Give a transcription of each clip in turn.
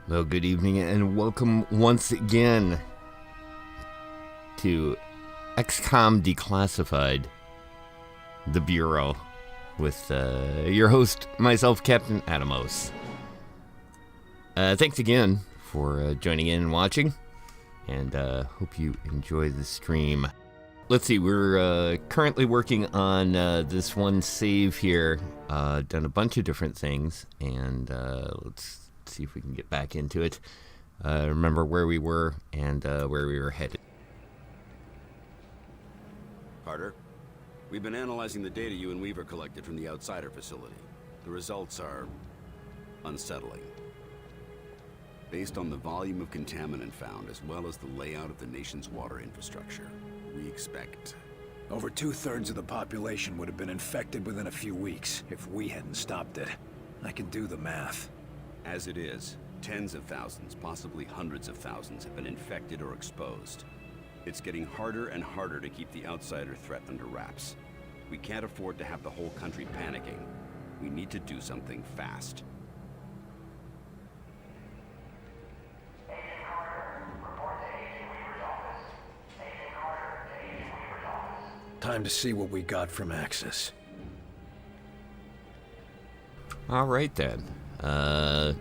Well, good evening and welcome once again to XCom Declassified, the Bureau, with your host, myself, Captain Atomos. Thanks again for joining in and watching, and hope you enjoy the stream. Let's see, we're currently working on this one save here, done a bunch of different things, and let's see if we can get back into it. Remember where we were and where we were headed. Carter, we've been analyzing the data you and Weaver collected from the Outsider facility. The results are unsettling. Based on the volume of contaminant found, as well as the layout of the nation's water infrastructure, we expect... Over 2/3 of the population would have been infected within a few weeks if we hadn't stopped it. I can do the math. As it is, tens of thousands, possibly hundreds of thousands, have been infected or exposed. It's getting harder and harder to keep the outsider threat under wraps. We can't afford to have the whole country panicking. We need to do something fast. Agent Carter, report to Agent Weaver's office. Agent Carter to Agent Weaver's office. Time to see what we got from Axis. All right, then.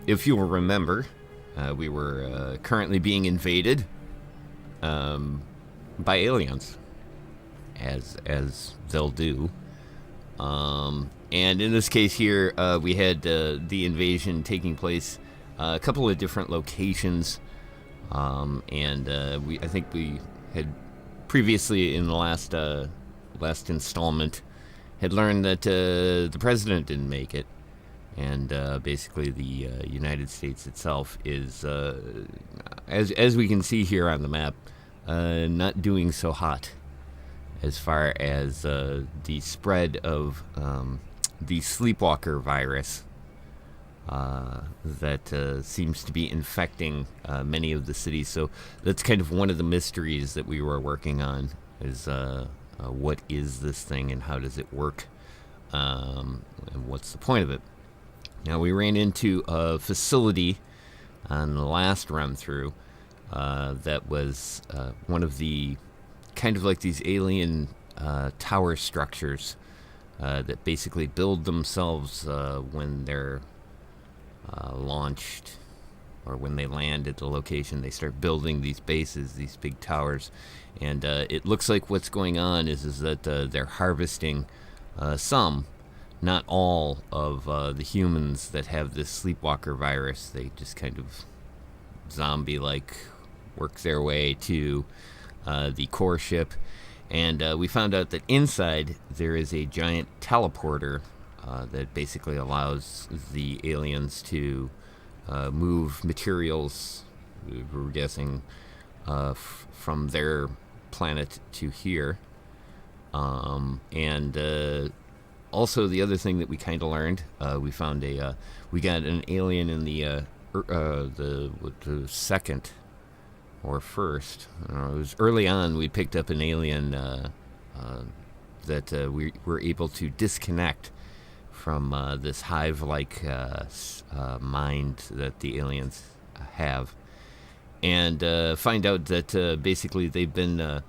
If you'll remember, we were currently being invaded by aliens, as they'll do. And in this case here, we had the invasion taking place a couple of different locations, and I think we had previously in the last installment had learned that the president didn't make it. And basically the United States itself is, as we can see here on the map, not doing so hot as far as the spread of the sleepwalker virus that seems to be infecting many of the cities. So that's kind of one of the mysteries that we were working on, is what is this thing and how does it work, and what's the point of it? Now, we ran into a facility on the last run through that was one of the kind of like these alien tower structures that basically build themselves when they're launched, or when they land at the location. They start building these bases, these big towers, and it looks like what's going on is that they're harvesting some, not all, of the humans that have this sleepwalker virus. They just kind of zombie-like work their way to the core ship. And we found out that inside there is a giant teleporter that basically allows the aliens to move materials, we're guessing, from their planet to here. Also, the other thing that we kind of learned, we found we got an alien in the second or first. I don't know, it was early on. We picked up an alien that we were able to disconnect from this hive-like mind that the aliens have, and find out that basically they've been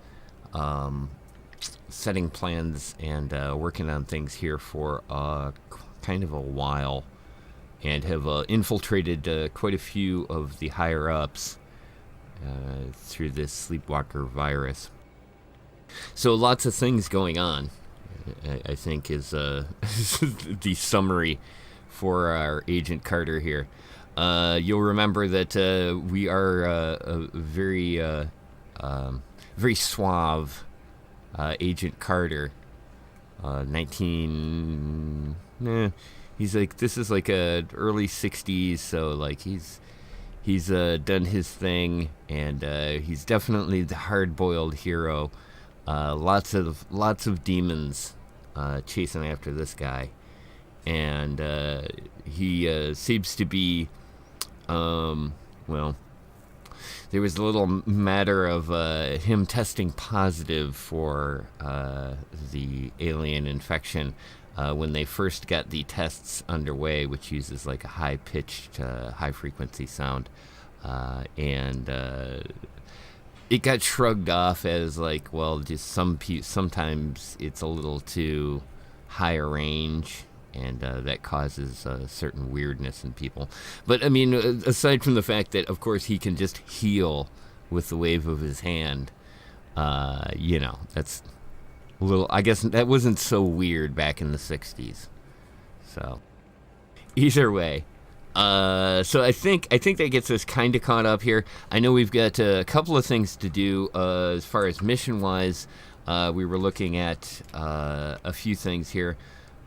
setting plans and working on things here for kind of a while, and have infiltrated quite a few of the higher-ups through this sleepwalker virus. So lots of things going on, I think, is the summary for our Agent Carter here. You'll remember that we are a very suave Agent Carter. He's like, this is like a early 60s, so like he's done his thing, and he's definitely the hard-boiled hero. Lots of demons chasing after this guy, and he seems to be there was a little matter of him testing positive for the alien infection when they first got the tests underway, which uses like a high-pitched, high-frequency sound. And it got shrugged off as like, well, just sometimes it's a little too higher range, and that causes certain weirdness in people. But I mean, aside from the fact that, of course, he can just heal with the wave of his hand, that's a little, I guess that wasn't so weird back in the 60s. So either way, so I think that gets us kind of caught up here. I know we've got a couple of things to do as far as mission-wise. We were looking at a few things here.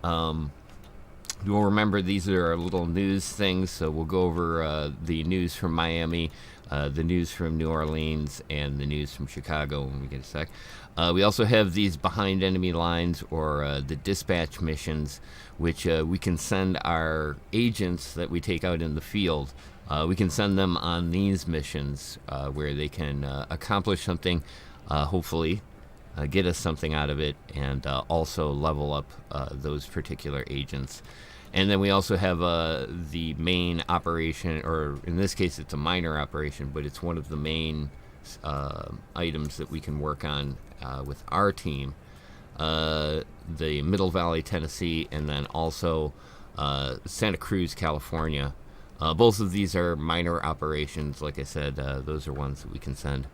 You'll remember these are our little news things, so we'll go over the news from Miami, the news from New Orleans, and the news from Chicago when we get a sec. We also have these behind enemy lines, or the dispatch missions, which we can send our agents that we take out in the field. We can send them on these missions where they can accomplish something, hopefully, get us something out of it, and also level up those particular agents. And then we also have the main operation, or in this case it's a minor operation, but it's one of the main items that we can work on with our team. The Middle Valley, Tennessee, and then also Santa Cruz, California. Both of these are minor operations. Like I said, those are ones that we can send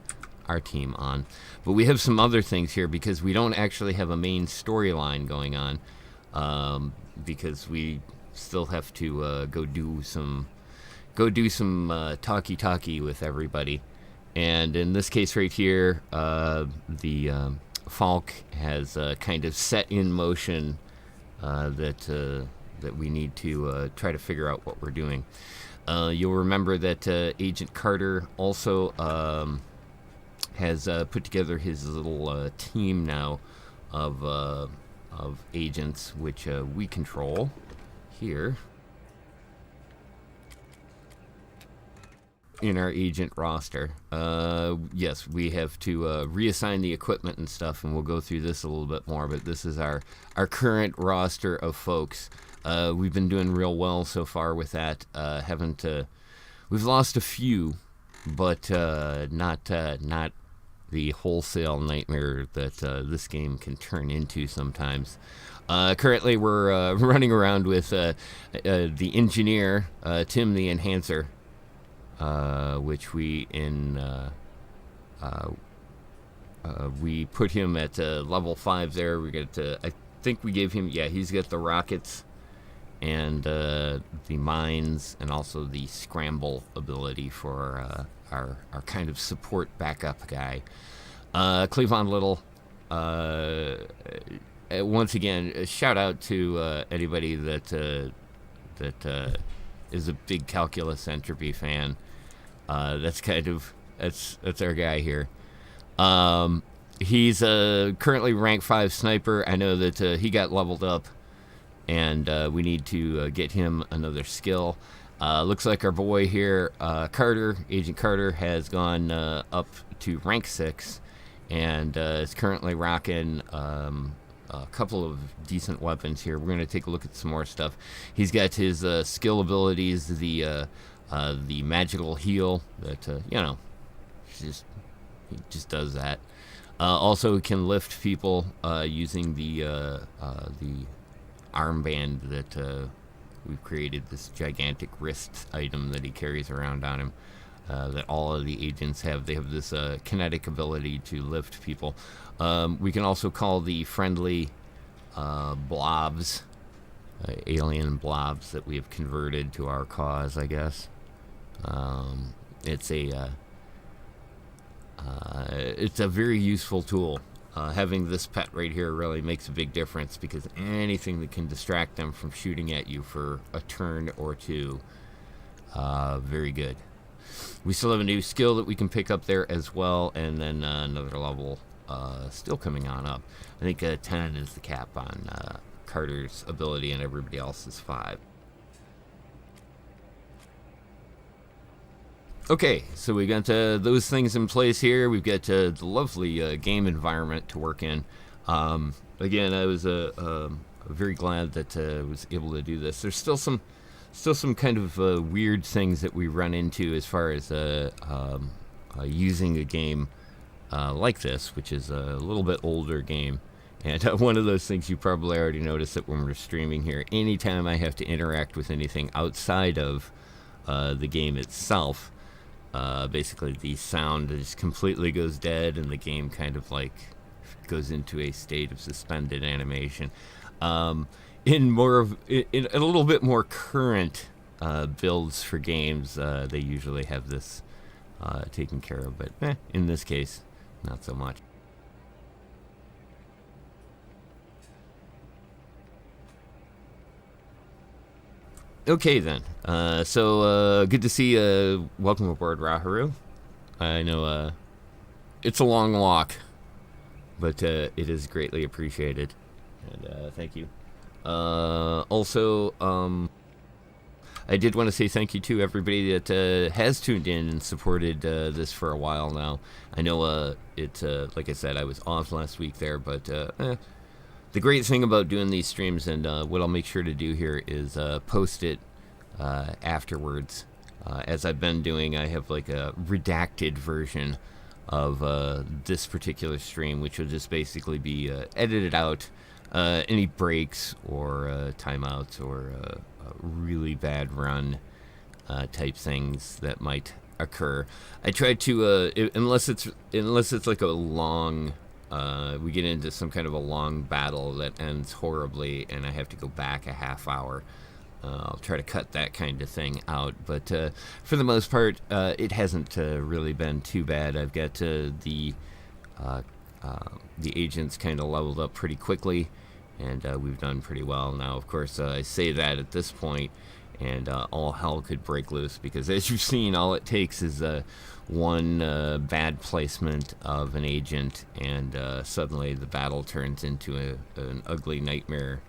our team on. But we have some other things here because we don't actually have a main storyline going on, because we still have to go do some talkie with everybody. And in this case right here, the Falk has kind of set in motion that we need to try to figure out what we're doing. You'll remember that Agent Carter also has put together his little team now of agents, which we control here in our agent roster. Yes, we have to reassign the equipment and stuff, and we'll go through this a little bit more, but this is our current roster of folks. We've been doing real well so far with that. We've lost a few, but not the wholesale nightmare that this game can turn into sometimes. Currently, we're running around with the engineer, Tim the Enhancer, which we put him at level 5 there. We got I think we gave him, he's got the rockets and the mines, and also the scramble ability for our kind of support backup guy. Cleavon Little, once again, a shout out to anybody that is a big calculus entropy fan. That's our guy here. He's currently rank 5 sniper. I know that he got leveled up, and we need to get him another skill. Looks like our boy here, Agent Carter, has gone up to rank 6, and is currently rocking a couple of decent weapons here. We're going to take a look at some more stuff. He's got his skill abilities, the magical heal that he just does that. Also can lift people using the armband that we've created, this gigantic wrist item that he carries around on him, that all of the agents have. They have this kinetic ability to lift people. We can also call the friendly blobs, alien blobs that we have converted to our cause, I guess. It's a very useful tool. Having this pet right here really makes a big difference, because anything that can distract them from shooting at you for a turn or two, very good. We still have a new skill that we can pick up there as well, and then another level still coming on up. I think 10 is the cap on Carter's ability, and everybody else is 5. Okay, so we got those things in place here. We've got the lovely game environment to work in. Again, I was a very glad that I was able to do this. There's still some kind of weird things that we run into as far as using a game like this, which is a little bit older game. And one of those things you probably already noticed that when we're streaming here, anytime I have to interact with anything outside of the game itself, basically the sound just completely goes dead and the game kind of like goes into a state of suspended animation. In a little bit more current builds for games, they usually have this taken care of, but in this case, not so much. Okay then, so good to see welcome aboard, Raharu. I know it's a long walk, but it is greatly appreciated, and thank you. Also, I did want to say thank you to everybody that has tuned in and supported this for a while now. I know like I said, I was off last week there, but the great thing about doing these streams, and what I'll make sure to do here, is post it afterwards. As I've been doing, I have like a redacted version of this particular stream, which will just basically be edited out. Any breaks or timeouts or really bad run type things that might occur. I try to unless it's like a long we get into some kind of a long battle that ends horribly and I have to go back a half hour. I'll try to cut that kind of thing out, but for the most part, it hasn't really been too bad. I've got the agents kind of leveled up pretty quickly, and we've done pretty well. Now, of course, I say that at this point, and all hell could break loose, because as you've seen, all it takes is one bad placement of an agent, and suddenly the battle turns into an ugly nightmare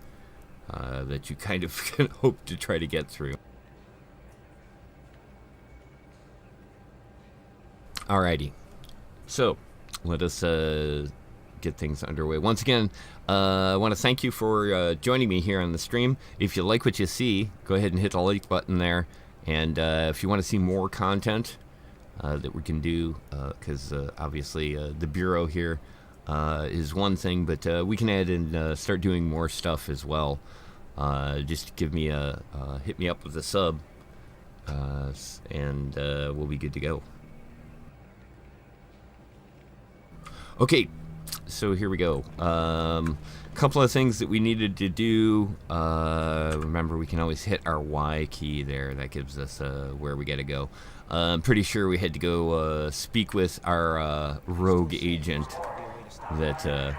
that you kind of hope to try to get through. Alrighty, so let us get things underway. Once again, I want to thank you for joining me here on the stream. If you like what you see, go ahead and hit the like button there. And if you want to see more content that we can do, because obviously the Bureau here is one thing, but we can add and start doing more stuff as well. Just give me hit me up with a sub, and we'll be good to go. Okay, so here we go. Couple of things that we needed to do. Remember, we can always hit our Y key there. That gives us where we got to go. I'm pretty sure we had to go speak with our rogue agent that...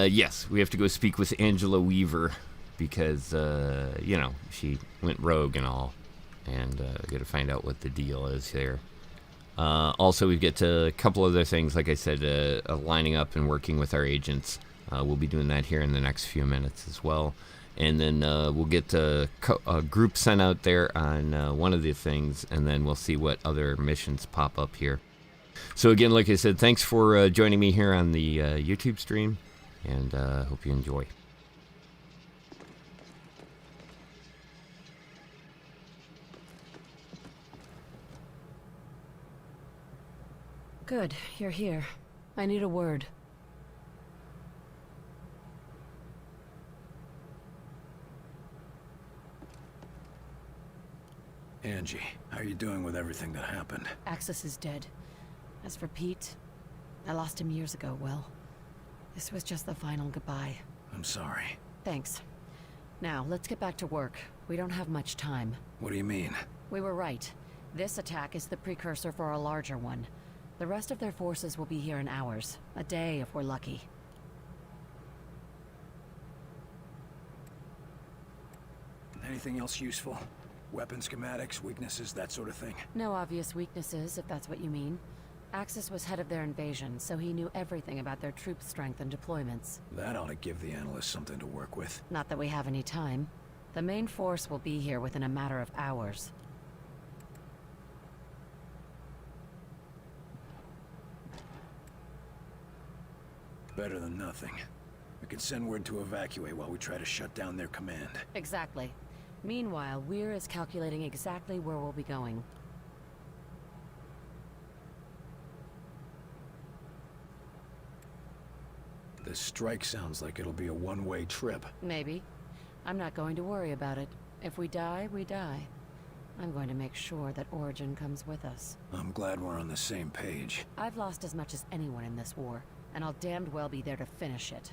yes, we have to go speak with Angela Weaver because, you know, she went rogue and all, and got to find out what the deal is there. Also, we get to a couple other things, like I said, lining up and working with our agents. We'll be doing that here in the next few minutes as well. And then we'll get a group sent out there on one of the things, and then we'll see what other missions pop up here. So again, like I said, thanks for joining me here on the YouTube stream, and hope you enjoy. Good, you're here. I need a word. Angie, how are you doing with everything that happened? Axis is dead. As for Pete, I lost him years ago, well. This was just the final goodbye. I'm sorry. Thanks. Now, let's get back to work. We don't have much time. What do you mean? We were right. This attack is the precursor for a larger one. The rest of their forces will be here in hours. A day if we're lucky. Anything else useful? Weapon schematics, weaknesses, that sort of thing? No obvious weaknesses, if that's what you mean. Axis was head of their invasion, so he knew everything about their troop strength and deployments. That ought to give the analysts something to work with. Not that we have any time. The main force will be here within a matter of hours. Better than nothing. We can send word to evacuate while we try to shut down their command. Exactly. Meanwhile, Weir is calculating exactly where we'll be going. This strike sounds like it'll be a one-way trip. Maybe. I'm not going to worry about it. If we die, we die. I'm going to make sure that Origin comes with us. I'm glad we're on the same page. I've lost as much as anyone in this war, and I'll damned well be there to finish it.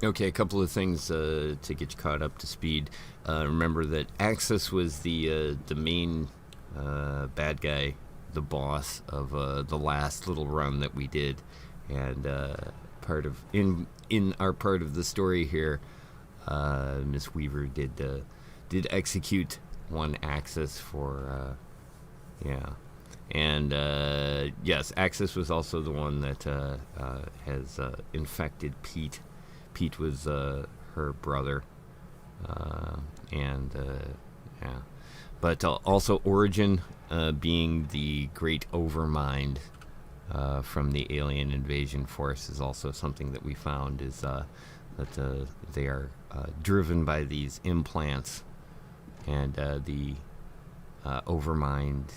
Okay, a couple of things to get you caught up to speed. Remember that Axis was the main bad guy, the boss of the last little run that we did, and part of in our part of the story here, Miss Weaver did execute one Axis for yeah, and yes, Axis was also the one that has infected Pete. Pete was her brother, and yeah, but also Origin, being the great overmind from the alien invasion force, is also something that we found is that they are driven by these implants, and the overmind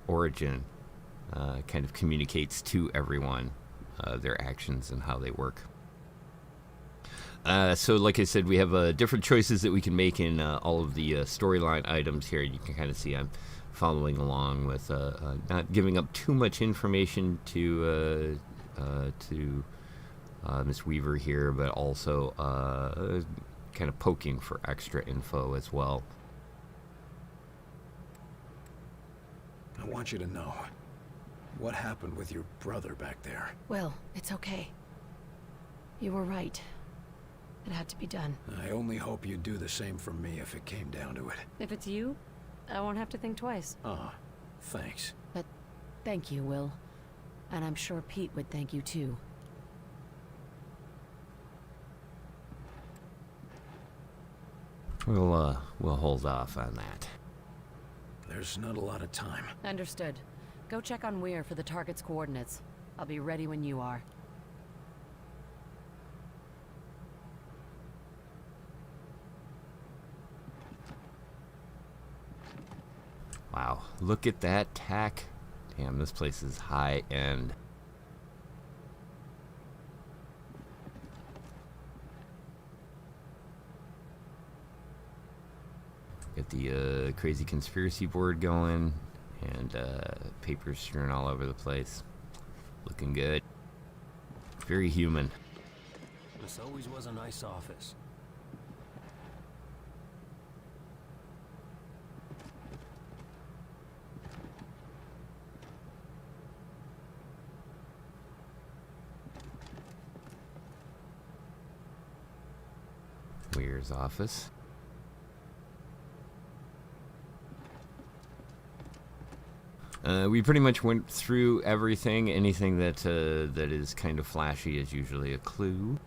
Origin kind of communicates to everyone their actions and how they work. So like I said, we have different choices that we can make in all of the storyline items here. You can kind of see I'm following along with not giving up too much information to Miss Weaver here, but also kind of poking for extra info as well. I want you to know what happened with your brother back there. Will, it's okay. You were right. It had to be done. I only hope you'd do the same for me if it came down to it. If it's you, I won't have to think twice. Ah, thanks. But thank you, Will. And I'm sure Pete would thank you too. We'll hold off on that. There's not a lot of time. Understood. Go check on Weir for the target's coordinates. I'll be ready when you are. Wow, look at that tack. Damn, this place is high end. Get the crazy conspiracy board going, and papers strewn all over the place. Looking good. Very human. This always was a nice office. Weir's office. We pretty much went through everything. Anything that that is kind of flashy is usually a clue.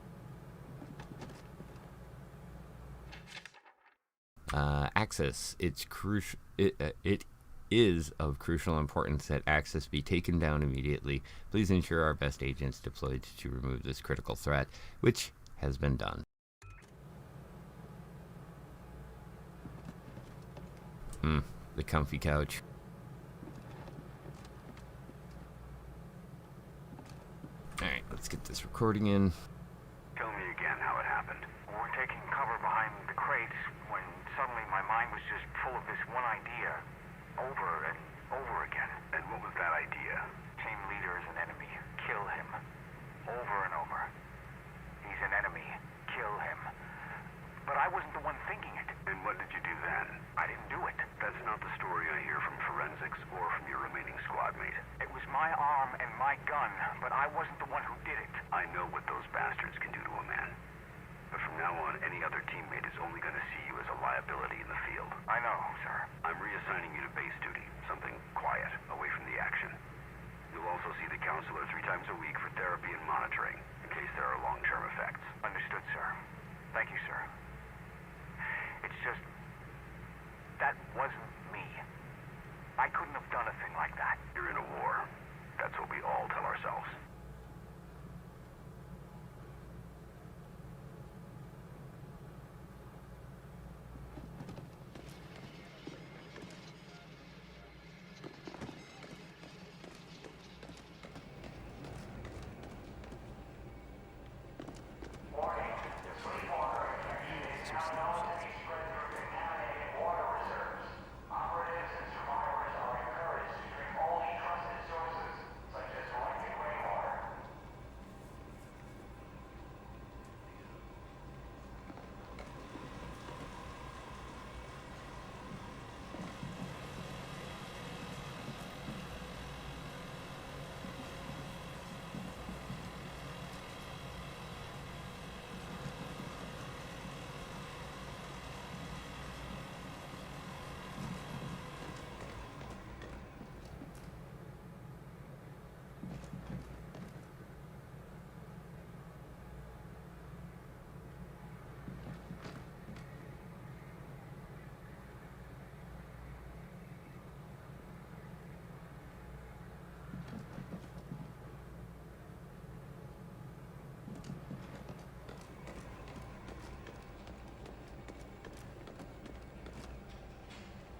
Access. It's crucial. It is of crucial importance that access be taken down immediately. Please ensure our best agents deployed to remove this critical threat, which has been done. The comfy couch. Alright, let's get this recording in. Tell me again how it happened. We're taking cover behind the crates when suddenly my mind was just full of this one idea. Over and over again. And what was that idea? Team leader is an enemy. Kill him. Over and over. He's an enemy. Kill him. But I wasn't the one thinking it. And what did you do then? I didn't do it. That's not the story I hear from forensics or from your remaining squad mate. It was my arm and my gun, but I wasn't the one who did it. I know what those bastards can do to a man. But from now on, any other teammate is only going to see you as a liability in the field. I know, sir. I'm reassigning you to base duty, something quiet, away from the action. You'll also see the counselor 3 times a week for therapy and monitoring. In case there are long-term effects. Understood, sir. Thank you, sir. It's just... that wasn't me. I couldn't have done a thing like that. You're in a war. That's what we all tell ourselves.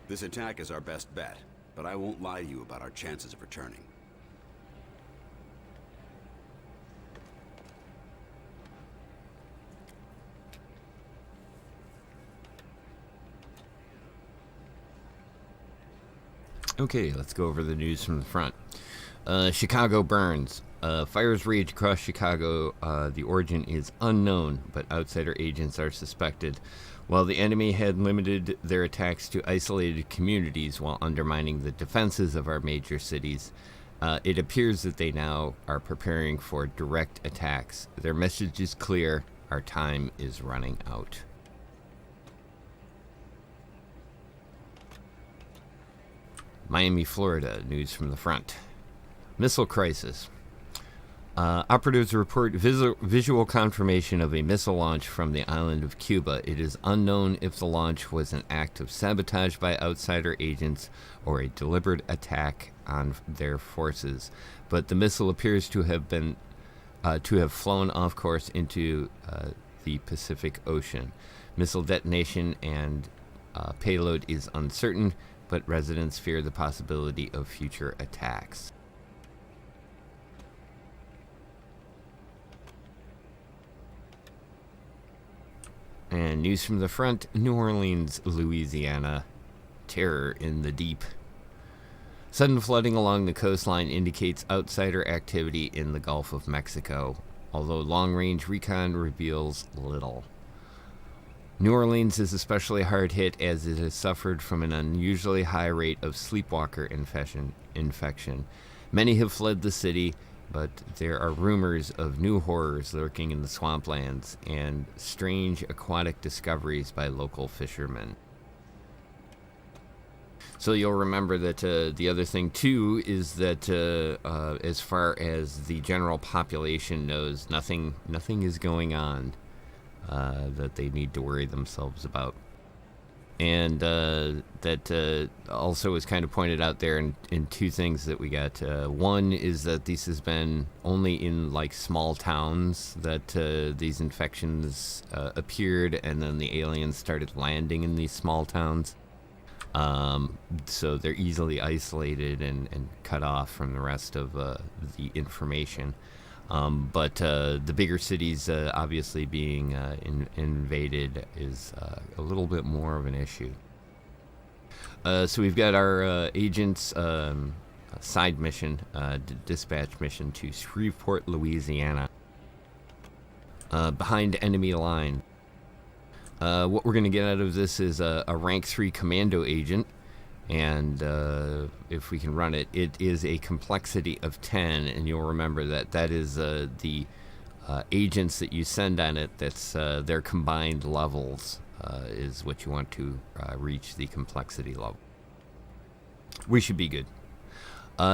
This attack is our best bet, but I won't lie to you about our chances of returning. Okay, let's go over the news from the front. Chicago burns. Fires rage across Chicago. The origin is unknown, but outsider agents are suspected. While the enemy had limited their attacks to isolated communities while undermining the defenses of our major cities, it appears that they now are preparing for direct attacks. Their message is clear. Our time is running out. Miami, Florida, news from the front. Missile crisis. Operatives report visual confirmation of a missile launch from the island of Cuba. It is unknown if the launch was an act of sabotage by outsider agents or a deliberate attack on their forces, but the missile appears to have flown off course into the Pacific Ocean. Missile detonation and payload is uncertain, but residents fear the possibility of future attacks. And news from the front, New Orleans, Louisiana. Terror in the deep. Sudden flooding along the coastline indicates outsider activity in the Gulf of Mexico, although long-range recon reveals little. New Orleans is especially hard hit as it has suffered from an unusually high rate of sleepwalker infection. Many have fled the city, but there are rumors of new horrors lurking in the swamplands and strange aquatic discoveries by local fishermen. So you'll remember that the other thing, too, is that as far as the general population knows, nothing is going on that they need to worry themselves about. And that also is kind of pointed out there in two things that we got. One is that this has been only in like small towns that these infections appeared, and then the aliens started landing in these small towns. So they're easily isolated and cut off from the rest of the information. But the bigger cities obviously being invaded is a little bit more of an issue. So we've got our agent's side mission, dispatch mission to Shreveport, Louisiana, behind enemy line. What we're going to get out of this is a rank 3 commando agent, and if we can run it, it is a complexity of 10, and you'll remember that is the agents that you send on it, that's their combined levels is what you want to reach the complexity level. We should be good.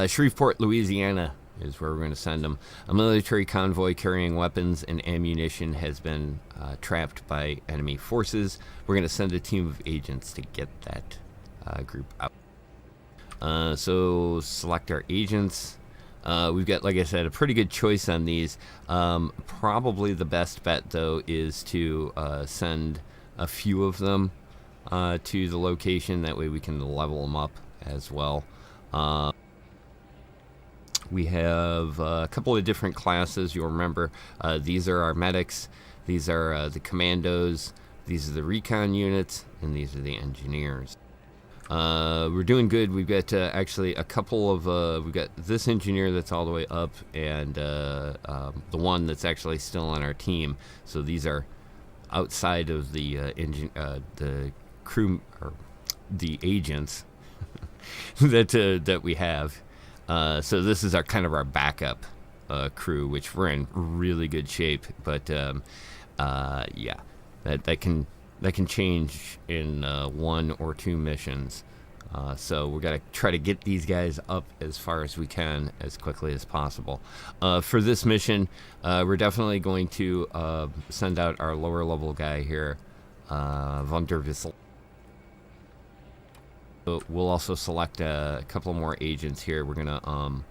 Shreveport, Louisiana, is where we're going to send them. A military convoy carrying weapons and ammunition has been trapped by enemy forces. We're going to send a team of agents to get that group out. So select our agents. We've got, like I said, a pretty good choice on these. Probably the best bet, though, is to send a few of them to the location. That way we can level them up as well. We have a couple of different classes. You'll remember these are our medics, these are the commandos, these are the recon units, and these are the engineers. We're doing good. We've got actually a couple of we've got this engineer that's all the way up, and the one that's actually still on our team. So these are outside of the the crew, or the agents that we have. So this is our kind of our backup crew, which we're in really good shape. But yeah, that can change in 1 or 2 missions. So we got to try to get these guys up as far as we can, as quickly as possible. For this mission, we're definitely going to send out our lower level guy here, Wunderwissel. We'll also select a couple more agents here. We're gonna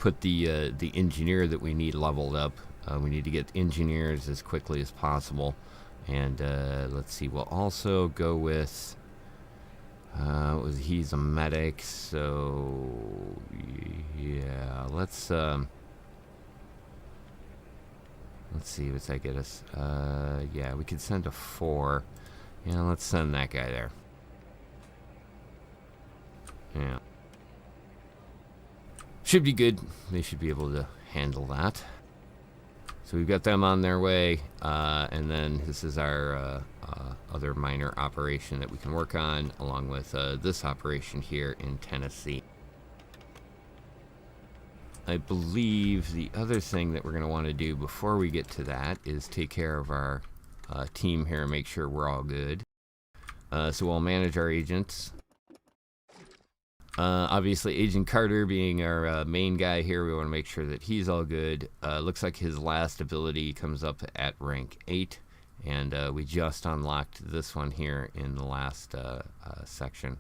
put the engineer that we need leveled up. We need to get engineers as quickly as possible. And let's see, we'll also go with he's a medic, so yeah, let's see, what's that get us? Yeah, we could send a 4. Yeah, let's send that guy there. Yeah. Should be good. They should be able to handle that. So we've got them on their way, and then this is our other minor operation that we can work on, along with this operation here in Tennessee. I believe the other thing that we're going to want to do before we get to that is take care of our team here and make sure we're all good. So we'll manage our agents. Obviously, Agent Carter being our main guy here, we want to make sure that he's all good. Looks like his last ability comes up at rank 8, and we just unlocked this one here in the last section.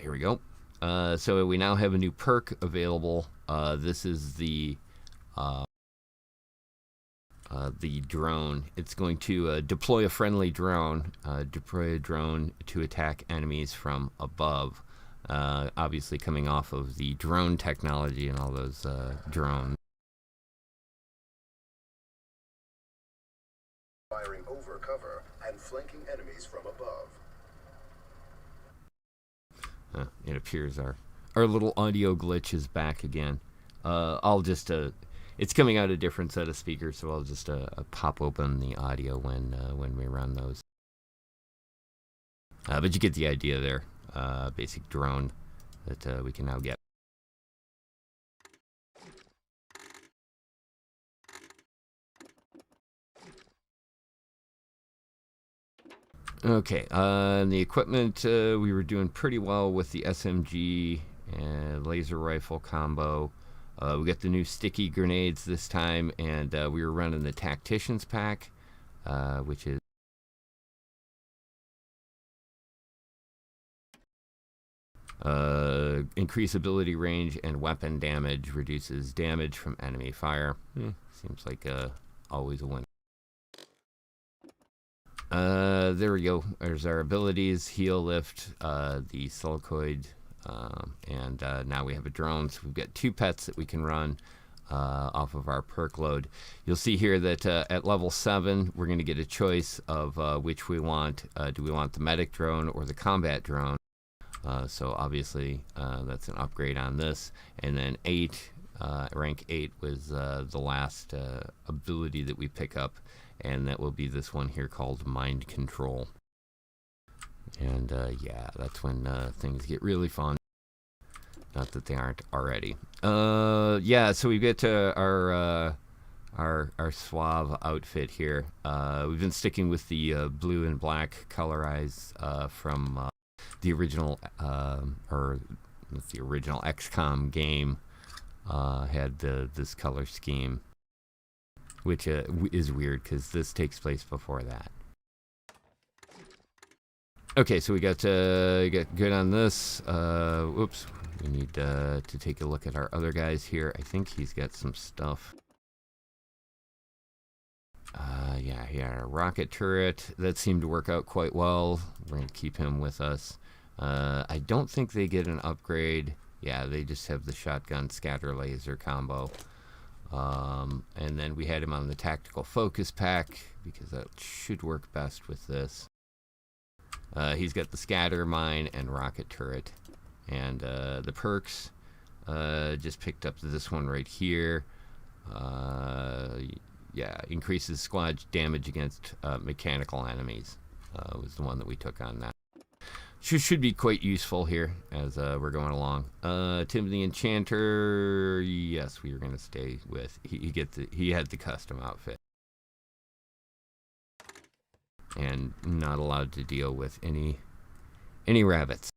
Here we go. So we now have a new perk available. This is the drone. It's going to deploy a friendly drone, to attack enemies from above. Obviously coming off of the drone technology and all those drones. Firing over cover and flanking enemies from above. It appears our little audio glitch is back again. I'll just it's coming out a different set of speakers, so I'll just pop open the audio when we run those. But you get the idea there. Basic drone that we can now get. Okay, the equipment, we were doing pretty well with the SMG and laser rifle combo. We got the new sticky grenades this time, and we were running the Tactician's Pack, which is increase ability range and weapon damage, reduces damage from enemy fire. Seems like always a win. There we go. There's our abilities: heal, lift, the silicoid, and now we have a drone. So we've got 2 pets that we can run off of our perk load. You'll see here that at level 7, we're going to get a choice of which we want. Do we want the medic drone or the combat drone? So obviously that's an upgrade on this. And then 8, rank 8 was the last ability that we pick up, and that will be this one here called Mind Control. And yeah, that's when things get really fun. Not that they aren't already. Yeah, so we get to our suave outfit here. We've been sticking with the blue and black colorize from the original, or That's the original XCom game. Had this color scheme, which is weird because this takes place before that. Okay, so we got good on this. Whoops, we need to take a look at our other guys here. I think he's got some stuff. Yeah, he had a rocket turret. That seemed to work out quite well. We're going to keep him with us. I don't think they get an upgrade. Yeah, they just have the shotgun scatter laser combo. And then we had him on the tactical focus pack because that should work best with this. He's got the scatter mine and rocket turret. And the perks, just picked up this one right here. Yeah, increases squad damage against mechanical enemies. Was the one that we took on that. Should be quite useful here as we're going along. Tim the Enchanter, yes, we were going to stay with. He had the custom outfit. And not allowed to deal with any rabbits.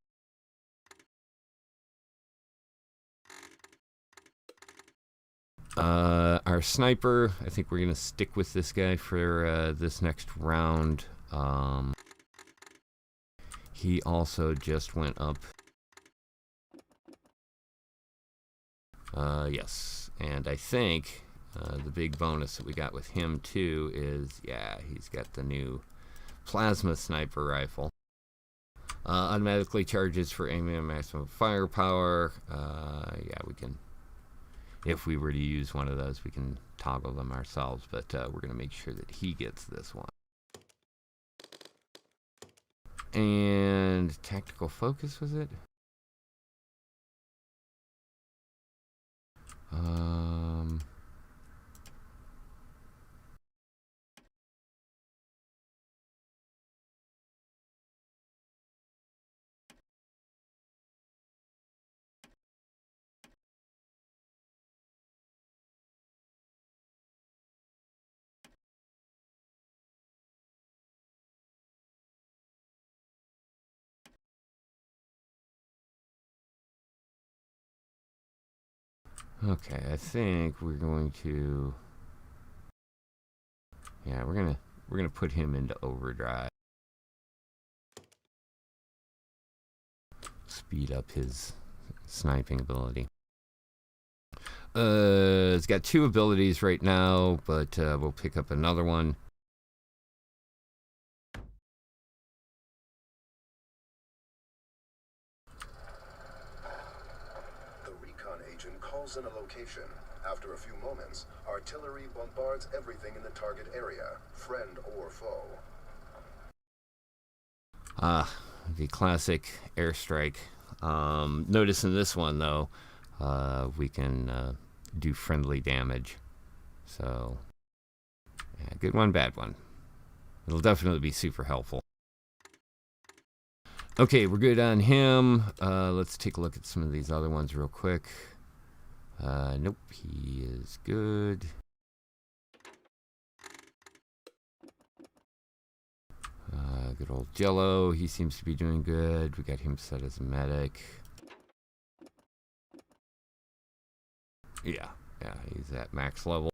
Our sniper, I think we're going to stick with this guy for this next round. He also just went up. Yes, and I think the big bonus that we got with him too is, yeah, he's got the new plasma sniper rifle. Automatically charges for aiming at maximum firepower. Yeah, we can. If we were to use one of those, we can toggle them ourselves, but we're going to make sure that he gets this one. And tactical focus, was it? Okay, I think we're going to. Yeah, we're gonna put him into overdrive. Speed up his sniping ability. It's got 2 abilities right now, but we'll pick up another one. The recon agent calls in a location. After a few moments, artillery bombards everything in the target area, friend or foe. The classic airstrike. Notice in this one, though, we can do friendly damage. So, yeah, good one, bad one. It'll definitely be super helpful. Okay, we're good on him. Let's take a look at some of these other ones real quick. Nope, he is good. Good old Jello, he seems to be doing good. We got him set as a medic. Yeah, he's at max level.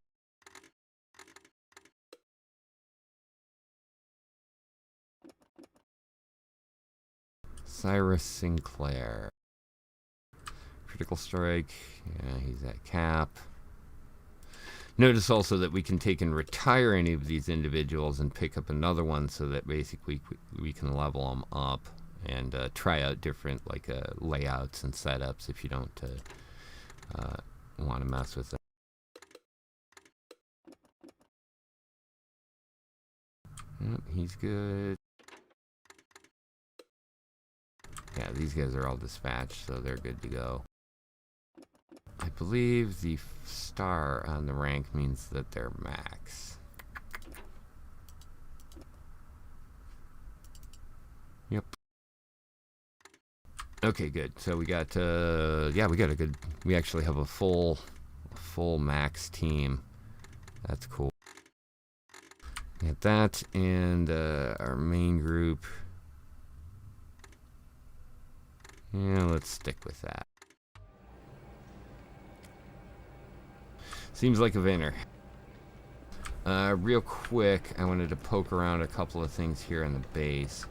Cyrus Sinclair. Critical strike, yeah, he's at cap. Notice also that we can take and retire any of these individuals and pick up another one so that basically we can level them up and try out different layouts and setups if you don't want to mess with them. Yep, he's good. Yeah, these guys are all dispatched, so they're good to go. I believe the star on the rank means that they're max. Yep. Okay, good. So we got, yeah, we actually have a full max team. That's cool. Got that, and our main group. Yeah, let's stick with that. Seems like a winner. Real quick, I wanted to poke around a couple of things here in the base.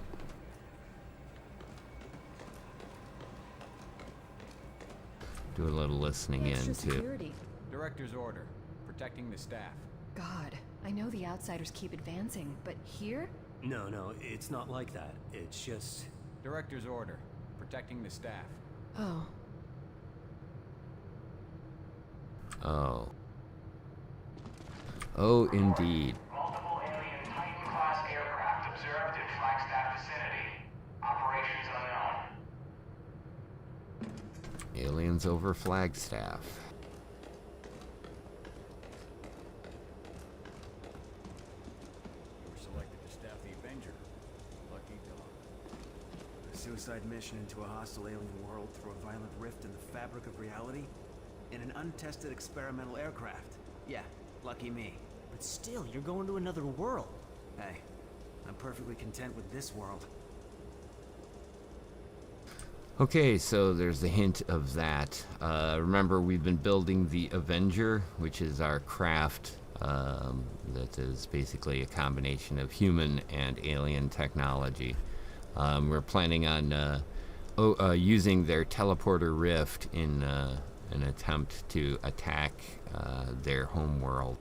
Do a little listening in, Extra too. security. Director's order. Protecting the staff. God, I know the outsiders keep advancing, but here? No, it's not like that. It's just... Director's order. Protecting the staff. Oh. Oh. Oh, indeed. Multiple alien Titan-class aircraft observed in Flagstaff vicinity. Operations unknown. Aliens over Flagstaff. You were selected to staff the Avenger. Lucky dog. A suicide mission into a hostile alien world through a violent rift in the fabric of reality? In an untested experimental aircraft? Yeah, lucky me. But still, you're going to another world. Hey, I'm perfectly content with this world. Okay, so there's the hint of that. Remember, we've been building the Avenger, which is our craft that is basically a combination of human and alien technology. We're planning on using their teleporter rift in an attempt to attack their home world.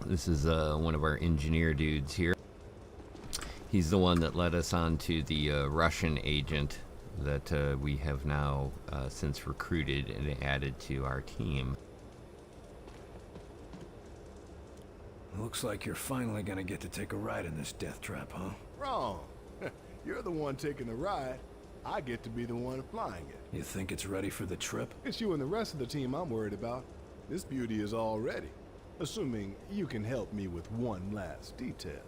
This is one of our engineer dudes here. He's the one that led us on to the Russian agent that we have now since recruited and added to our team. Looks like you're finally gonna get to take a ride in this death trap, huh? Wrong. You're the one taking the ride. I get to be the one flying it. You think it's ready for the trip? It's you and the rest of the team I'm worried about. This beauty is all ready. Assuming you can help me with one last detail.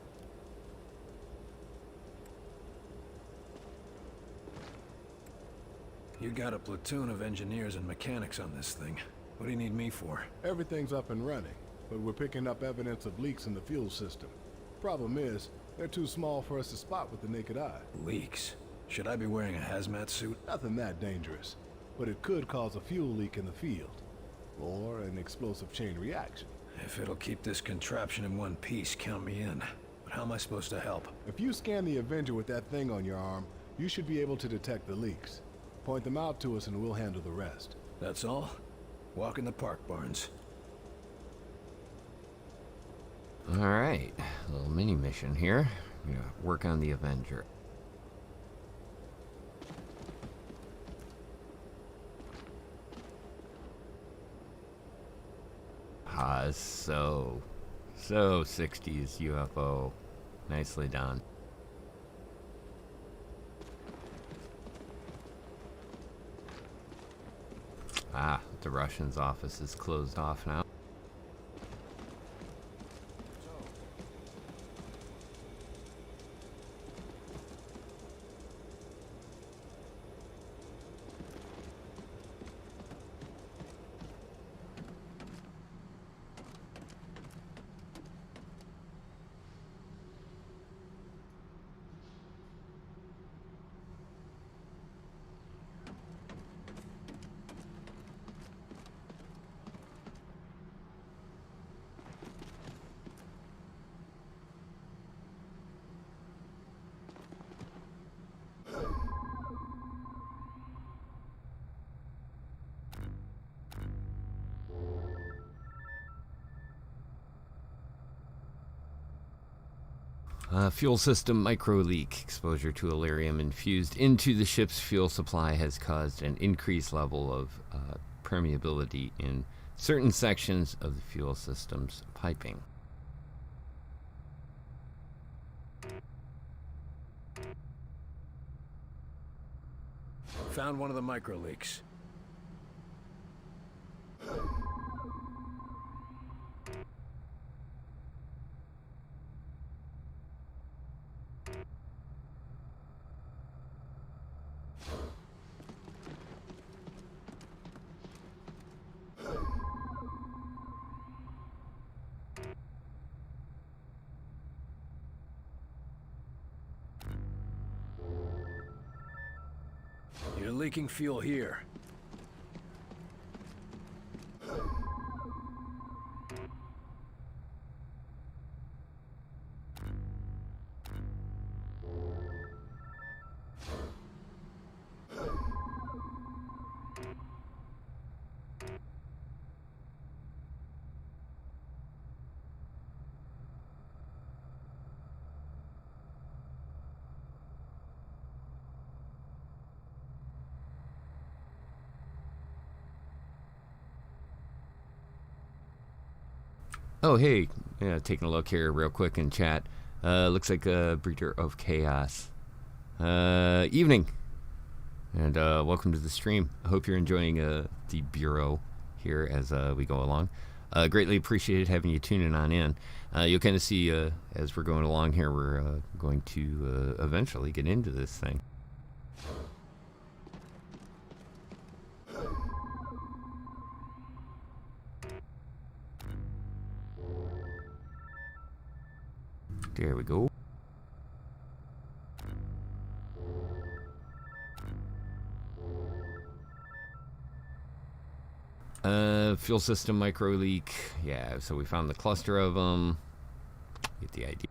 You got a platoon of engineers and mechanics on this thing. What do you need me for? Everything's up and running, but we're picking up evidence of leaks in the fuel system. Problem is, they're too small for us to spot with the naked eye. Leaks? Should I be wearing a hazmat suit? Nothing that dangerous, but it could cause a fuel leak in the field, or an explosive chain reaction. If it'll keep this contraption in one piece, count me in. But how am I supposed to help? If you scan the Avenger with that thing on your arm, you should be able to detect the leaks. Point them out to us and we'll handle the rest. That's all? Walk in the park, Barnes. Alright, a little mini mission here. Gonna work on the Avenger. Ah, so 60s UFO. Nicely done. Ah, the Russians' office is closed off now. Fuel system micro leak. Exposure to Elerium infused into the ship's fuel supply has caused an increased level of permeability in certain sections of the fuel system's piping. Found one of the micro leaks. You're leaking fuel here. Oh, hey, yeah, taking a look here real quick in chat. Looks like a Breeder of Chaos. Evening, and welcome to the stream. I hope you're enjoying the Bureau here as we go along. Greatly appreciated having you tuning on in. You'll kind of see as we're going along here, we're going to eventually get into this thing. There we go. Fuel system micro leak. Yeah, so we found the cluster of them. Get the idea.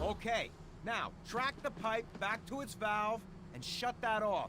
Okay, now track the pipe back to its valve and shut that off.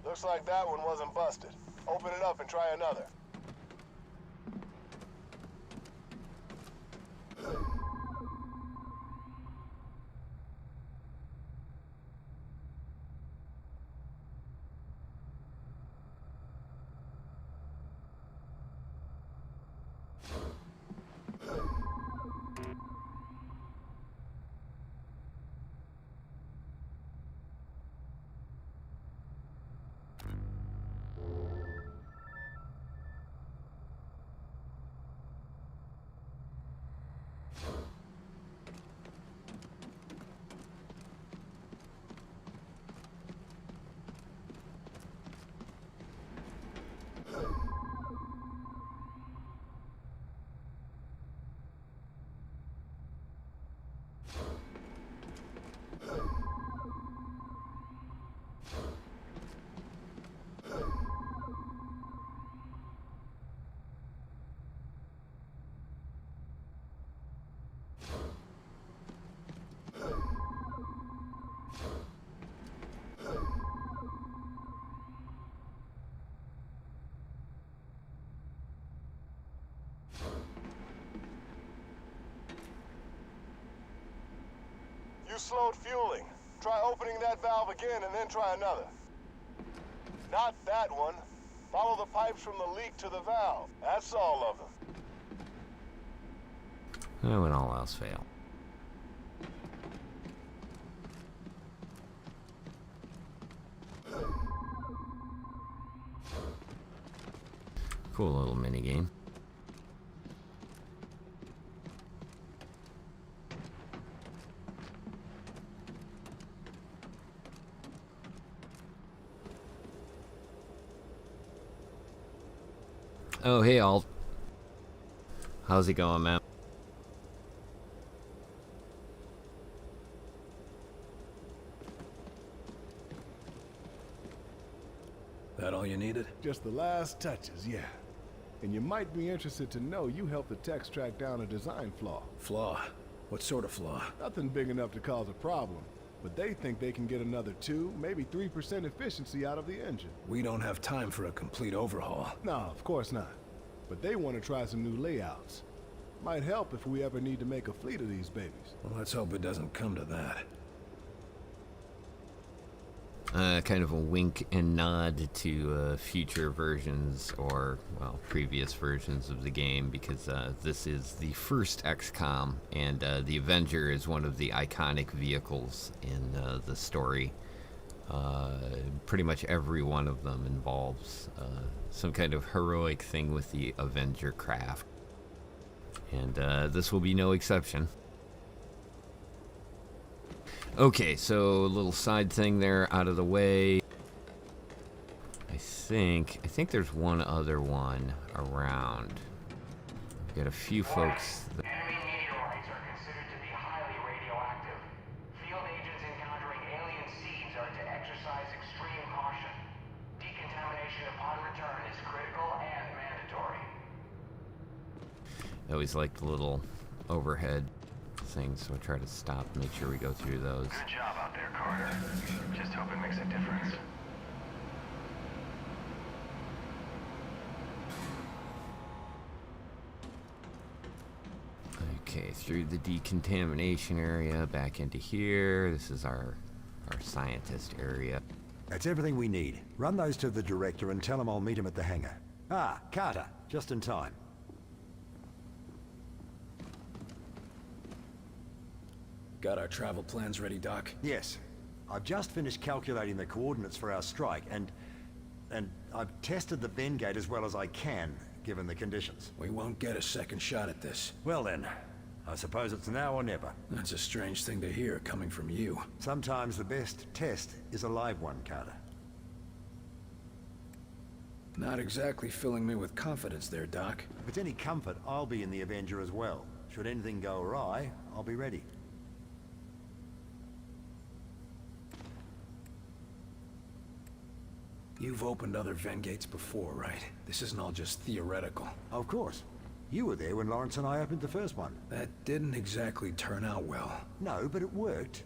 Looks like that one wasn't busted. Open it up and try another. You slowed fueling. Try opening that valve again and then try another. Not that one. Follow the pipes from the leak to the valve. That's all of them. And when all else fail. Cool little mini game. Oh, hey, Alt. How's it going, man? That all you needed? Just the last touches, yeah. And you might be interested to know you helped the techs track down a design flaw. Flaw? What sort of flaw? Nothing big enough to cause a problem. but they think they can get another 2, maybe 3% efficiency out of the engine. We don't have time for a complete overhaul. No, of course not. But they want to try some new layouts. Might help if we ever need to make a fleet of these babies. Well, let's hope it doesn't come to that. Kind of a wink and nod to future versions or, well, previous versions of the game, because this is the first XCOM, and the Avenger is one of the iconic vehicles in the story. Pretty much every one of them involves some kind of heroic thing with the Avenger craft. And this will be no exception. Okay, so a little side thing there out of the way. I think there's one other one around. We've got a few folks. Enemy meteorites are considered to be highly radioactive. Field agents encountering alien seeds are to exercise extreme caution. Decontamination upon return is critical and mandatory. I always like the little overhead things, so I try to stop, make sure we go through those. Good job out there, Carter. Just hope it makes a difference. Okay, through the decontamination area, back into here. This is our scientist area. That's everything we need. Run those to the director and tell him I'll meet him at the hangar. Ah, Carter, just in time. Got our travel plans ready, Doc? Yes. I've just finished calculating the coordinates for our strike, and I've tested the bend gate as well as I can, given the conditions. We won't get a second shot at this. Well then, I suppose it's now or never. That's a strange thing to hear coming from you. Sometimes the best test is a live one, Carter. Not exactly filling me with confidence there, Doc. If it's any comfort, I'll be in the Avenger as well. Should anything go awry, I'll be ready. You've opened other vent gates before, right? This isn't all just theoretical. Of course. You were there when Lawrence and I opened the first one. That didn't exactly turn out well. No, but it worked.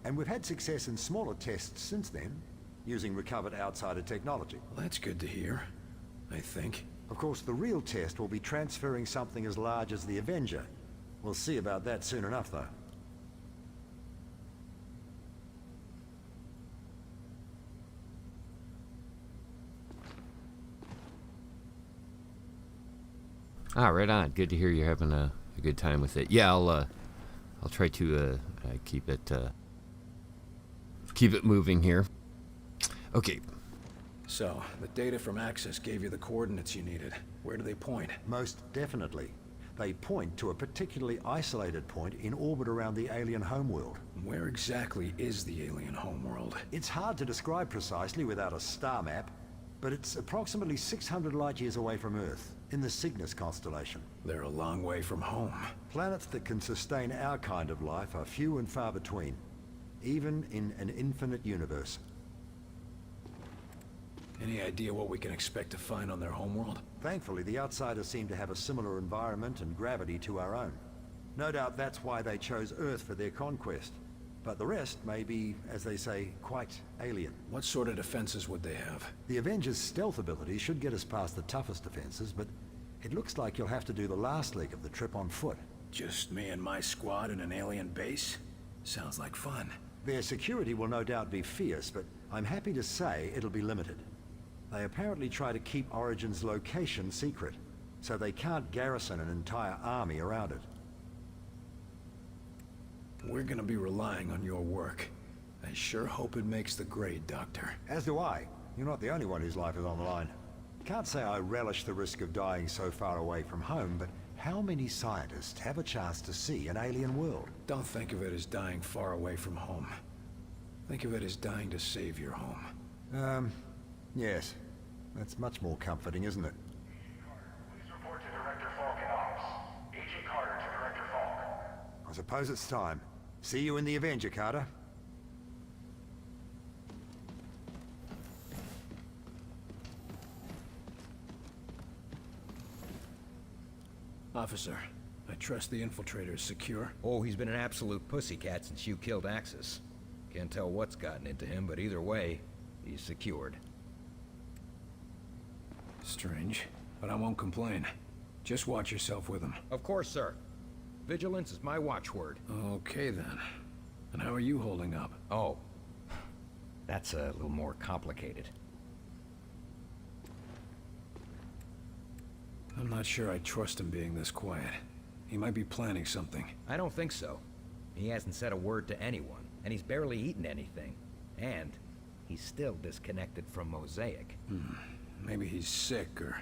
And we've had success in smaller tests since then, using recovered outsider technology. Well, that's good to hear, I think. Of course, the real test will be transferring something as large as the Avenger. We'll see about that soon enough, though. Ah, right on. Good to hear you're having a good time with it. Yeah, I'll try to keep it moving here. Okay. So, the data from Access gave you the coordinates you needed. Where do they point? Most definitely. They point to a particularly isolated point in orbit around the alien homeworld. Where exactly is the alien homeworld? It's hard to describe precisely without a star map, but it's approximately 600 light-years away from Earth, in the Cygnus constellation. They're a long way from home. Planets that can sustain our kind of life are few and far between, even in an infinite universe. Any idea what we can expect to find on their homeworld? Thankfully, the Outsiders seem to have a similar environment and gravity to our own. No doubt that's why they chose Earth for their conquest. But the rest may be, as they say, quite alien. What sort of defenses would they have? The Avengers' stealth ability should get us past the toughest defenses, but it looks like you'll have to do the last leg of the trip on foot. Just me and my squad in an alien base? Sounds like fun. Their security will no doubt be fierce, but I'm happy to say it'll be limited. They apparently try to keep Origin's location secret, so they can't garrison an entire army around it. We're gonna be relying on your work. I sure hope it makes the grade, Doctor. As do I. You're not the only one whose life is on the line. Can't say I relish the risk of dying so far away from home, but how many scientists have a chance to see an alien world? Don't think of it as dying far away from home. Think of it as dying to save your home. Yes. That's much more comforting, isn't it? Please report to Director Falk in office. Agent Carter to Director Falk. I suppose it's time. See you in the Avenger, Carter. Officer, I trust the infiltrator is secure. Oh, he's been an absolute pussycat since you killed Axis. Can't tell what's gotten into him, but either way, he's secured. Strange, but I won't complain. Just watch yourself with him. Of course, sir. Vigilance is my watchword. Okay, then. And how are you holding up? Oh, that's a little more complicated. I'm not sure I trust him being this quiet. He might be planning something. I don't think so. He hasn't said a word to anyone, and he's barely eaten anything. And he's still disconnected from Mosaic. Maybe he's sick, or...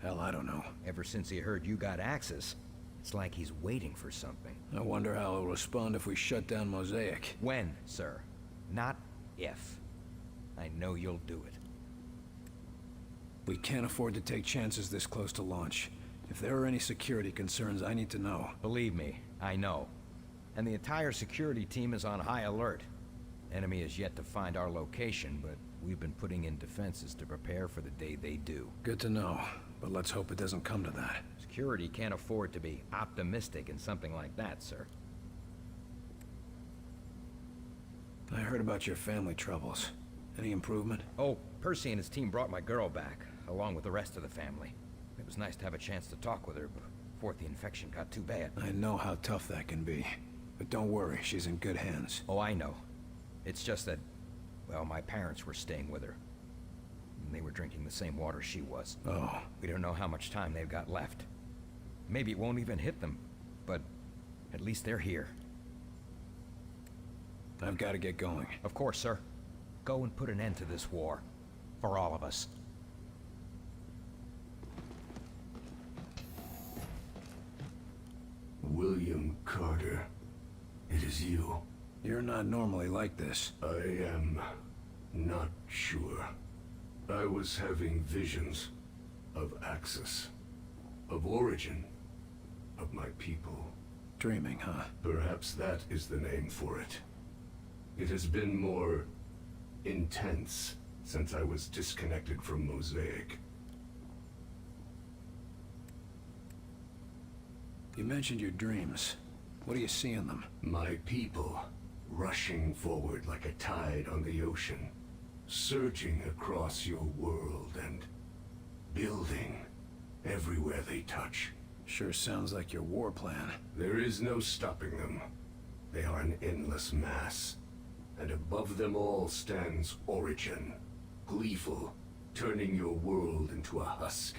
hell, I don't know. Ever since he heard you got access, it's like he's waiting for something. I wonder how he'll respond if we shut down Mosaic. When, sir? Not if. I know you'll do it. We can't afford to take chances this close to launch. If there are any security concerns, I need to know. Believe me, I know. And the entire security team is on high alert. Enemy has yet to find our location, but we've been putting in defenses to prepare for the day they do. Good to know, but let's hope it doesn't come to that. Security can't afford to be optimistic in something like that, sir. I heard about your family troubles. Any improvement? Oh, Percy and his team brought my girl back, along with the rest of the family. It was nice to have a chance to talk with her before the infection got too bad. I know how tough that can be. But don't worry, she's in good hands. Oh, I know. It's just that, well, my parents were staying with her. And they were drinking the same water she was. Oh. We don't know how much time they've got left. Maybe it won't even hit them, but at least they're here. I've got to get going. Of course, sir. Go and put an end to this war. For all of us. William Carter. It is you. You're not normally like this. I am not sure. I was having visions of Axis, of origin, of my people. Dreaming, huh? Perhaps that is the name for it. It has been more intense since I was disconnected from Mosaic. You mentioned your dreams. What do you see in them? My people, rushing forward like a tide on the ocean, surging across your world and building everywhere they touch. Sure sounds like your war plan. There is no stopping them. They are an endless mass. And above them all stands Origin, gleeful, turning your world into a husk,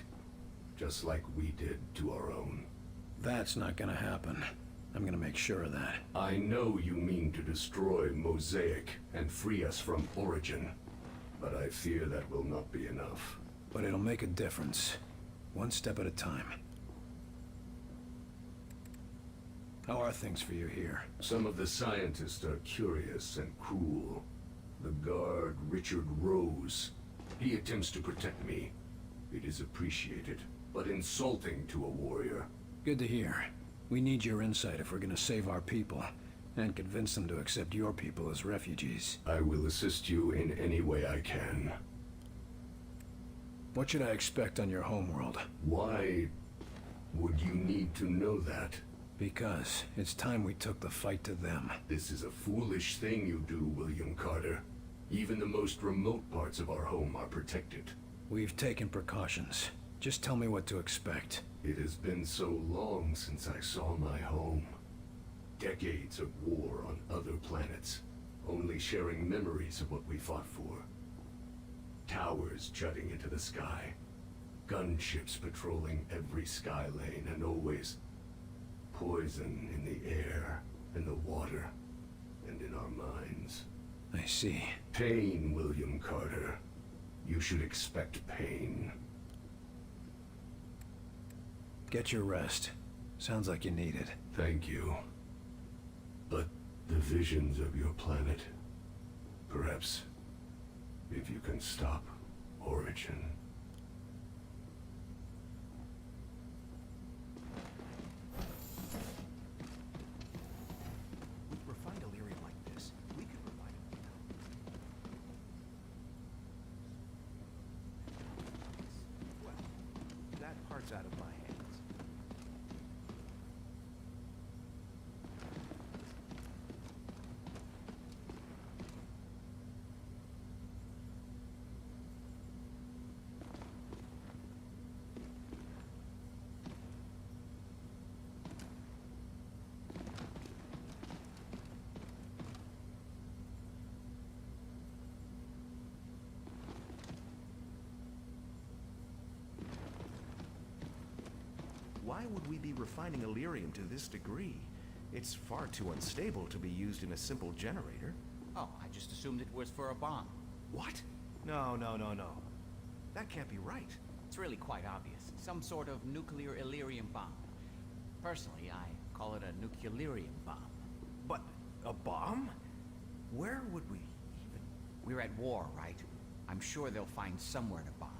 just like we did to our own. That's not gonna happen. I'm gonna make sure of that. I know you mean to destroy Mosaic and free us from Origin, but I fear that will not be enough. But it'll make a difference. One step at a time. How are things for you here? Some of the scientists are curious and cruel. The guard, Richard Rose, he attempts to protect me. It is appreciated, but insulting to a warrior. Good to hear. We need your insight if we're gonna save our people, and convince them to accept your people as refugees. I will assist you in any way I can. What should I expect on your homeworld? Why would you need to know that? Because it's time we took the fight to them. This is a foolish thing you do, William Carter. Even the most remote parts of our home are protected. We've taken precautions. Just tell me what to expect. It has been so long since I saw my home. Decades of war on other planets, only sharing memories of what we fought for. Towers jutting into the sky. Gunships patrolling every sky lane, and always poison in the air, in the water, and in our minds. I see. Pain, William Carter. You should expect pain. Get your rest. Sounds like you need it. Thank you. But the visions of your planet, perhaps, if you can stop Origin. With refined delirium like this, we could provide it. Well, that part's out of my hands. why would we be refining Illyrium to this degree? It's far too unstable to be used in a simple generator. Oh, I just assumed it was for a bomb. What? No. That can't be right. It's really quite obvious. Some sort of nuclear Illyrium bomb. Personally, I call it a nuclearium bomb. But a bomb? Where would we even... We're at war, right? I'm sure they'll find somewhere to bomb.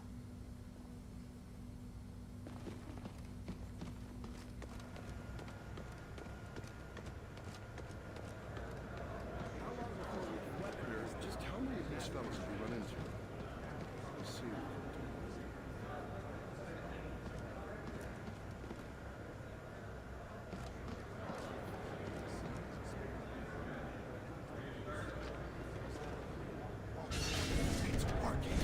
Just how many of these fellas have we run into? Let's see. It's working.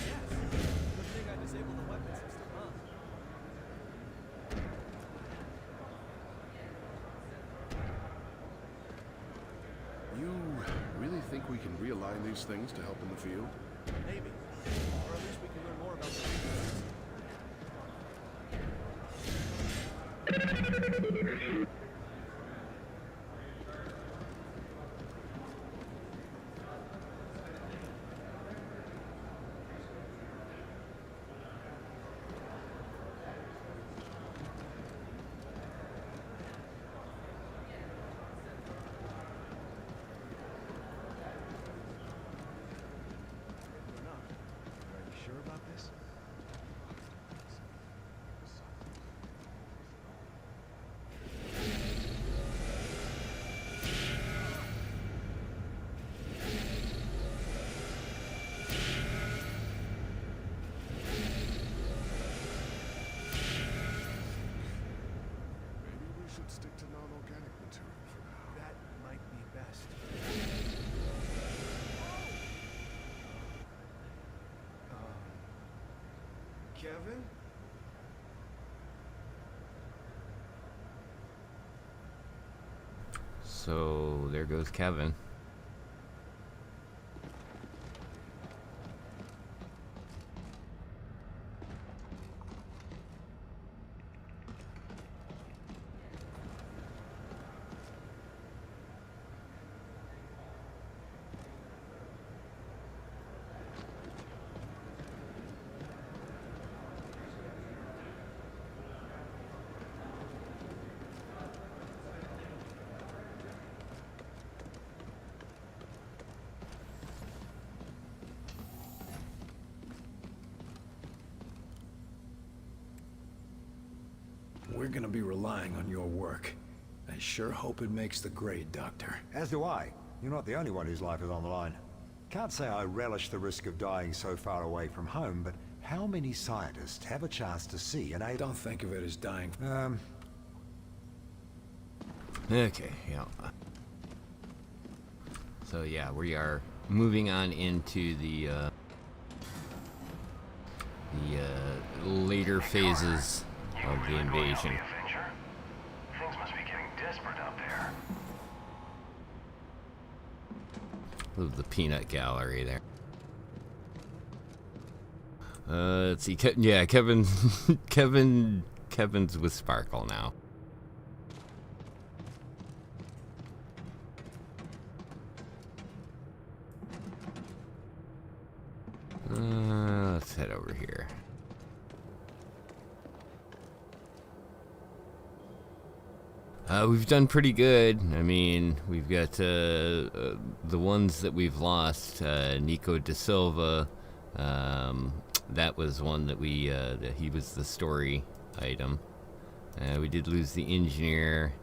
Yes. Good thing I disabled the weapon system, huh? You really think we can realign these things to help in the field? Maybe. Or at least we can learn more about the reasons. Stick to non-organic material for now. That might be best. Kevin? So there goes Kevin. We're gonna be relying on your work. I sure hope it makes the grade, Doctor. As do I. You're not the only one whose life is on the line. Can't say I relish the risk of dying so far away from home, but how many scientists have a chance to see an alien? Don't think of it as dying. Okay, yeah. So yeah, we are moving on into the later phases of the invasion. Things must be getting desperate out there. Of the peanut gallery there. Let's see. Yeah, Kevin's with Sparkle now. Let's head over here. We've done pretty good. I mean, we've got the ones that we've lost. Nico da Silva. That was one that we he was the story item. We did lose the engineer.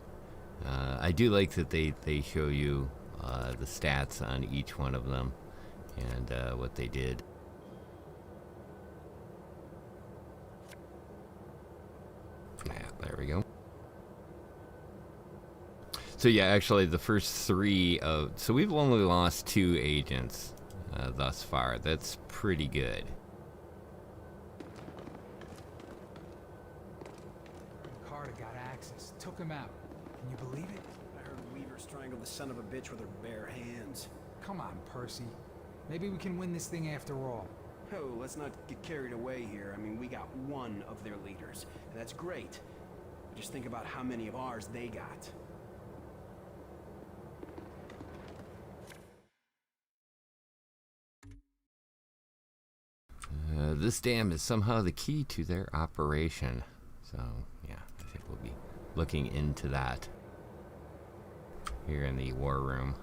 I do like that they show you the stats on each one of them and what they did. Yeah, there we go. So yeah, actually the first three of... So we've only lost 2 agents thus far. That's pretty good. Carter got access. Took him out. Can you believe it? I heard Weaver strangled the son of a bitch with her bare hands. Come on, Percy. Maybe we can win this thing after all. Oh, let's not get carried away here. I mean, we got one of their leaders, and that's great. Just think about how many of ours they got. This dam is somehow the key to their operation. So, yeah, I think we'll be looking into that here in the war room.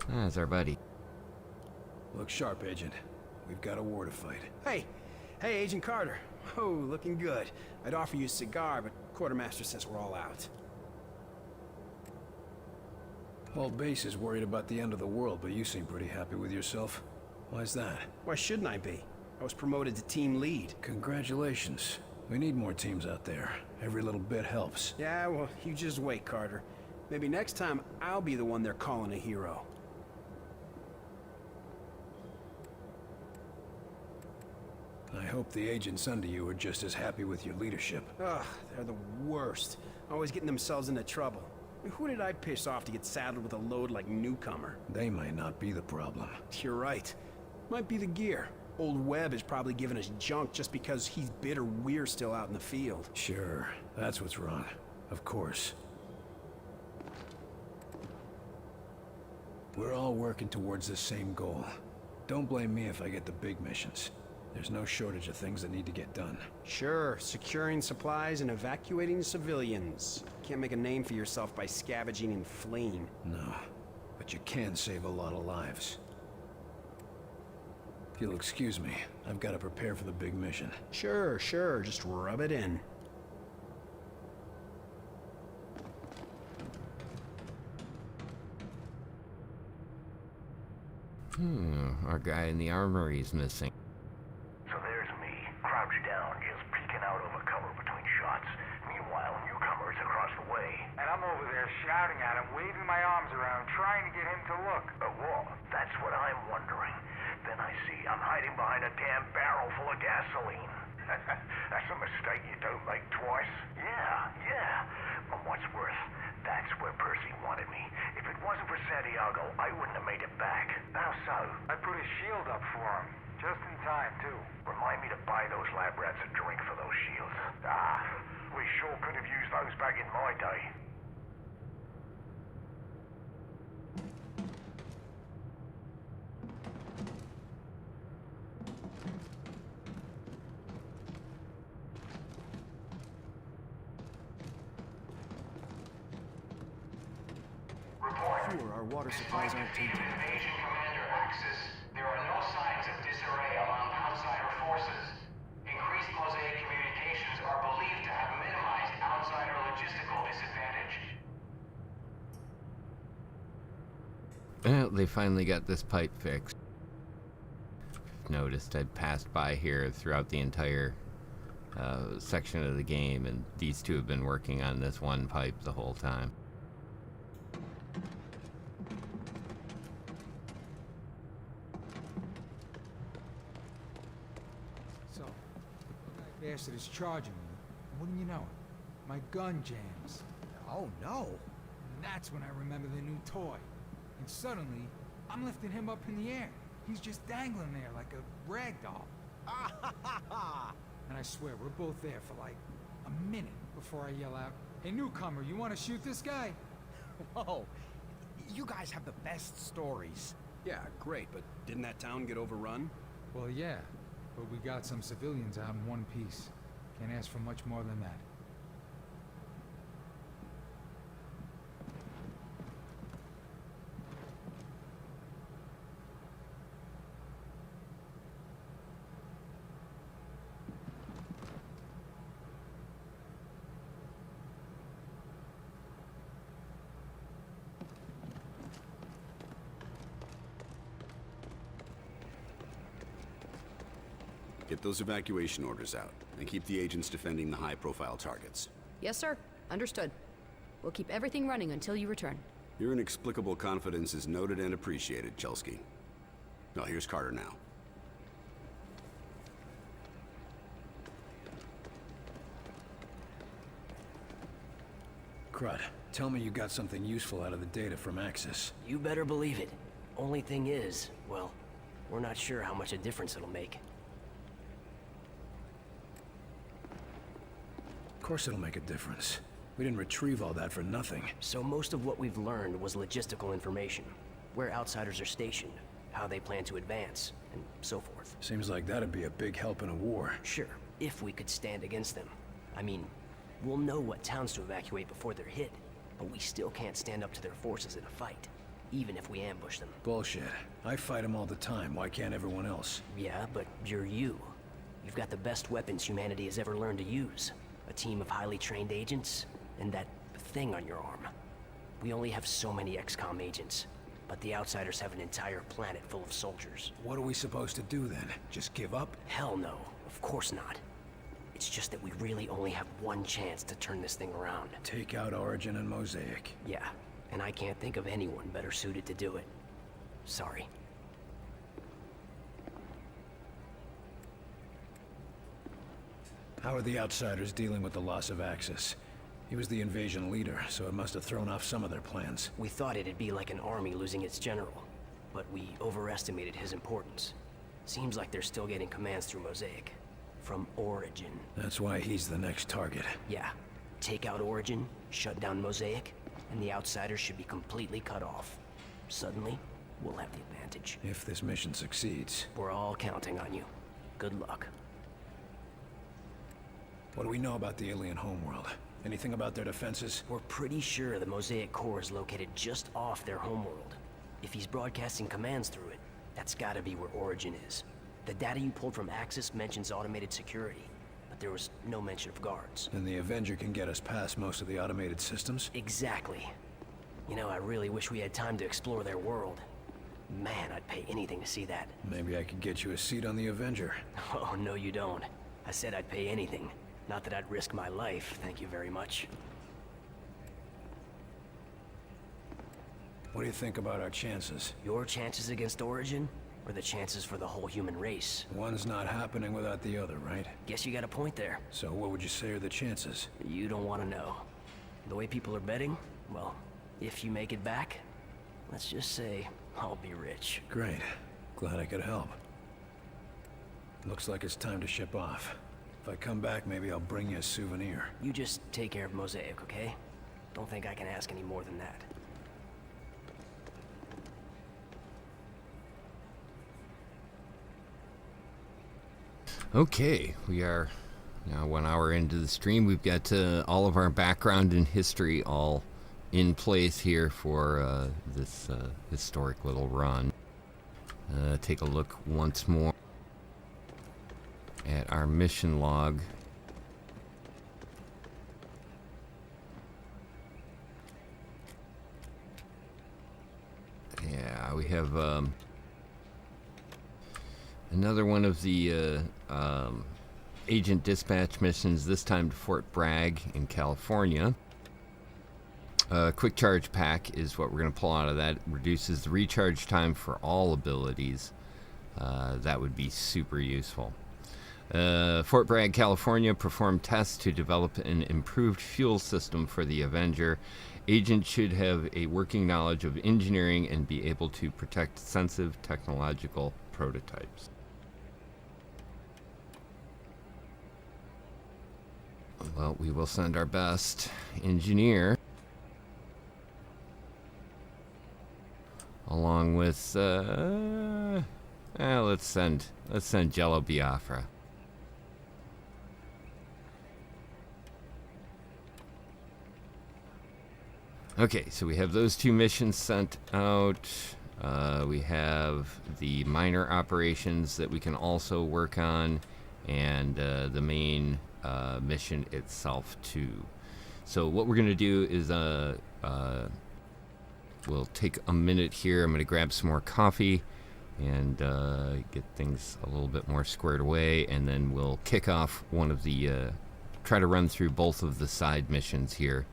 That's our buddy. Look sharp, Agent. We've got a war to fight. Hey! Hey, Agent Carter. Oh, looking good. I'd offer you a cigar, but Quartermaster says we're all out. Whole base is worried about the end of the world, but you seem pretty happy with yourself. Why's that? Why shouldn't I be? I was promoted to team lead. Congratulations. We need more teams out there. Every little bit helps. Yeah, well, you just wait, Carter. Maybe next time I'll be the one they're calling a hero. I hope the agents under you are just as happy with your leadership. Ugh, they're the worst. Always getting themselves into trouble. Who did I piss off to get saddled with a load like Newcomer? They might not be the problem. You're right. Might be the gear. Old Webb is probably giving us junk just because he's bitter we're still out in the field. Sure, that's what's wrong. Of course. We're all working towards the same goal. Don't blame me if I get the big missions. There's no shortage of things that need to get done. Sure, securing supplies and evacuating civilians. Can't make a name for yourself by scavenging and fleeing. No, but you can save a lot of lives. If you'll excuse me, I've got to prepare for the big mission. Sure, just rub it in. Our guy in the armory's missing. So there's me, crouched down, just peeking out over cover between shots. Meanwhile, Newcomer's across the way. And I'm over there shouting at him, waving my arms around, trying to get him to look. A war? That's what I'm wondering. Then I see I'm hiding behind a damn barrel full of gasoline. That's a mistake you don't make twice. Yeah. But what's worse, that's where Percy wanted me. If it wasn't for Santiago, I wouldn't have made it back. How so? I put a shield up for him. Just in time, too. Remind me to buy those lab rats a drink for those shields. We sure could have used those back in my day. Sure, our water supplies aren't tainted. Invasion Commander Axis, there are no signs of disarray among outsider forces. Increased Mosaic communications are believed to have minimized outsider logistical disadvantage. Well, they finally got this pipe fixed. Noticed I'd passed by here throughout the entire section of the game, and these two have been working on this one pipe the whole time. So, that bastard is charging me. Wouldn't you know it? My gun jams. Oh no! And that's when I remember the new toy. And suddenly, I'm lifting him up in the air. He's just dangling there like a rag doll. And I swear, we're both there for like a minute before I yell out, "Hey, newcomer, you want to shoot this guy?" Whoa! You guys have the best stories. Yeah, great, but didn't that town get overrun? Well, yeah, but we got some civilians out in one piece. Can't ask for much more than that. Get those evacuation orders out, and keep the agents defending the high-profile targets. Yes, sir. Understood. We'll keep everything running until you return. Your inexplicable confidence is noted and appreciated, Chelsky. Well, here's Carter now. Crud, tell me you got something useful out of the data from Axis. You better believe it. Only thing is, well, we're not sure how much a difference it'll make. course it'll make a difference. We didn't retrieve all that for nothing. So most of what we've learned was logistical information. Where outsiders are stationed, how they plan to advance, and so forth. Seems like that'd be a big help in a war. Sure, if we could stand against them. I mean, we'll know what towns to evacuate before they're hit, but we still can't stand up to their forces in a fight, even if we ambush them. Bullshit. I fight them all the time. Why can't everyone else? Yeah, but you're you. You've got the best weapons humanity has ever learned to use. A team of highly trained agents, and that thing on your arm. We only have so many XCom agents, but the Outsiders have an entire planet full of soldiers. What are we supposed to do then? Just give up? Hell no, of course not. It's just that we really only have one chance to turn this thing around. Take out Origin and Mosaic. Yeah, and I can't think of anyone better suited to do it. Sorry. How are the Outsiders dealing with the loss of Axis? He was the invasion leader, so it must have thrown off some of their plans. We thought it'd be like an army losing its general, but we overestimated his importance. Seems like they're still getting commands through Mosaic. From Origin. That's why he's the next target. Yeah. Take out Origin, shut down Mosaic, and the Outsiders should be completely cut off. Suddenly, we'll have the advantage. If this mission succeeds. We're all counting on you. Good luck. What do we know about the alien homeworld? Anything about their defenses? We're pretty sure the Mosaic core is located just off their homeworld. If he's broadcasting commands through it, that's gotta be where Origin is. The data you pulled from Axis mentions automated security, but there was no mention of guards. And the Avenger can get us past most of the automated systems? Exactly. You know, I really wish we had time to explore their world. Man, I'd pay anything to see that. Maybe I could get you a seat on the Avenger. Oh, no you don't. I said I'd pay anything. Not that I'd risk my life, thank you very much. What do you think about our chances? Your chances against Origin, or the chances for the whole human race? One's not happening without the other, right? Guess you got a point there. So what would you say are the chances? You don't want to know. The way people are betting, well, if you make it back, let's just say I'll be rich. Great. Glad I could help. Looks like it's time to ship off. If I come back, maybe I'll bring you a souvenir. You just take care of Mosaic, okay? Don't think I can ask any more than that. Okay, we are now 1 hour into the stream. We've got all of our background and history all in place here for this historic little run. Take a look once more at our mission log. Yeah, we have another one of the agent dispatch missions, this time to Fort Bragg in California. Quick charge pack is what we're going to pull out of that. It reduces the recharge time for all abilities. That would be super useful. Fort Bragg, California performed tests to develop an improved fuel system for the Avenger. Agents should have a working knowledge of engineering and be able to protect sensitive technological prototypes. Well, we will send our best engineer along with let's send Jello Biafra. Okay, so we have those two missions sent out. We have the minor operations that we can also work on, and the main mission itself too. So what we're going to do is we'll take a minute here. I'm going to grab some more coffee and get things a little bit more squared away, and then we'll kick off one of the try to run through both of the side missions here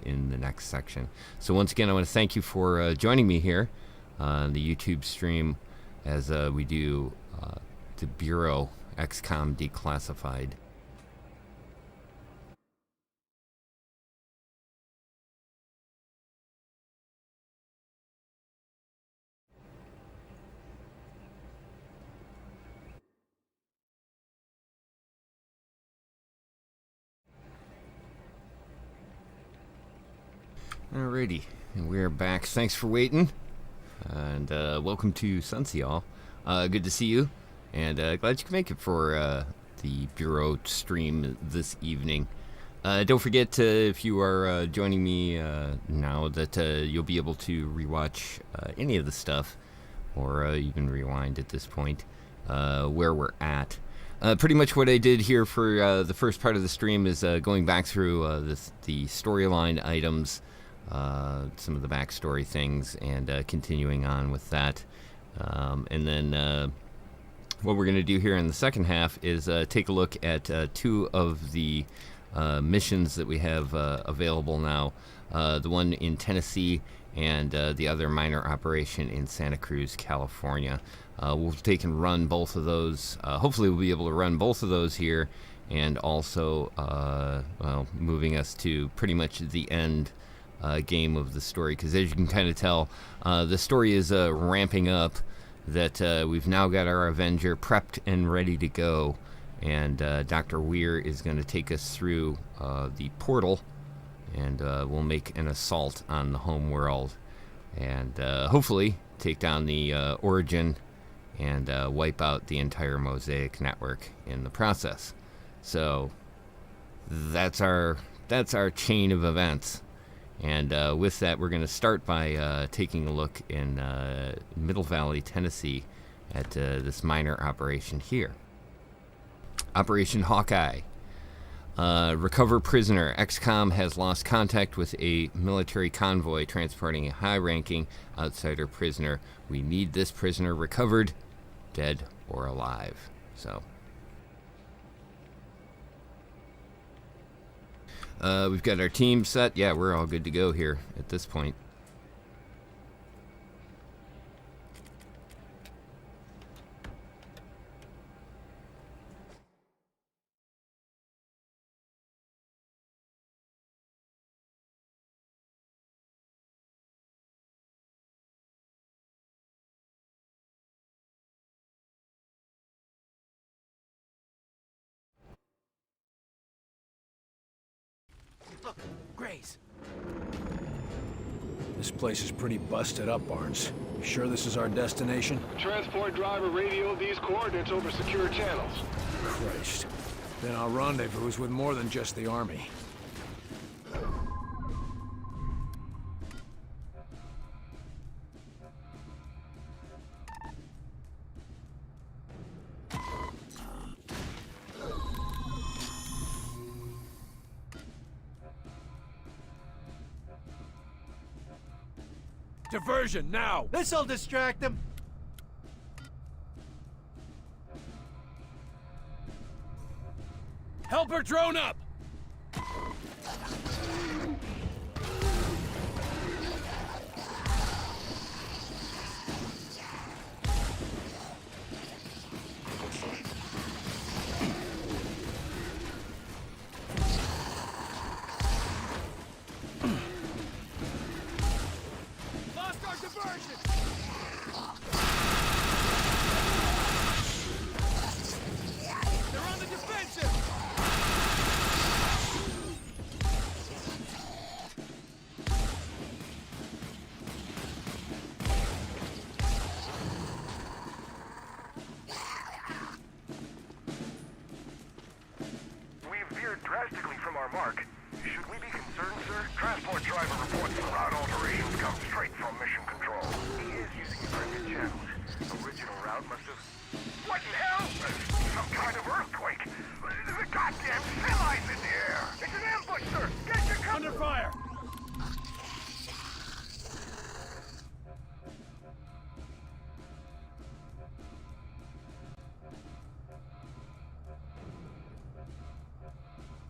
in the next section. So once again, I want to thank you for joining me here on the YouTube stream as we do the Bureau XCom Declassified. Alrighty, and we're back. Thanks for waiting, and welcome to Sunsea all. Good to see you, and glad you could make it for the Bureau stream this evening. Don't forget, if you are joining me now, that you'll be able to rewatch any of the stuff, or even rewind at this point, where we're at. Pretty much what I did here for the first part of the stream is going back through the storyline items, some of the backstory things, and continuing on with that. And then what we're going to do here in the second half is take a look at two of the missions that we have available now. The one in Tennessee and the other minor operation in Santa Cruz, California. We'll take and run both of those. Hopefully we'll be able to run both of those here, and also moving us to pretty much the end game of the story, because as you can kind of tell, the story is ramping up, that we've now got our Avenger prepped and ready to go, and Dr. Weir is going to take us through the portal, and we'll make an assault on the home world, and hopefully take down the Origin and wipe out the entire Mosaic network in the process. So that's our chain of events. And with that, we're going to start by taking a look in Middle Valley, Tennessee, at this minor operation here. Operation Hawkeye. Recover prisoner. XCom has lost contact with a military convoy transporting a high-ranking outsider prisoner. We need this prisoner recovered, dead or alive. So we've got our team set. Yeah, we're all good to go here at this point. Look, Grace. This place is pretty busted up, Barnes. You sure this is our destination? Transport driver radioed these coordinates over secure channels. Christ. Then our rendezvous is with more than just the army. Diversion, now! This'll distract them. Helper drone up! Drastically from our mark. Should we be concerned, sir? Transport driver reports the route alterations come straight from mission control. He is using encrypted channels. Original route must have... What in hell? Some kind of earthquake. The goddamn semi's in the air. It's an ambush, sir. Get your cover. Under fire!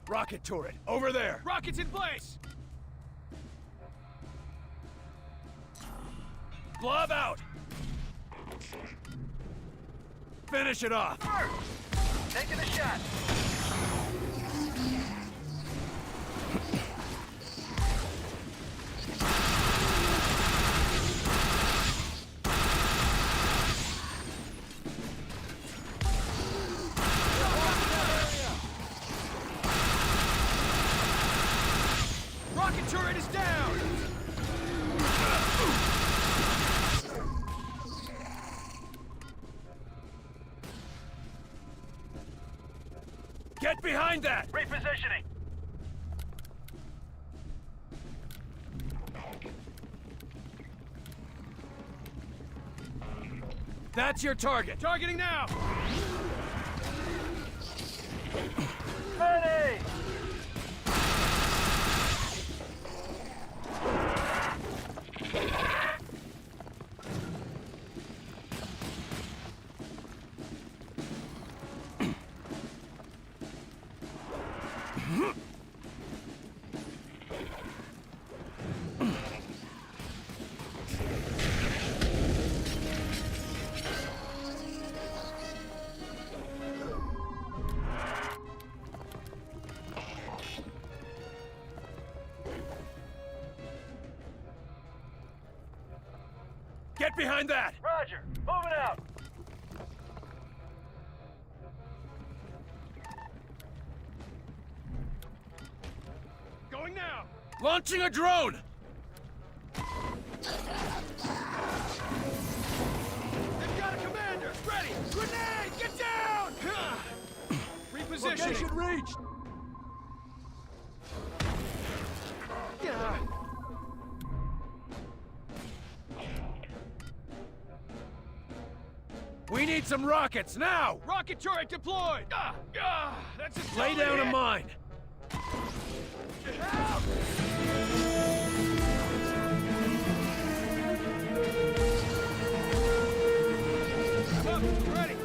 Rocket turret, over there! Rockets in place! Blob out! Finish it off! Taking a shot. Rocket turret is down! Get behind that! Repositioning. That's your target. Targeting now! Ready! Get behind that! Roger. Moving out. Going now! Launching a drone! They've got a commander! Ready! Grenade! Get down! Repositioning! Location reached! We need some rockets, now! Rocket turret deployed! That's just lay down a mine! Help! Up, ready!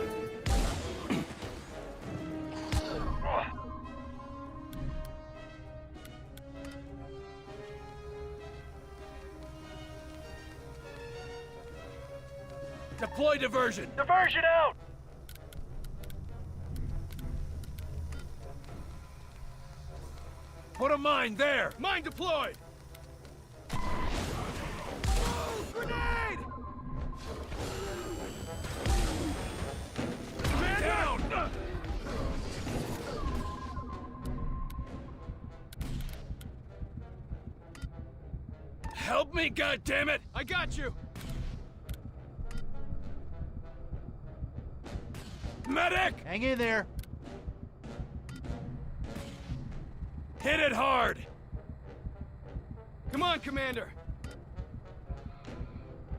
Deploy diversion! Diversion out! Put a mine there! Mine deployed! Oh, grenade! Man down! Help me, goddammit! I got you! Medic! Hang in there. Hit it hard! Come on, Commander!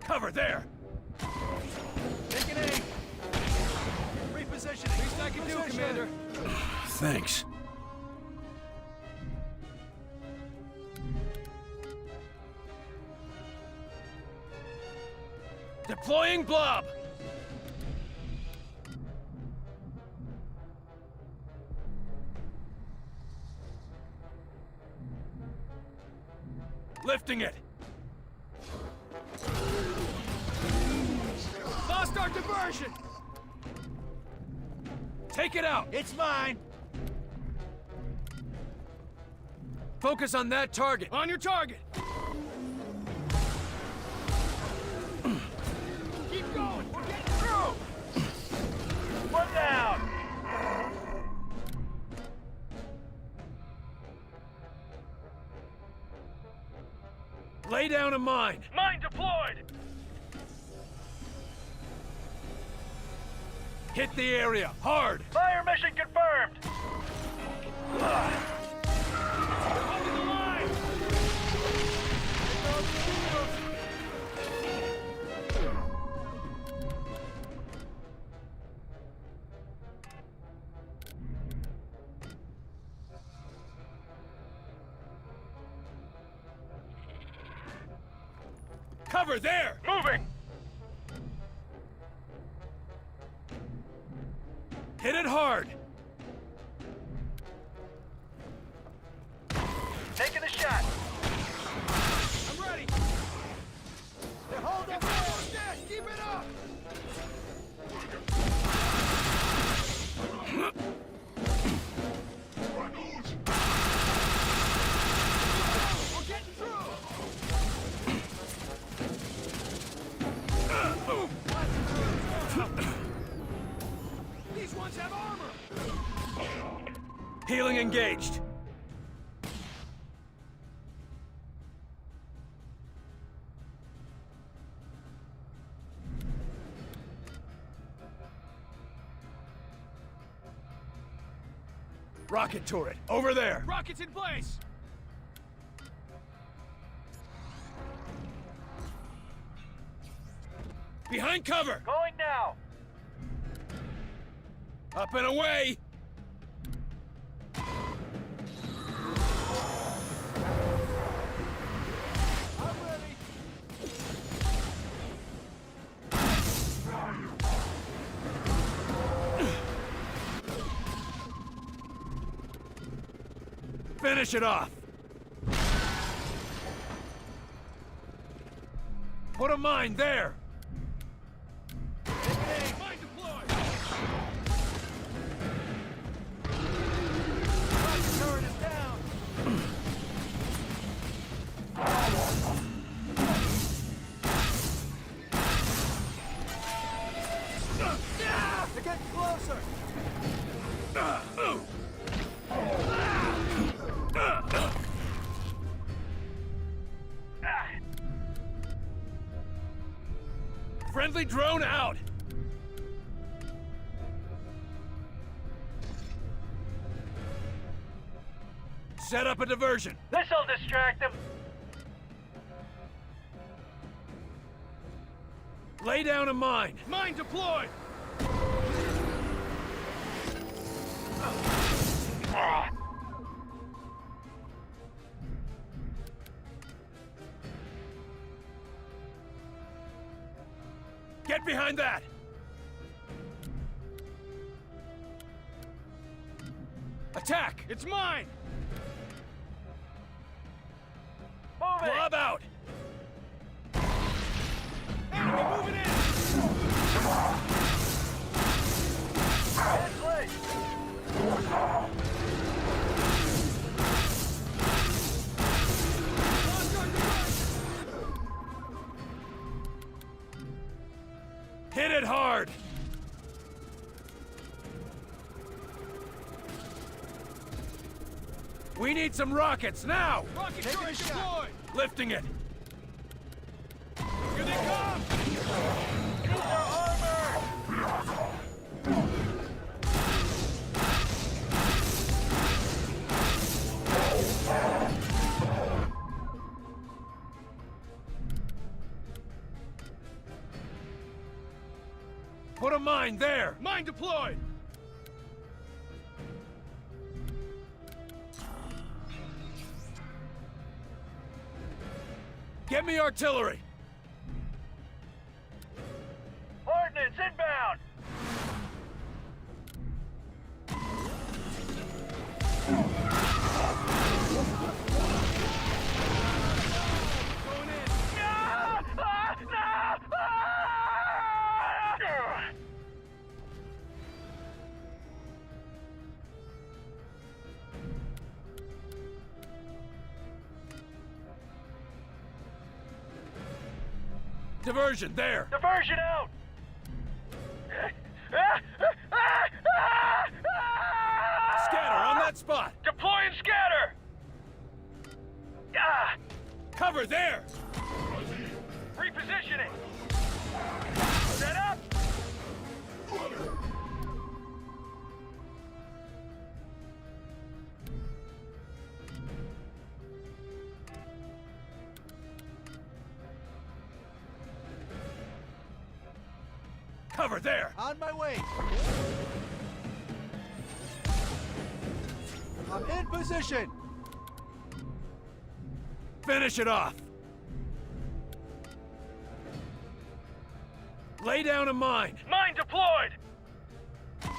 Cover there! Take an aim! Repositioning! Least I can do, Commander! Thanks. Deploying blob! Lifting it! Lost our diversion! Take it out! It's mine! Focus on that target! On your target! Keep going! We're getting through! One down! Lay down a mine! Mine deployed! Hit the area, hard! Fire mission confirmed! Holding the line! Cover there! Moving! Hit it hard! Taking the shot! I'm ready! Hold up! Yes, keep it up! We're getting through! These ones have armor! Healing engaged. Rocket turret, over there! Rockets in place! Behind cover! Going now! Up and away! I'm ready! Finish it off! Put a mine there! Mine deployed! Rocket turret is down! They're getting closer! Friendly drone out! Set up a diversion. This'll distract them! Lay down a mine. Mine deployed! Get behind that! Attack! It's mine! Move it! Blob out! Enemy moving in! Head place! Hit it hard! We need some rockets now! Rocket turret deployed! Lifting it! Here they come! Use our armor! Put a mine there! Mine deployed! Get me artillery! Ordnance inbound! Going in! Diversion, there! Diversion out! Scatter, on that spot! Deploy and scatter! Cover, there! Repositioning! Set up! Cover, there! On my way! I'm in position! Finish it off! Lay down a mine! Mine deployed!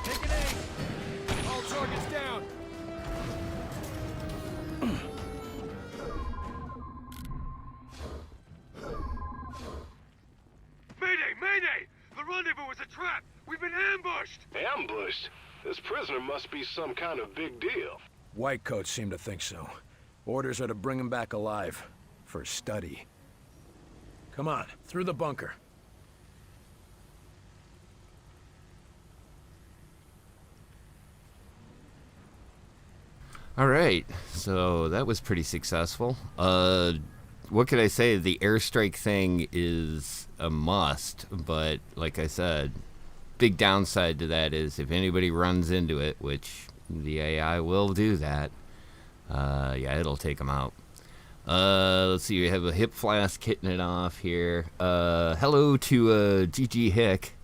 Taking aim! All targets down! Mayday! Mayday! The rendezvous was a trap! We've been ambushed! Ambushed? This prisoner must be some kind of big deal. Whitecoats seem to think so. Orders are to bring him back alive. For study. Come on, through the bunker. All right, so that was pretty successful. What could I say? The airstrike thing is a must, but like I said, big downside to that is if anybody runs into it, which The AI will do that. Yeah, it'll take them out. Let's see, we have a hip flask hitting it off here. Hello to GG Hick.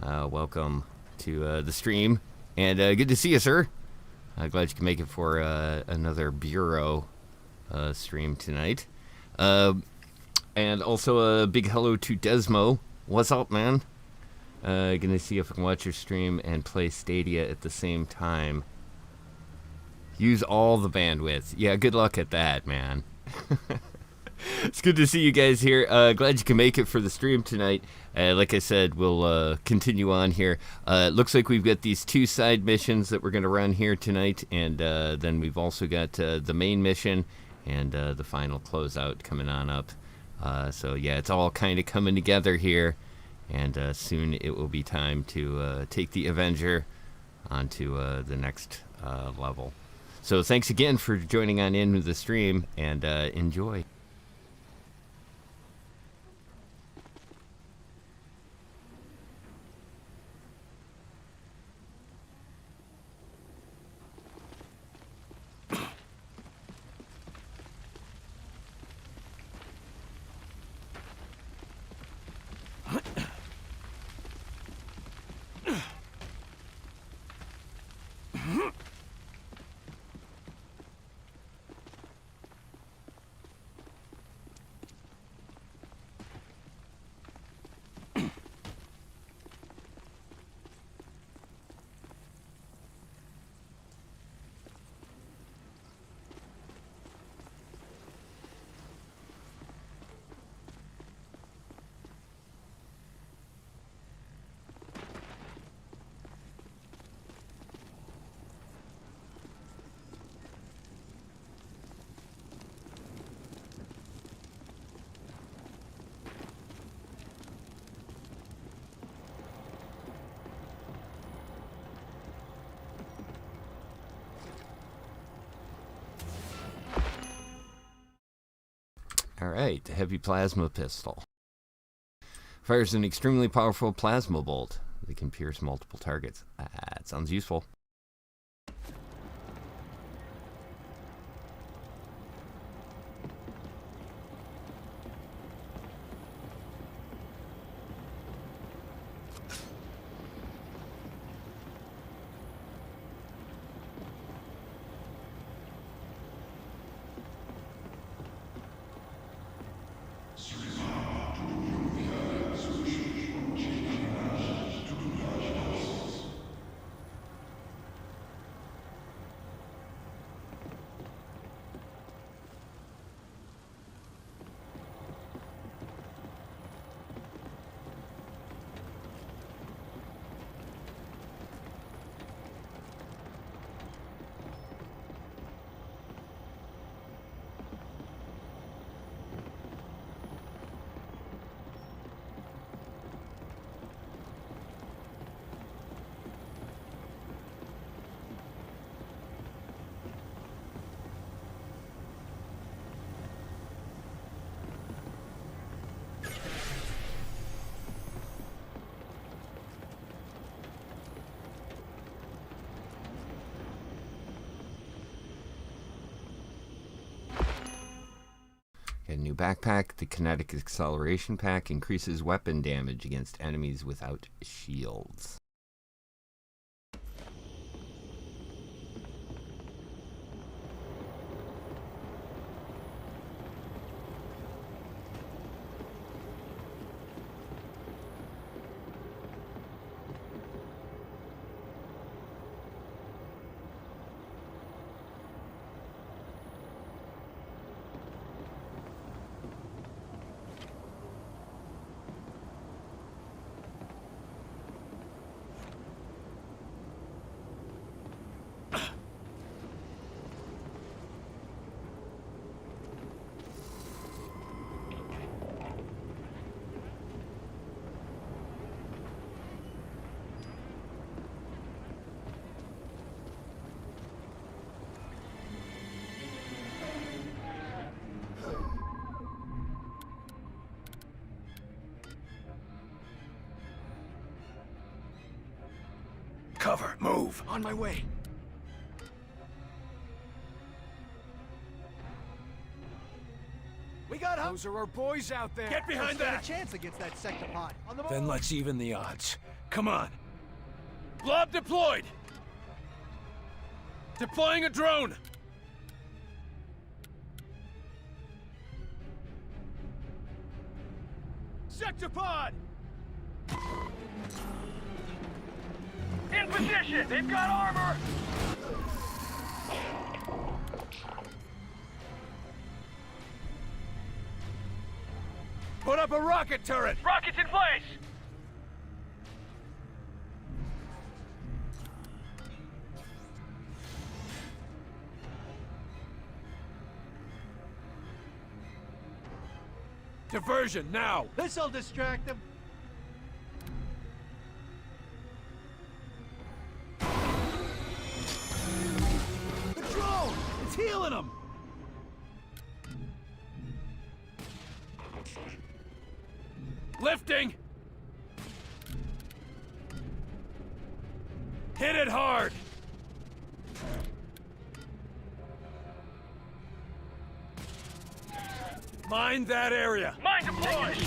Welcome to the stream. And good to see you, sir. Glad you can make it for another Bureau stream tonight. And also a big hello to Desmo. What's up, man? Gonna see if I can watch your stream and play Stadia at the same time. Use all the bandwidth. Yeah, good luck at that, man. It's good to see you guys here. Glad you can make it for the stream tonight. Like I said, we'll continue on here. It looks like we've got these 2 side missions that we're going to run here tonight, and then we've also got the main mission and the final closeout coming on up. So yeah, it's all kind of coming together here, and soon it will be time to take the Avenger onto the next level. So thanks again for joining on in with the stream, and enjoy. Alright, the heavy plasma pistol. Fires an extremely powerful plasma bolt that can pierce multiple targets. That sounds useful. A new backpack, the Kinetic Acceleration Pack, increases weapon damage against enemies without shields. Cover, move. On my way. got Those are our boys out there. Get behind that. a chance against that sectopod. On the Then let's even the odds. Come on. Blob deployed. Deploying a drone. Sectopod. In position. They've got armor. Put up a rocket turret! Rockets in place! Diversion, now! This'll distract them! The drone! It's healing them! Lifting! Hit it hard! Mine that area! Mine deployed!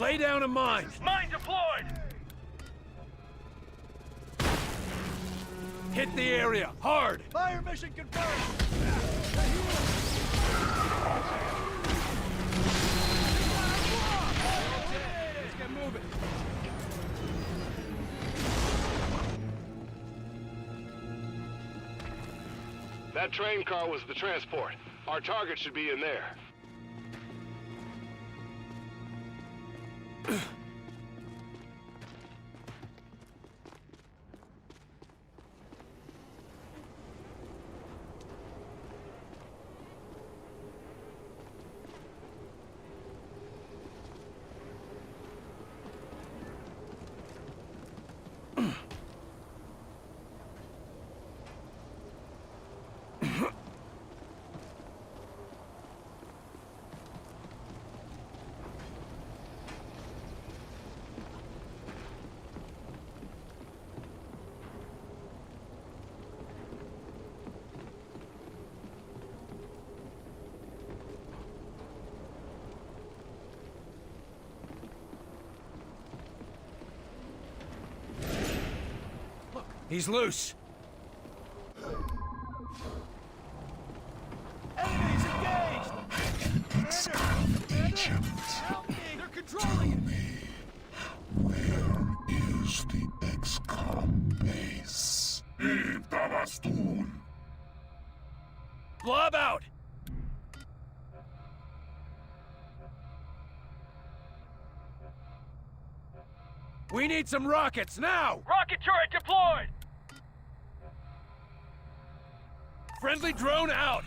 Lay down a mine! Mine deployed! Hit the area, hard! Fire mission confirmed! Let's get moving! That train car was the transport. Our target should be in there. He's loose. Enemies engaged! An XCom agent. They're controlling it! Where is the XCom base? Blob out! We need some rockets now! Rocket turret deployed! Friendly drone out!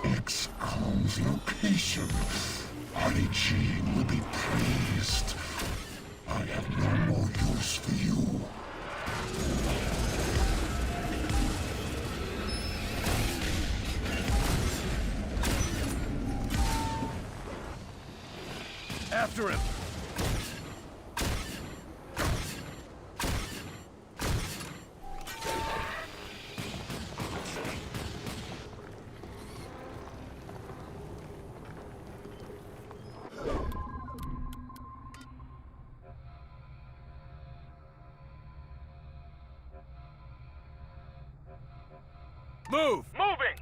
XCom's location. Hygiene will be praised. I have no more use for you. After him! Move! Moving!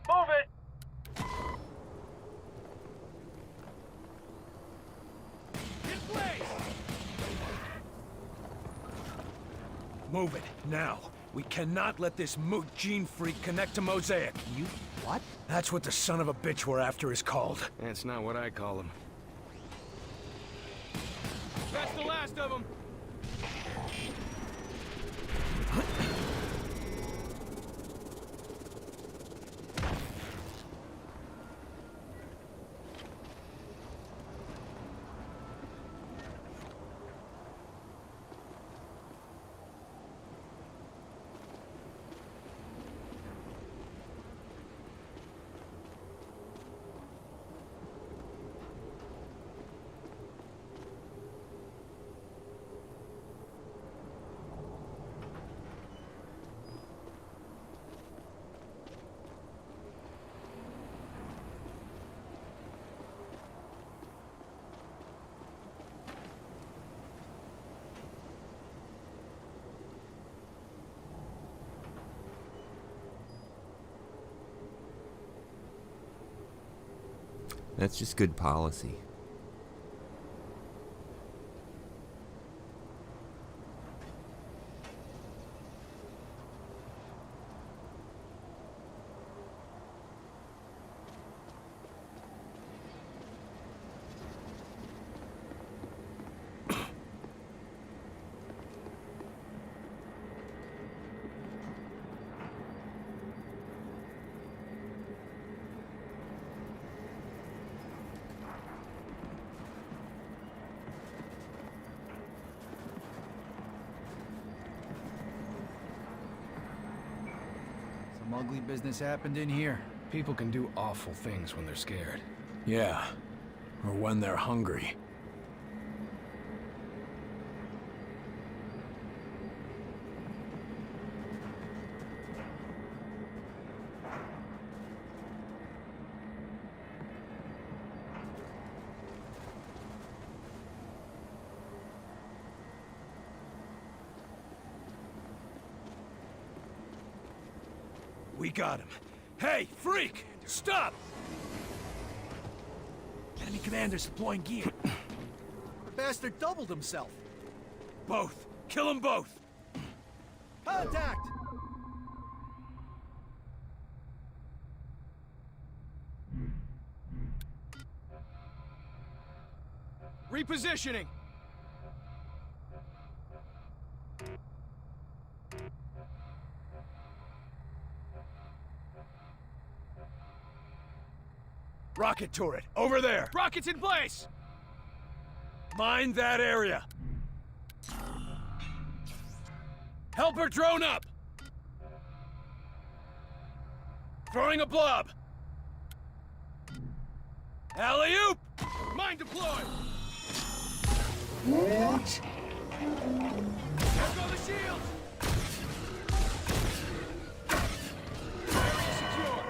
Move it! In place! Move it, now. We cannot let this moot gene freak connect to Mosaic. You... what? That's what the son of a bitch we're after is called. That's not what I call him. That's the last of them. That's just good policy. Some ugly business happened in here. People can do awful things when they're scared. Yeah, or when they're hungry. We got him. Hey, freak! Stop! Enemy commander's deploying gear. The bastard doubled himself. Both! Kill them both! Contact! Repositioning! Rocket turret, over there! Rockets in place! Mind that area! Helper drone up! Throwing a blob! Alley-oop! Mine deployed! What? There go the shields! Area secure!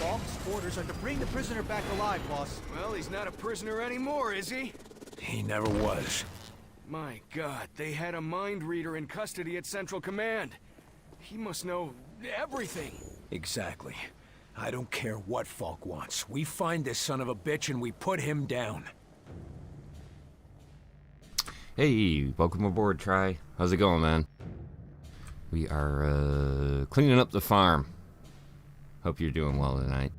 Bonk's orders are to bring the prisoner back alive, boss. Well, he's not a prisoner anymore, is he? He never was. My God, they had a mind reader in custody at Central Command. He must know everything. Exactly. I don't care what Falk wants. We find this son of a bitch and we put him down. Hey, welcome aboard, Try. How's it going, man? We are cleaning up the farm. Hope you're doing well tonight.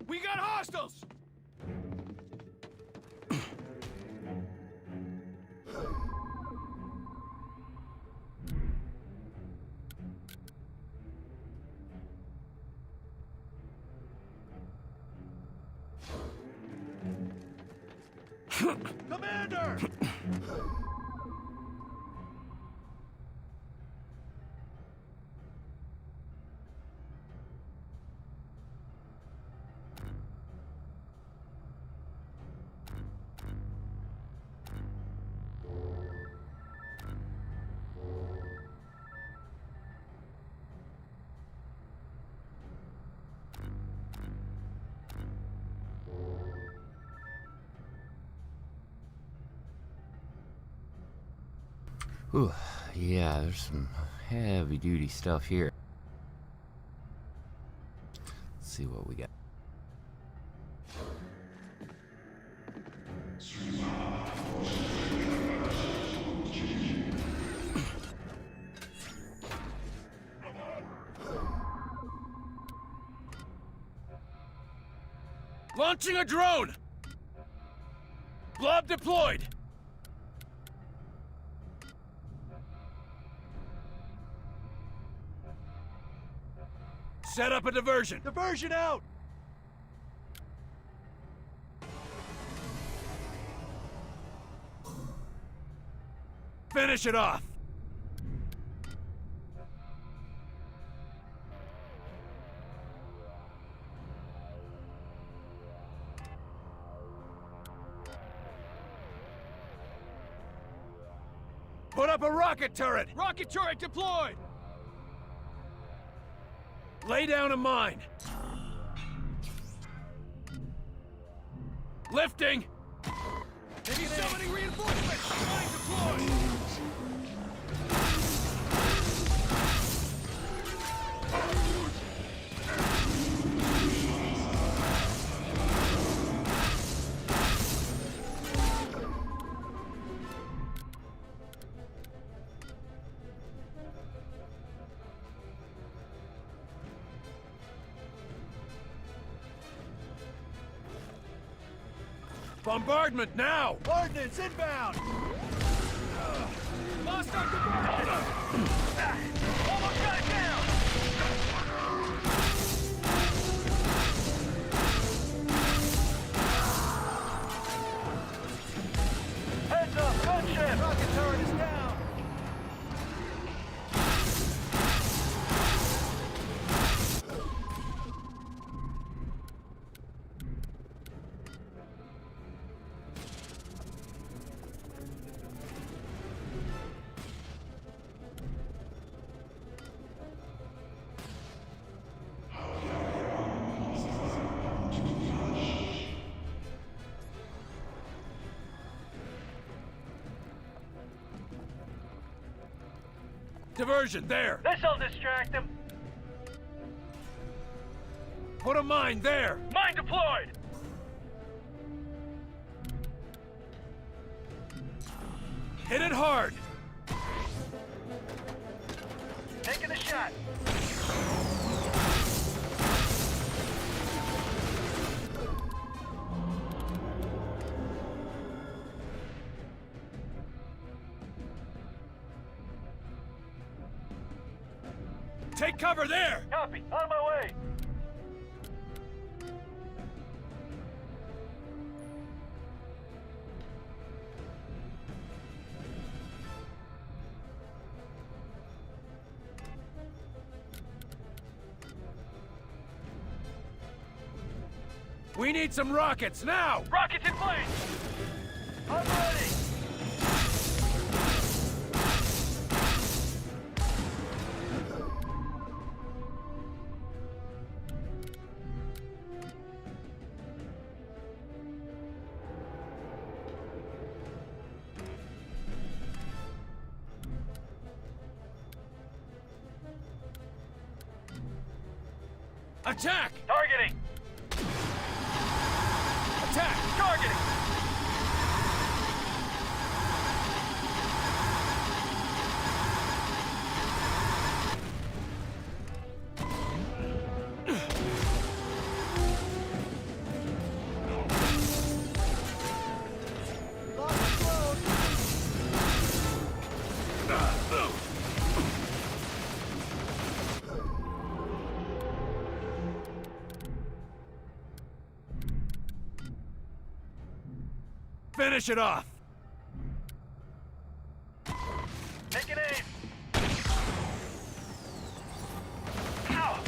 We got hostiles! Commander! Whew, yeah, there's some heavy duty stuff here. Let's see what we got. Launching a drone! Blob deployed! Set up a diversion! Diversion out! Finish it off! Put up a rocket turret! Rocket turret deployed! Lay down a mine! Lifting! He's summoning reinforcements! Mine deployed! Bombardment now! Ordnance inbound! Lost our diversion! Almost got it down! Heads up, gunship! Rocket turret is down! Diversion, there! This'll distract them! Put a mine there! Mine deployed! Hit it hard! Taking a shot! Take cover there! Copy, on my way! We need some rockets, now! Rockets in place! I'm ready! Attack! Targeting! Attack! Targeting! finish it off! Take an aim! Ow!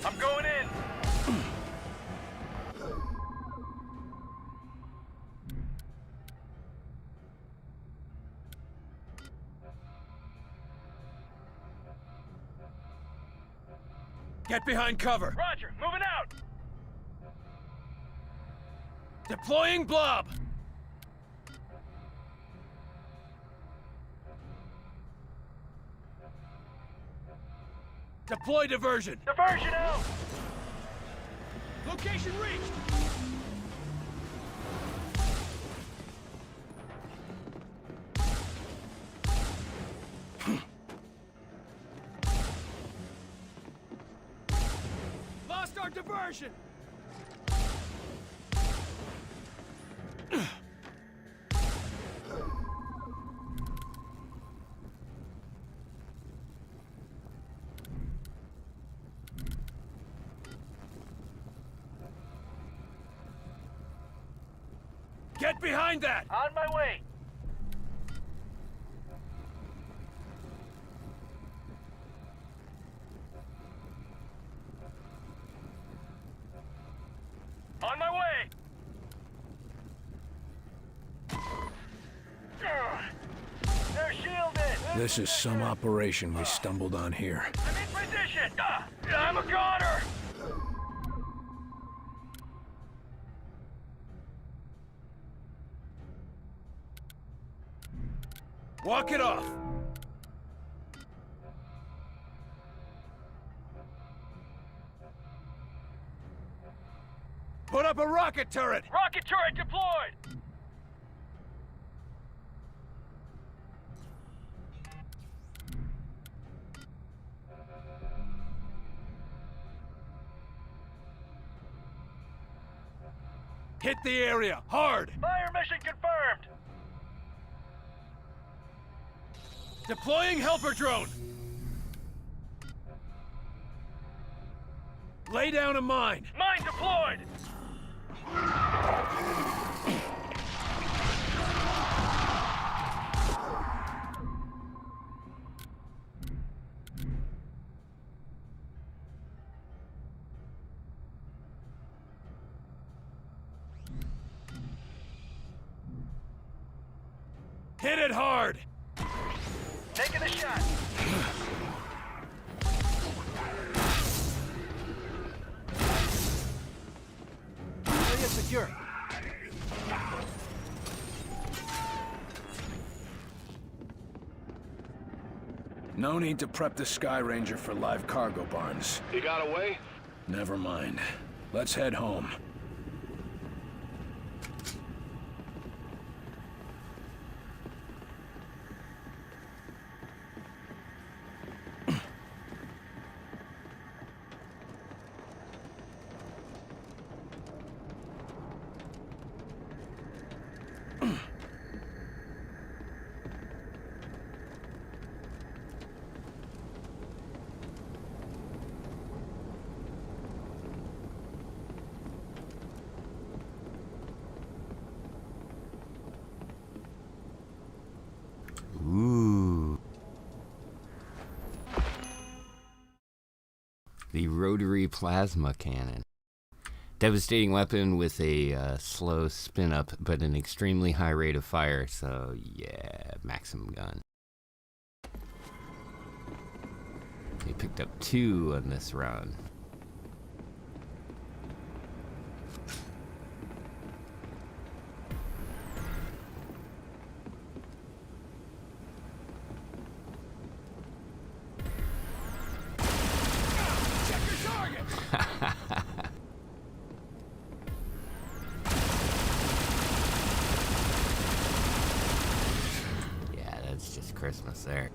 I'm going in! Get behind cover! Roger, moving out! Deploying blob! Deploy diversion! Diversion out! Location reached! Lost our diversion! Get behind that! On my way! On my way! They're shielded! This is some operation we stumbled on here. I'm in position! I'm a goner! Walk it off! Put up a rocket turret! Rocket turret deployed! Hit the area, hard! Fire mission confirmed! Deploying helper drone! Lay down a mine! Mine deployed! Hit it hard! Taking a shot! Area secure. No need to prep the Sky Ranger for live cargo barns. You got away? Never mind. Let's head home. Ooh. The rotary plasma cannon. Devastating weapon with a slow spin up, but an extremely high rate of fire, so yeah, maximum gun. They picked up 2 on this round. Yeah, that's just Christmas there.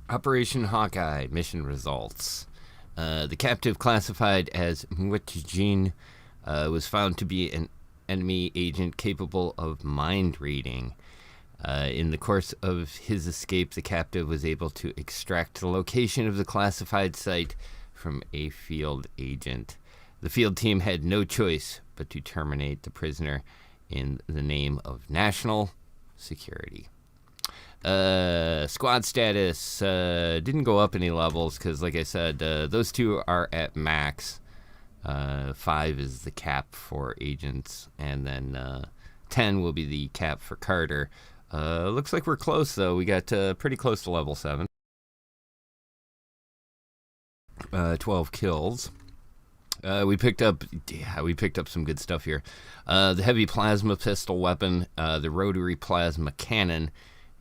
Operation Hawkeye mission results. The captive classified as Mwitjin was found to be an enemy agent capable of mind reading. In the course of his escape, the captive was able to extract the location of the classified site from a field agent. The field team had no choice but to terminate the prisoner in the name of national security. Squad status didn't go up any levels because, like I said, those two are at max. 5 is the cap for agents, and then 10 will be the cap for Carter. Looks like we're close, though. We got pretty close to level 7. 12 kills. We picked up some good stuff here. The heavy plasma pistol weapon, the rotary plasma cannon,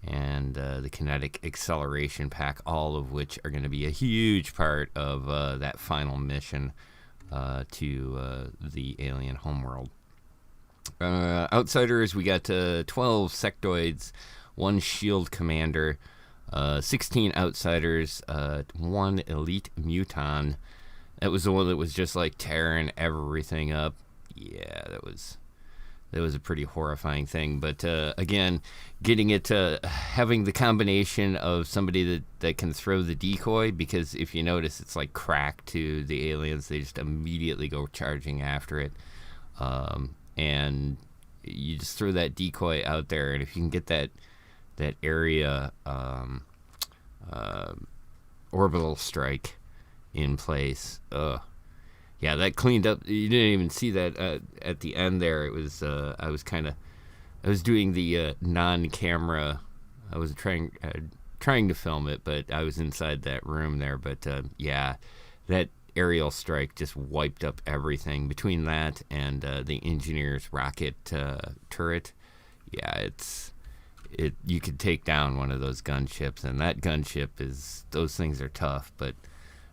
and the kinetic acceleration pack, all of which are going to be a huge part of that final mission to the alien homeworld. Outsiders, we got 12 sectoids, 1 shield commander, 16 outsiders, 1 elite muton. That was the one that was just like tearing everything up. Yeah, that was a pretty horrifying thing. But again, getting it to having the combination of somebody that can throw the decoy, because if you notice, it's like crack to the aliens. They just immediately go charging after it. And you just throw that decoy out there, and if you can get that area orbital strike in place, yeah, that cleaned up. You didn't even see that at the end there. It was I was doing the non-camera. I was trying to film it, but I was inside that room there. But yeah, that aerial strike just wiped up everything. Between that and the engineer's rocket turret, yeah, you could take down one of those gunships, and that gunship those things are tough. But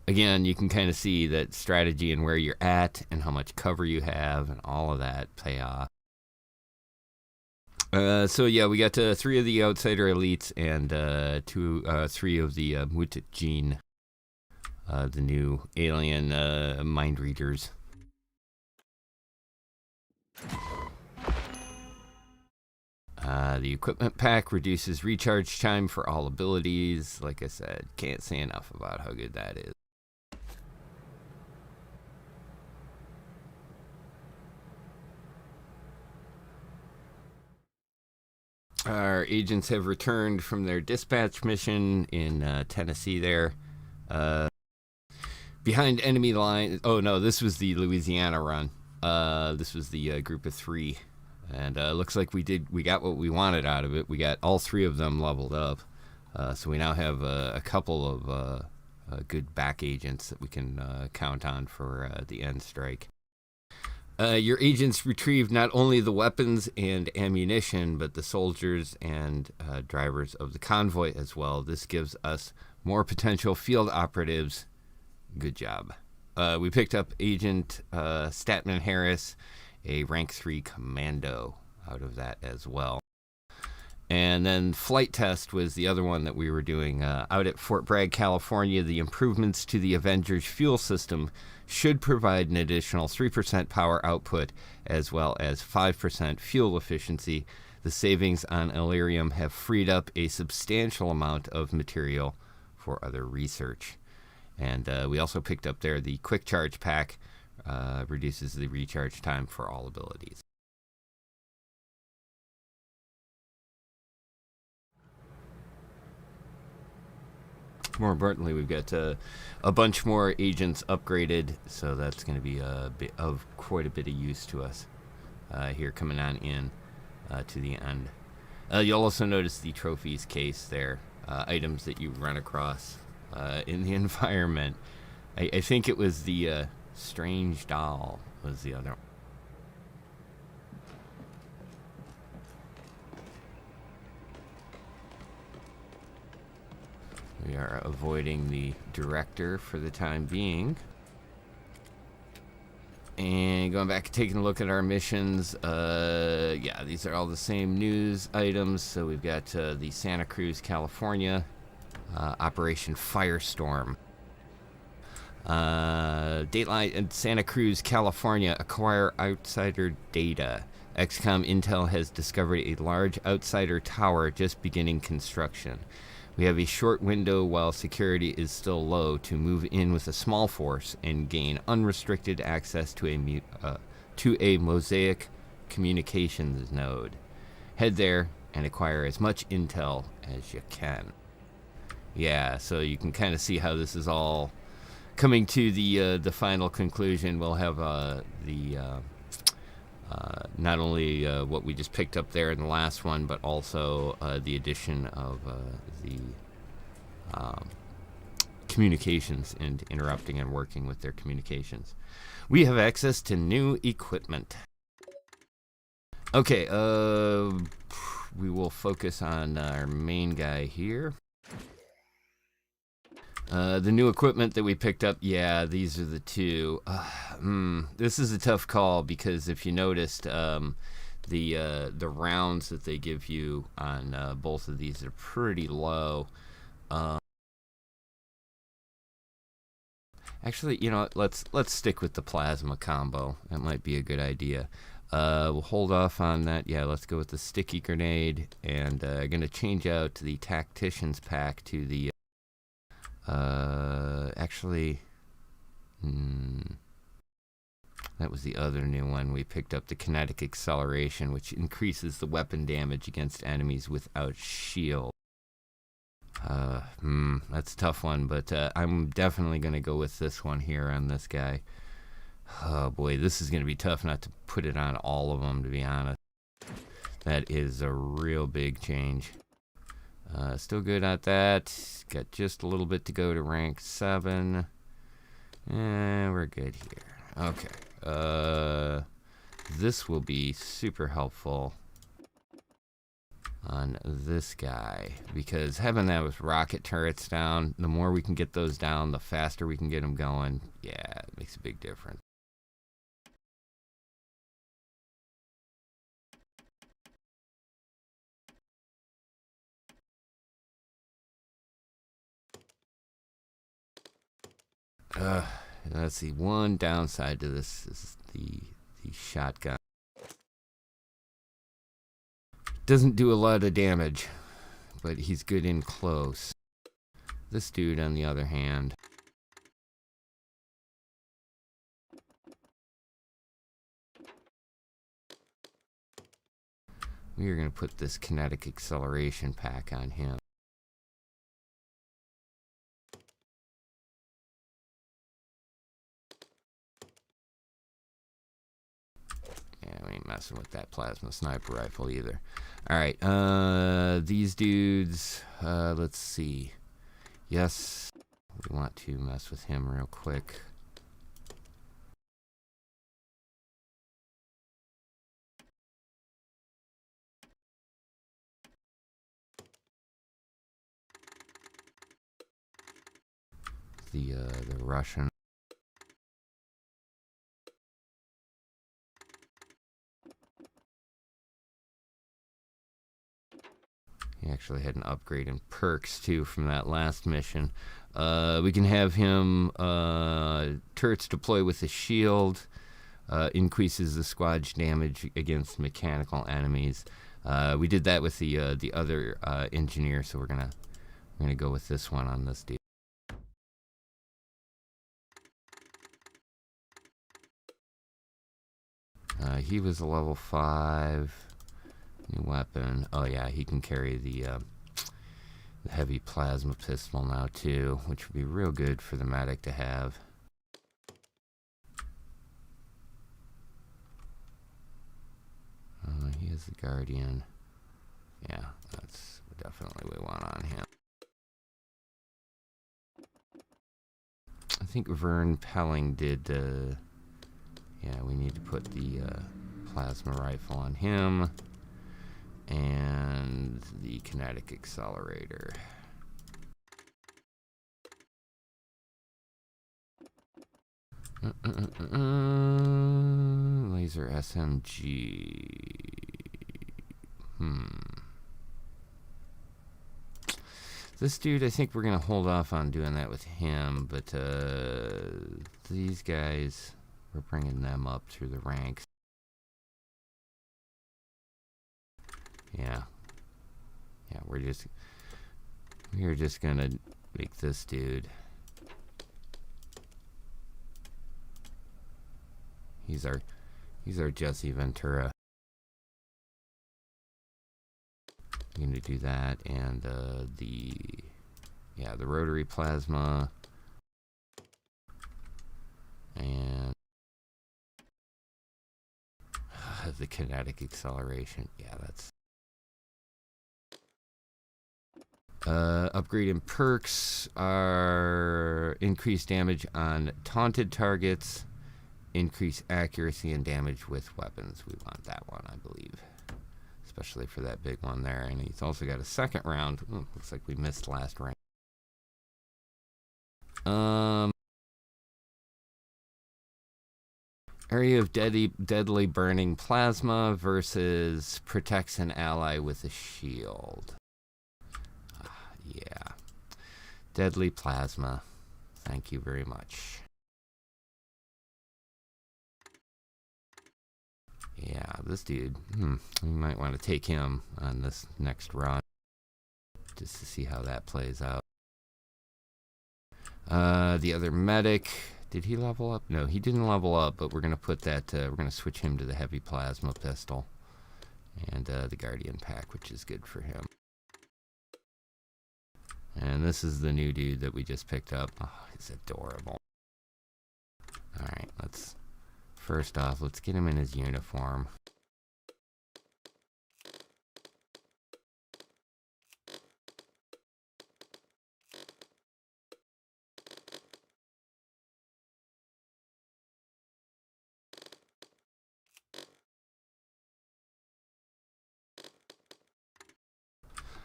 again, you can kind of see that strategy and where you're at and how much cover you have and all of that pay off. So yeah, we got 3 of the outsider elites and 3 of the Mutjin, the new alien mind readers. The equipment pack reduces recharge time for all abilities. Like I said, can't say enough about how good that is. Our agents have returned from their dispatch mission in Tennessee there. Behind enemy line. Oh, no, this was the Louisiana run. This was the group of 3. And looks like we got what we wanted out of it. We got all 3 of them leveled up. So we now have a couple of good back agents that we can count on for the end strike. Your agents retrieved not only the weapons and ammunition, but the soldiers and drivers of the convoy as well. This gives us more potential field operatives. Good job. We picked up Agent Statman Harris, a rank 3 commando out of that as well. And then flight test was the other one that we were doing out at Fort Bragg, California. The improvements to the Avengers fuel system should provide an additional 3% power output as well as 5% fuel efficiency. The savings on Illyrium have freed up a substantial amount of material for other research. And we also picked up there the quick charge pack, reduces the recharge time for all abilities. More importantly, we've got a bunch more agents upgraded, so that's going to be quite a bit of use to us here coming on in to the end. You'll also notice the trophies case there, items that you run across in the environment. I think it was the strange doll was the other. We are avoiding the director for the time being. And going back and taking a look at our missions, yeah, these are all the same news items. So we've got the Santa Cruz, California Operation Firestorm. Dateline in Santa Cruz, California. Acquire outsider data. XCom Intel has discovered a large outsider tower just beginning construction. We have a short window while security is still low to move in with a small force and gain unrestricted access to a Mosaic communications node. Head there and acquire as much intel as you can. Yeah, so you can kind of see how this is all coming to the final conclusion. We'll have not only what we just picked up there in the last one, but also the addition of the communications and interrupting and working with their communications. We have access to new equipment. Okay, we will focus on our main guy here. The new equipment that we picked up, yeah, these are the two. This is a tough call because if you noticed, the rounds that they give you on both of these are pretty low. Actually, you know what, let's stick with the plasma combo. That might be a good idea. We'll hold off on that. Yeah, let's go with the sticky grenade, and I'm gonna change out the tactician's pack to the actually, that was the other new one. We picked up the kinetic acceleration, which increases the weapon damage against enemies without shield. That's a tough one, but I'm definitely going to go with this one here on this guy. Oh boy, this is going to be tough not to put it on all of them, to be honest. That is a real big change. Still good at that. Got just a little bit to go to rank 7. We're good here. Okay. This will be super helpful on this guy, because having that with rocket turrets down, the more we can get those down, the faster we can get them going. Yeah, it makes a big difference. Let's see. One downside to this is the shotgun. Doesn't do a lot of damage, but he's good in close. This dude, on the other hand, we are going to put this kinetic acceleration pack on him. Yeah, we ain't messing with that plasma sniper rifle either. Alright, these dudes, let's see. Yes, we want to mess with him real quick. The Russian. He actually had an upgrade in perks too from that last mission. We can have him turrets deploy with a shield, increases the squad's damage against mechanical enemies. We did that with the other engineer, so we're gonna go with this one on this deal. He was a level 5. New weapon. Oh yeah, he can carry the heavy plasma pistol now too, which would be real good for the medic to have. He has the Guardian. Yeah, that's definitely what we want on him. I think Vern Pelling did. Yeah, we need to put the plasma rifle on him. And the kinetic accelerator. Laser SMG. This dude, I think we're going to hold off on doing that with him, but these guys, we're bringing them up through the ranks. Yeah. Yeah, we're just going to make this dude. He's our Jesse Ventura. I'm going to do that, and the rotary plasma, and the kinetic acceleration. Yeah, that's upgrade and perks are increased damage on taunted targets, increase accuracy and damage with weapons. We want that one, I believe. Especially for that big one there. And he's also got a second round. Ooh, looks like we missed last round. Area of deadly burning plasma versus protects an ally with a shield. Yeah. Deadly plasma. Thank you very much. Yeah, this dude, we might want to take him on this next run just to see how that plays out. The other medic, did he level up? No, he didn't level up, but we're going to put that, we're going to switch him to the heavy plasma pistol and the Guardian pack, which is good for him. And this is the new dude that we just picked up. Oh, he's adorable. Alright, first off, let's get him in his uniform.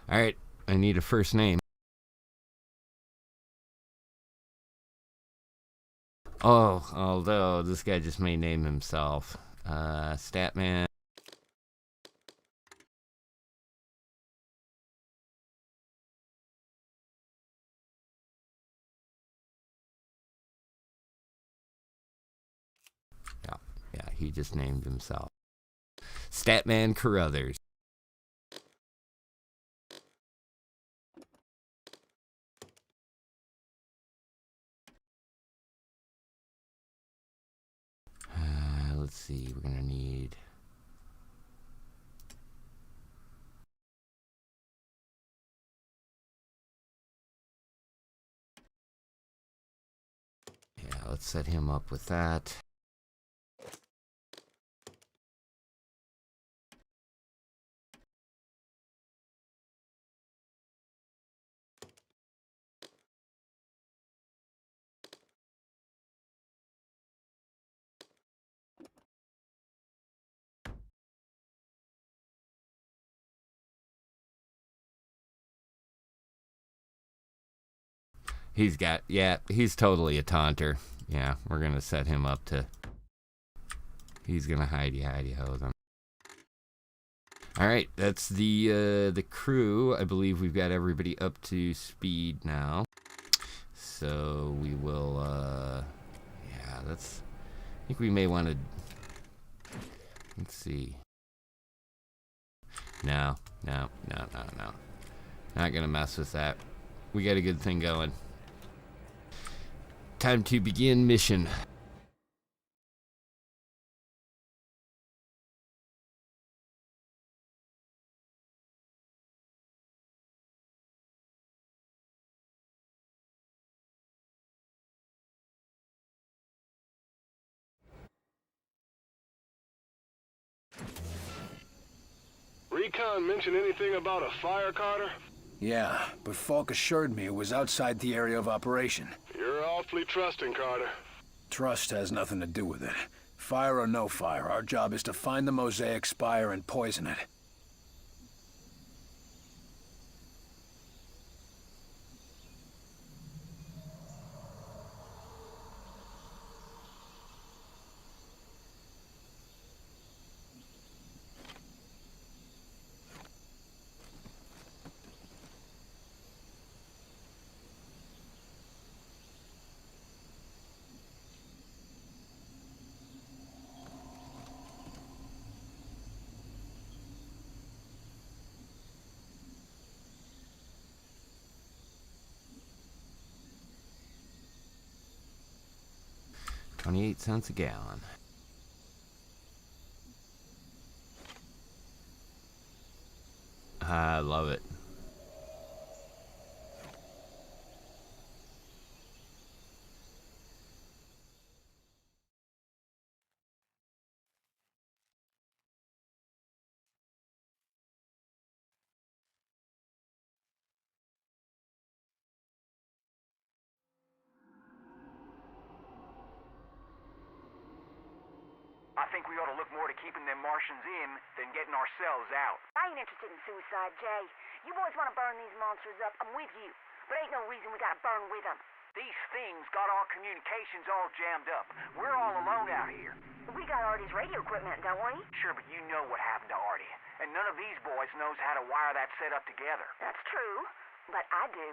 Alright, I need a first name. Oh, although this guy just may name himself. Statman. Yeah, he just named himself. Statman Carruthers. Let's see, we're gonna need... Yeah, let's set him up with that. He's totally a taunter. Yeah, we're gonna set him up to... He's gonna hidey-ho them. Alright, that's the crew. I believe we've got everybody up to speed now. So we will, yeah, I think we may want to... Let's see. No. Not gonna mess with that. We got a good thing going. Time to begin mission. Recon mention anything about a fire, Carter? Yeah, but Falk assured me it was outside the area of operation. You're awfully trusting, Carter. Trust has nothing to do with it. Fire or no fire, our job is to find the Mosaic Spire and poison it. 28 cents a gallon. I love it. I think we ought to look more to keeping them Martians in than getting ourselves out. I ain't interested in suicide, Jay. You boys want to burn these monsters up, I'm with you. But ain't no reason we gotta burn with them. These things got our communications all jammed up. We're all alone out here. We got Artie's radio equipment, don't we? Sure, but you know what happened to Artie. And none of these boys knows how to wire that setup together. That's true, but I do.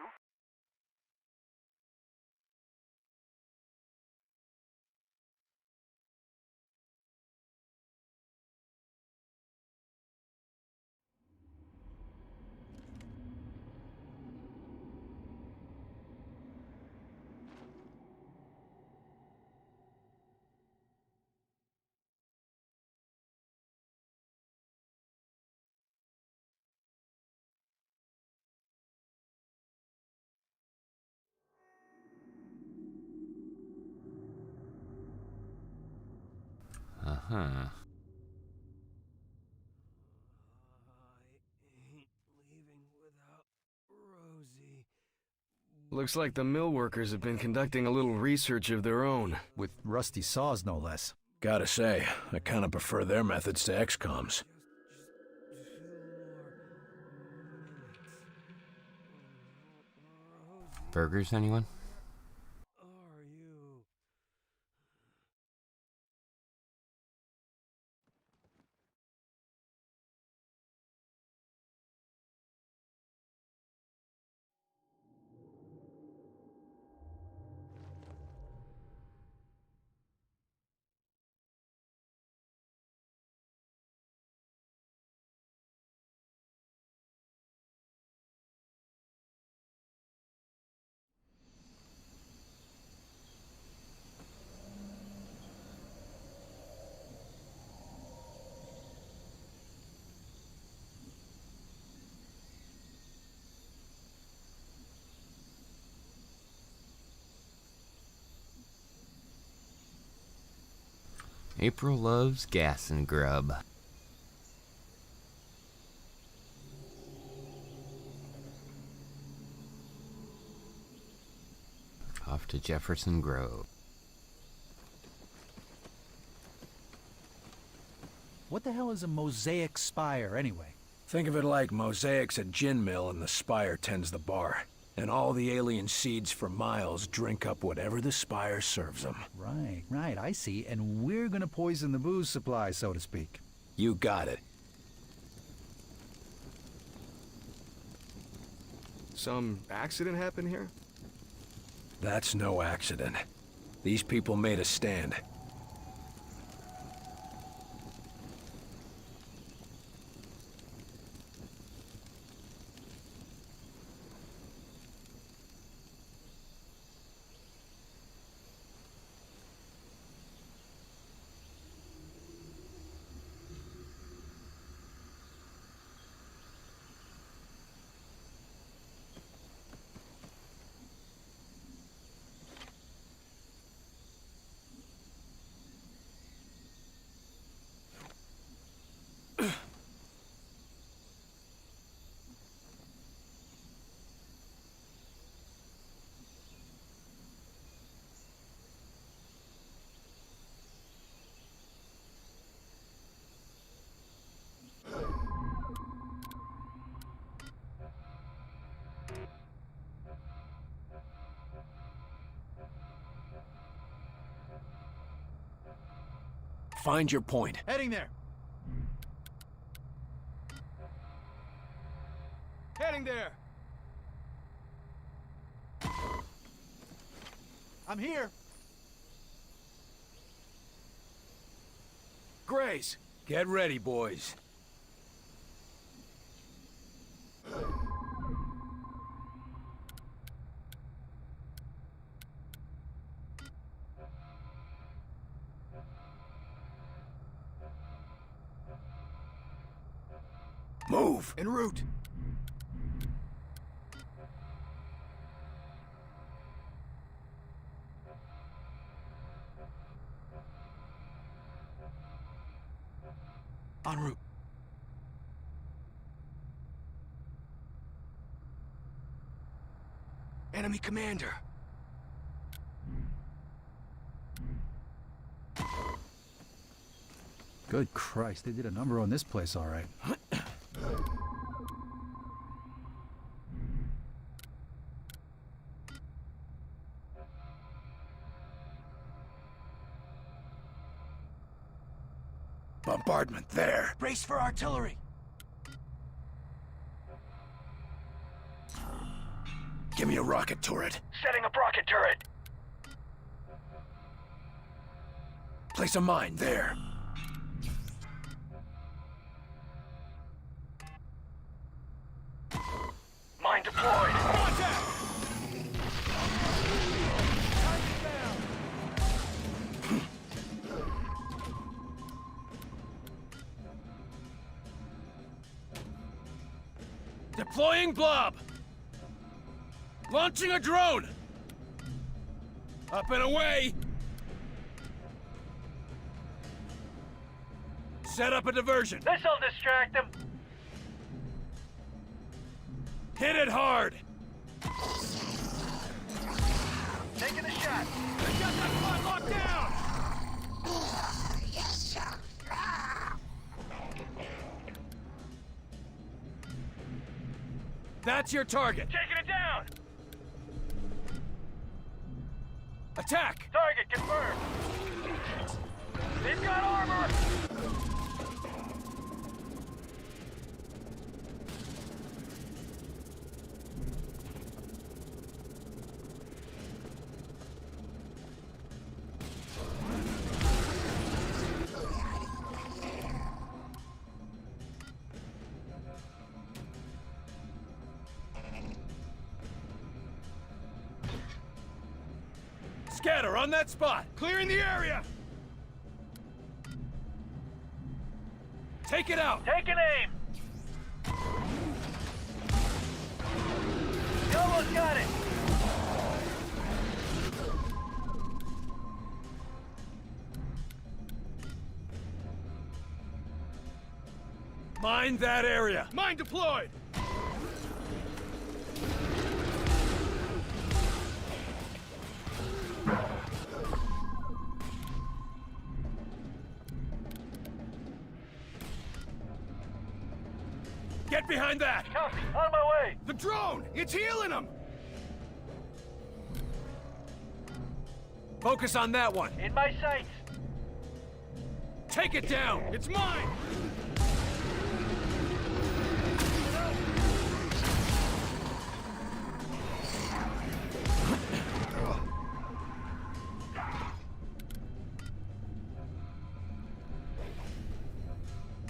Uh-huh. Looks like the mill workers have been conducting a little research of their own. With rusty saws, no less. Gotta say, I kinda prefer their methods to XCom's. Burgers, anyone? April loves gas and grub. Off to Jefferson Grove. What the hell is a mosaic spire, anyway? Think of it like Mosaic's a gin mill and the spire tends the bar. And all the alien seeds for miles drink up whatever the spire serves them. Right, I see. And we're gonna poison the booze supply, so to speak. You got it. Some accident happen here? That's no accident. These people made a stand. Find your point. Heading there. Heading there! I'm here. Grace! Get ready, boys. Move! En route! En route. Enemy commander. Good Christ, they did a number on this place, all right. Bombardment there. Brace for artillery. Give me a rocket turret. Setting up rocket turret. Place a mine there. Mine deployed. Contact! Deploying blob. Launching a drone. Up and away. Set up a diversion. This'll distract them. Hit it hard. Taking a shot. They got that spot locked down. That's your target. Taking it down. Attack. Target confirmed. They've got armor. Scatter on that spot. Clearing the area. Take it out. Taking aim. You almost got it. Mine that area. Mine deployed. Get behind that! Copy, on my way! The drone! It's healing him! Focus on that one. In my sights. Take it down! It's mine!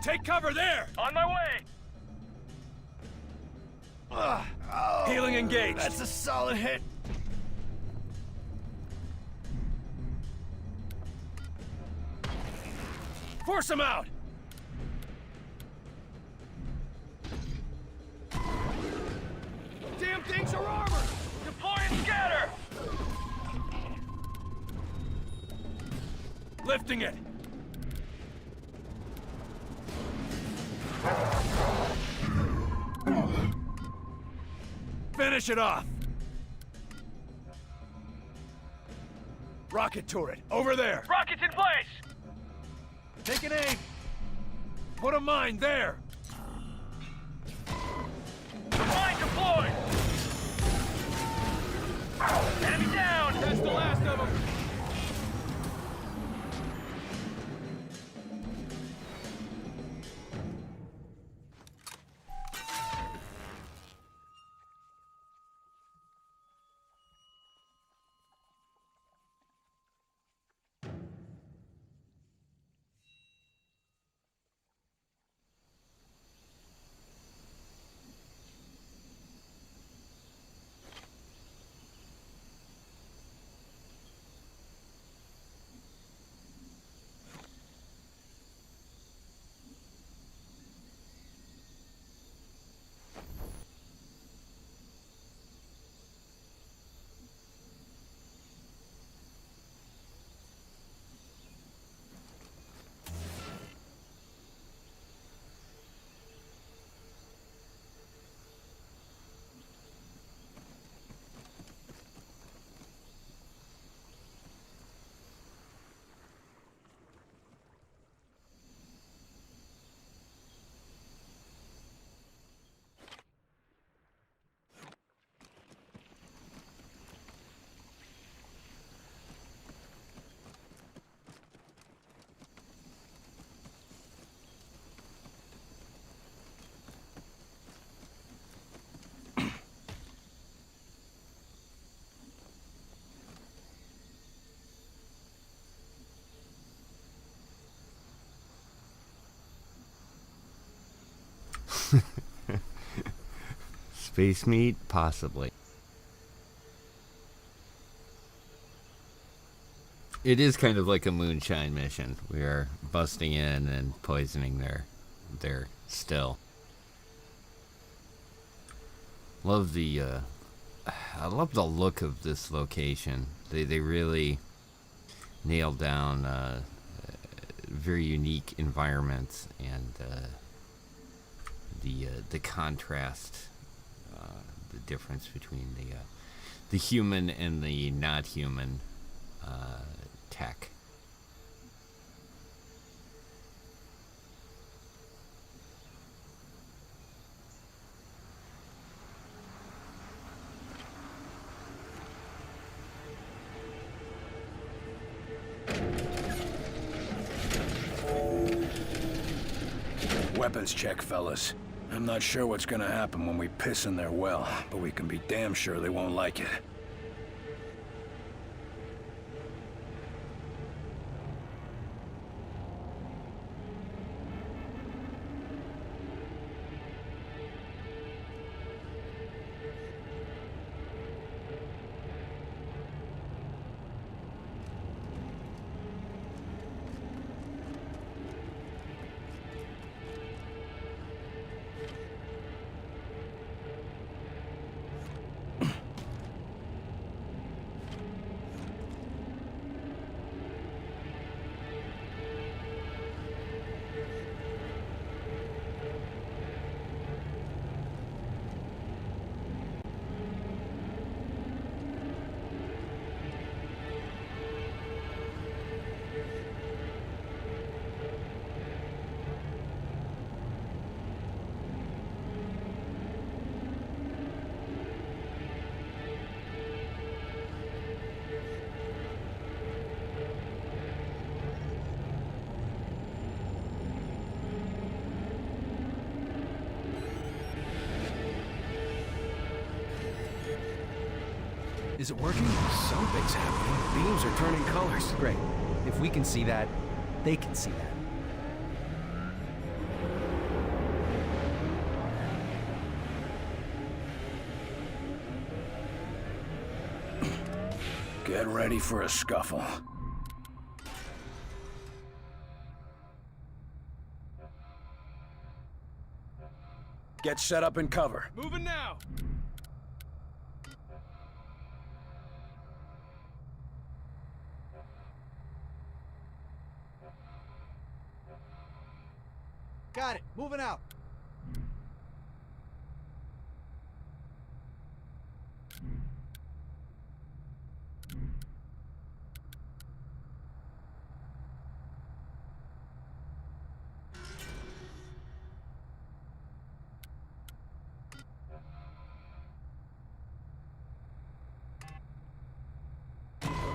Take cover there! On my way! Healing engaged. That's a solid hit. Force him out! Damn things are armored! Deploy and scatter! Lifting it! Finish it off! Rocket turret, over there! Rockets in place! Take an aim! Put a mine there! Mine deployed! Enemy down! That's the last of them! Space meat? Possibly. It is kind of like a moonshine mission. We are busting in and poisoning their still. Love the I love the look of this location. They really nailed down very unique environments and the contrast, the difference between the human and the not human tech. Weapons check, fellas. I'm not sure what's gonna happen when we piss in their well, but we can be damn sure they won't like it. Is it working? Something's happening. Beams are turning colors. Great. If we can see that, they can see that. Get ready for a scuffle. Get set up and cover. Moving now! Got it. Moving out.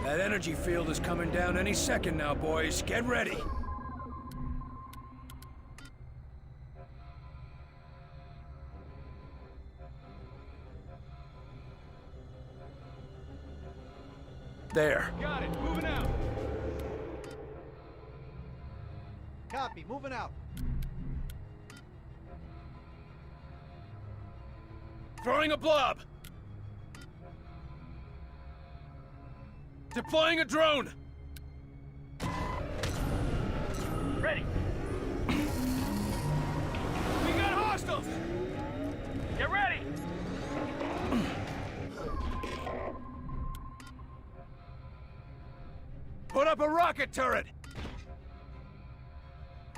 That energy field is coming down any second now, boys. Get ready. There. Got it. Moving out. Copy. Moving out. Throwing a blob. Deploying a drone. Ready. We got hostiles. Get ready. Put up a rocket turret!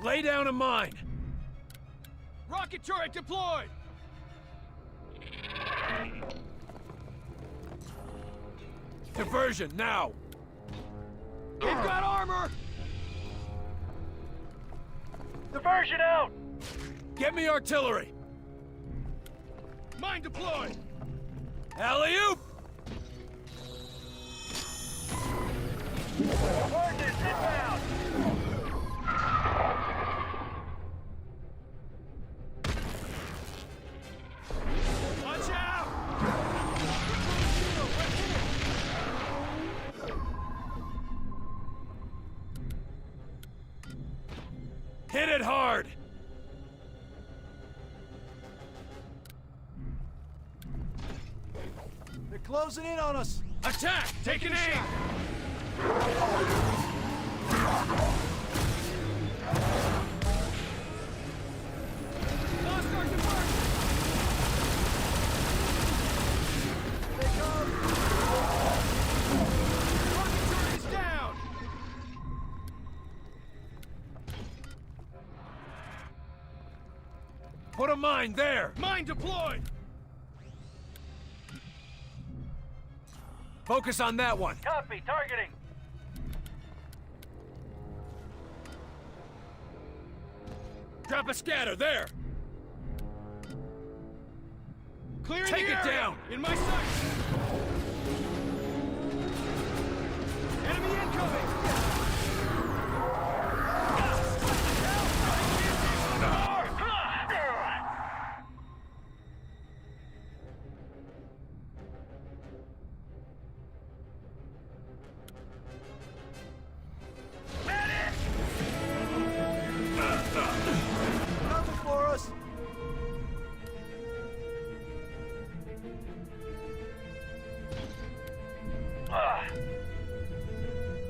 Lay down a mine! Rocket turret deployed! Diversion, now! We've got armor! Diversion out! Get me artillery! Mine deployed! Alley-oop! Ordnance inbound! Watch out! Hit it hard! They're closing in on us! Attack! Take an aim! Lost our conversion! They come! Rocket turret is down! Put a mine there! Mine deployed! Focus on that one. Copy, targeting. Drop a scatter, there! Clear in Take the it area. down! In my sight! Enemy incoming! Coming for us!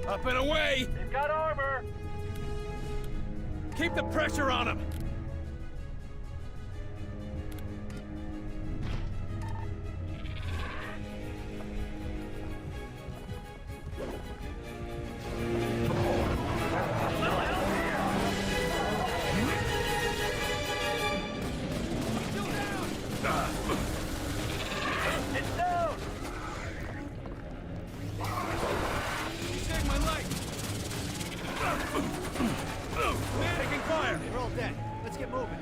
Up and away! They've got armor. Keep the pressure on them! It's down. Save my life! Taking fire! They're all dead. Let's get moving.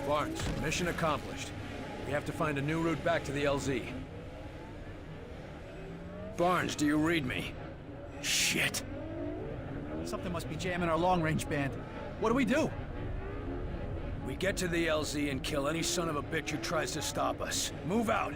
Barnes, mission accomplished. We have to find a new route back to the LZ. Barnes, do you read me? Shit. Something must be jamming our long-range band. What do we do? We get to the LZ and kill any son of a bitch who tries to stop us. Move out.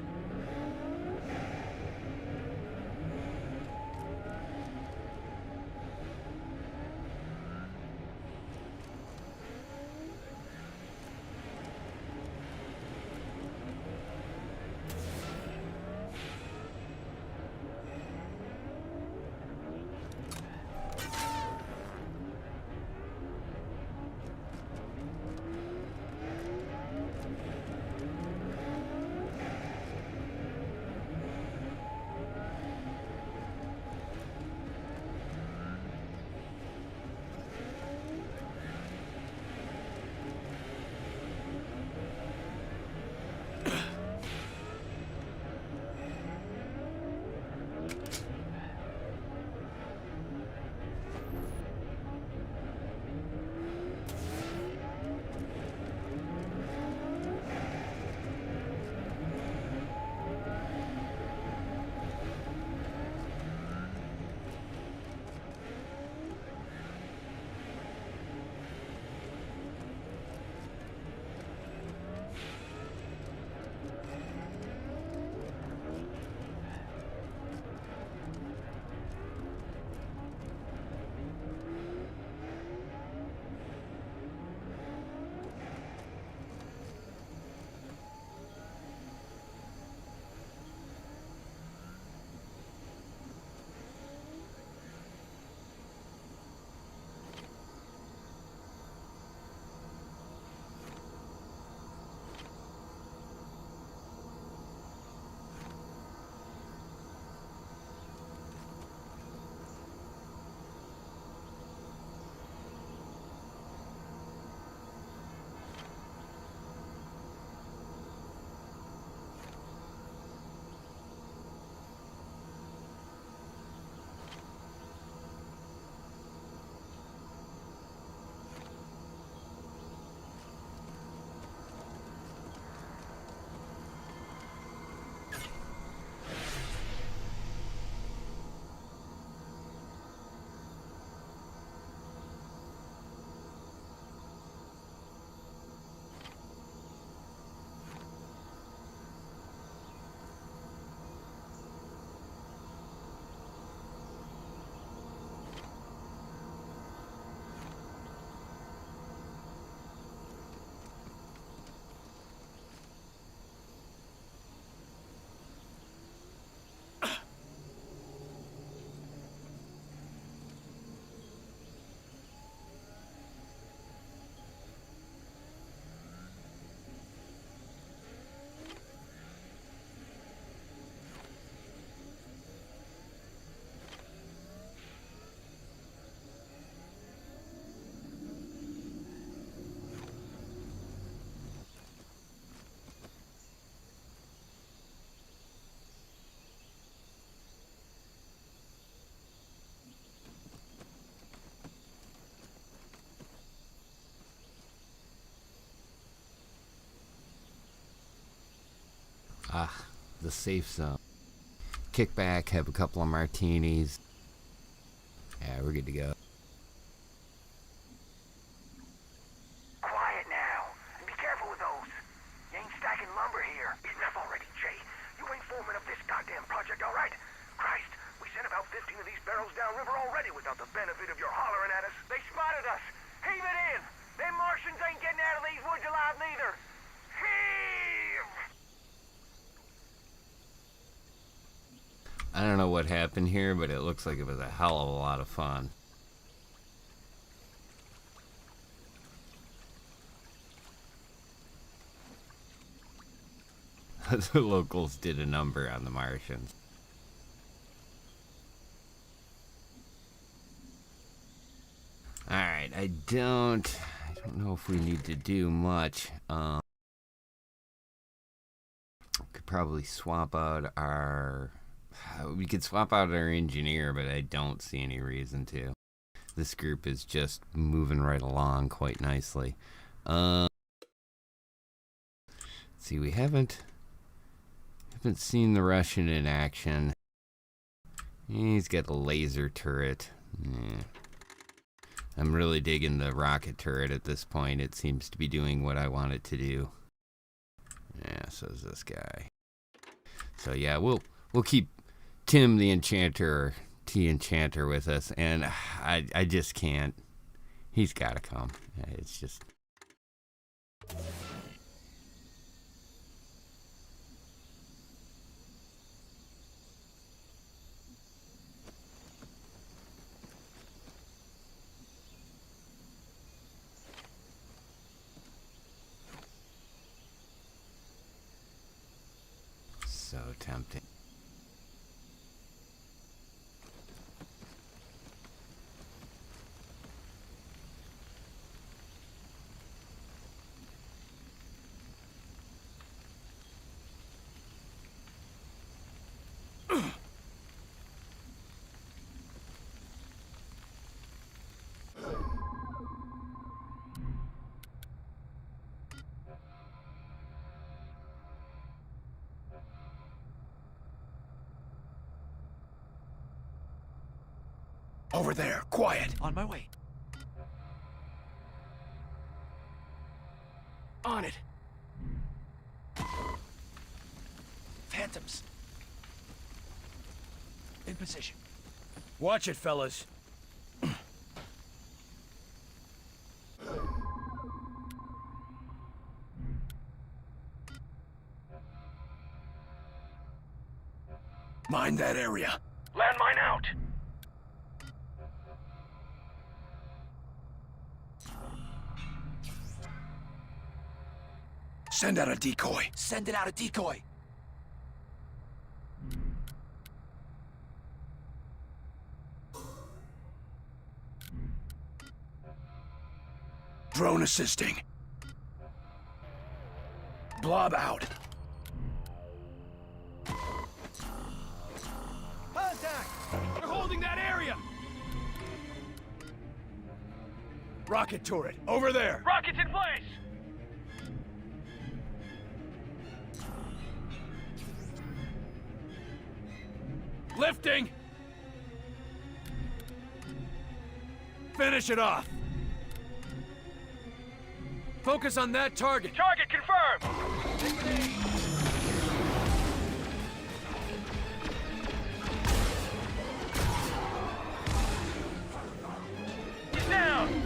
the safe zone. Kick back, have a couple of martinis. Yeah, we're good to go. Quiet now. And be careful with those. You ain't stacking lumber here. Enough already, Jay. You ain't foreman of this goddamn project, all right? Christ, we sent about 15 of these barrels downriver already without the benefit of your hollering at us. They spotted us. Heave it in. Them Martians ain't getting out of these woods alive neither. Heave! I don't know what happened here, but it looks like it was a hell of a lot of fun. The locals did a number on the Martians. Alright, I don't know if we need to do much. Could probably swap out our... We could swap out our engineer, but I don't see any reason to. This group is just moving right along quite nicely. Let's see, we haven't seen the Russian in action. He's got a laser turret. Yeah. I'm really digging the rocket turret at this point. It seems to be doing what I want it to do. Yeah, so is this guy. So yeah, we'll keep Tim the Enchanter, or T-Enchanter, with us, and I just can't. He's got to come. It's just... so tempting. Over there, quiet. On my way. On it. Phantoms. In position. Watch it, fellas. Mind that area. Landmine out. Send out a decoy. Sending out a decoy. Drone assisting. Blob out. Contact! They're holding that area! Rocket turret, over there. Rockets in place! Lifting! Finish it off! Focus on that target! Target confirmed! He's down!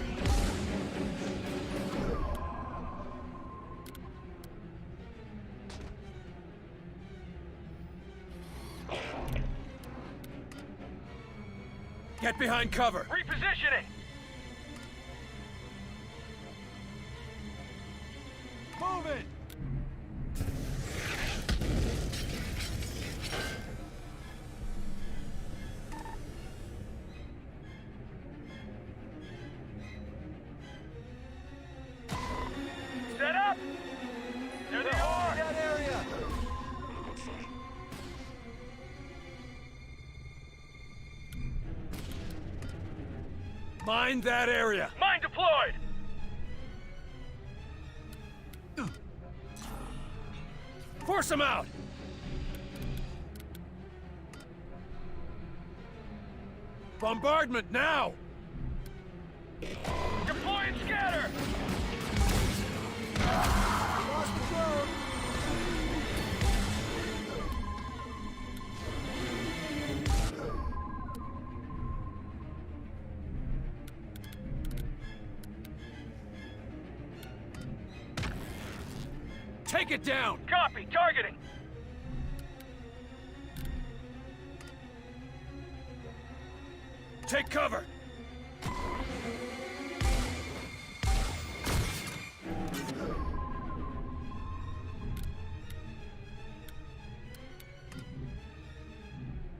Get behind cover! Repositioning! Move it! Set up! There they are! That area! Mind that area! Mine deployed! Force them out! Bombardment now! Deploying scatter! Lost the drone! Take it down! Copy, targeting! Take cover!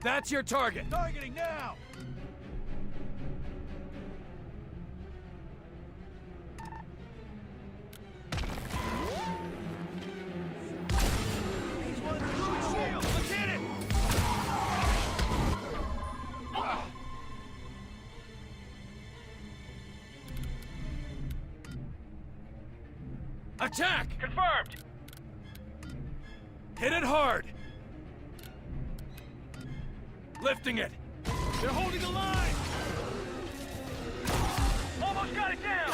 That's your target! Targeting now! He's one through his shield! Let's hit it! Attack! Confirmed! Hit it hard! Lifting it! They're holding the line! Almost got it down!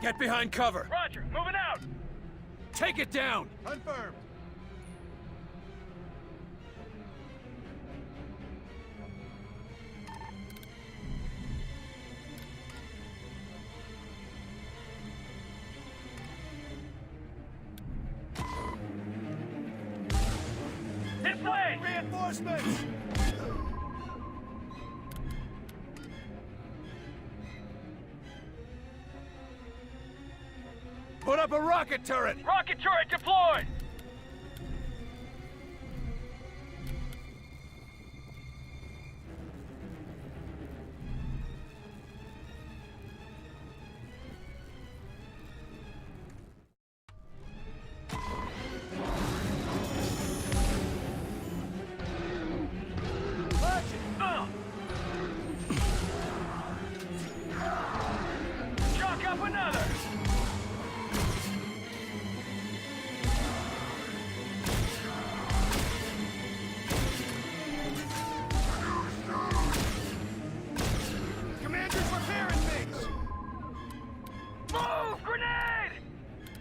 Get behind cover! Roger, moving out! Take it down! Confirmed. Hit play! Reinforcements! Put up a rocket turret! Rocket turret deployed! Chalk up another! Commander's repairing things! Move! Grenade!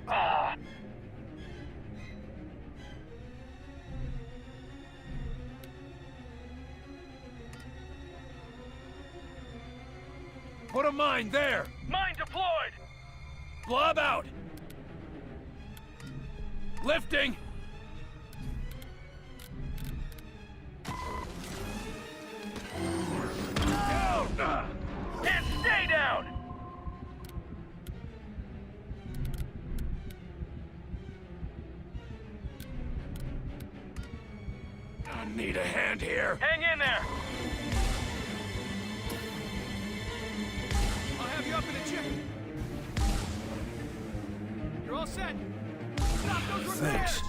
Ah! Put a mine there! Mine deployed! Blob out! Lifting! Down! And stay down! I need a hand here. Hang in there! I'll have you up in a jiffy. You're all set. Stop those repairs! Thanks.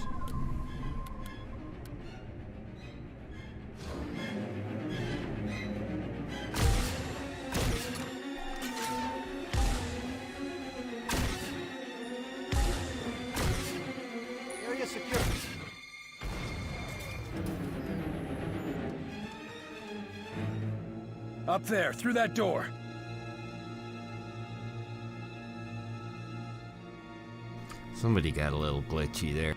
Area secure. Up there, through that door. Somebody got a little glitchy there.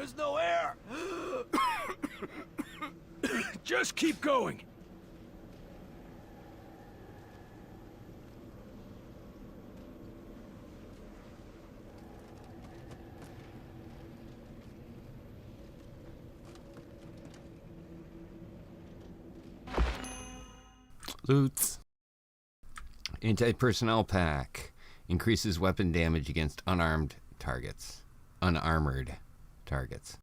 There's no air! Just keep going! Loot. Anti-personnel pack. Increases weapon damage against unarmed targets. Unarmored targets.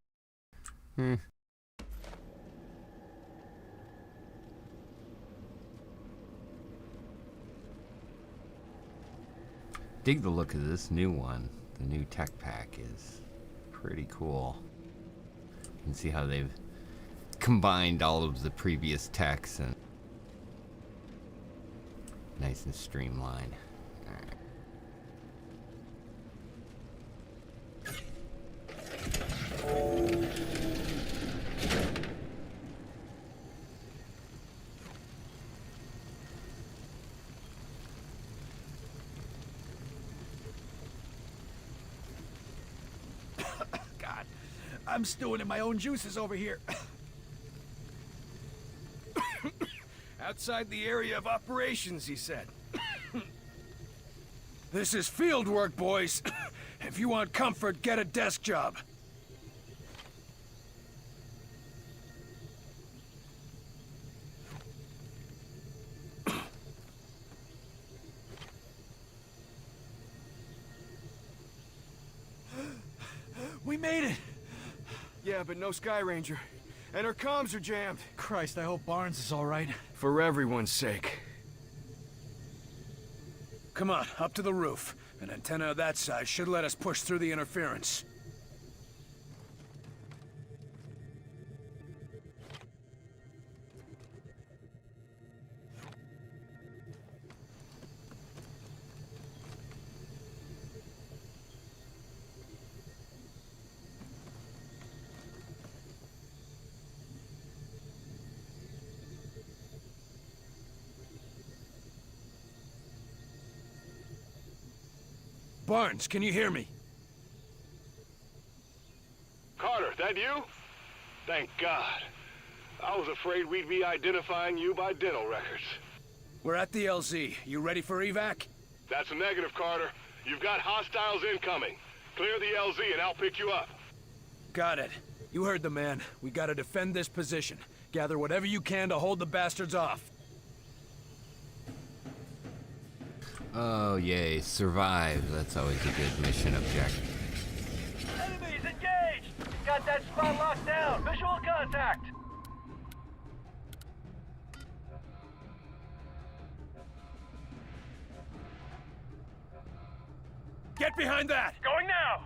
Dig the look of this new one. The new tech pack is pretty cool. You can see how they've combined all of the previous techs and nice and streamlined. All right. God, I'm stewing in my own juices over here. Outside the area of operations, he said. This is field work, boys. If you want comfort, get a desk job. We made it! Yeah, but no Sky Ranger. And our comms are jammed. Christ, I hope Barnes is all right. For everyone's sake. Come on, up to the roof. An antenna of that size should let us push through the interference. Barnes, can you hear me? Carter, that you? Thank God. I was afraid we'd be identifying you by dental records. We're at the LZ. You ready for evac? That's a negative, Carter. You've got hostiles incoming. Clear the LZ and I'll pick you up. Got it. You heard the man. We gotta defend this position. Gather whatever you can to hold the bastards off. Oh, yay. Survive. That's always a good mission objective. Enemies engaged! Got that spot locked down. Visual contact. Get behind that! Going now!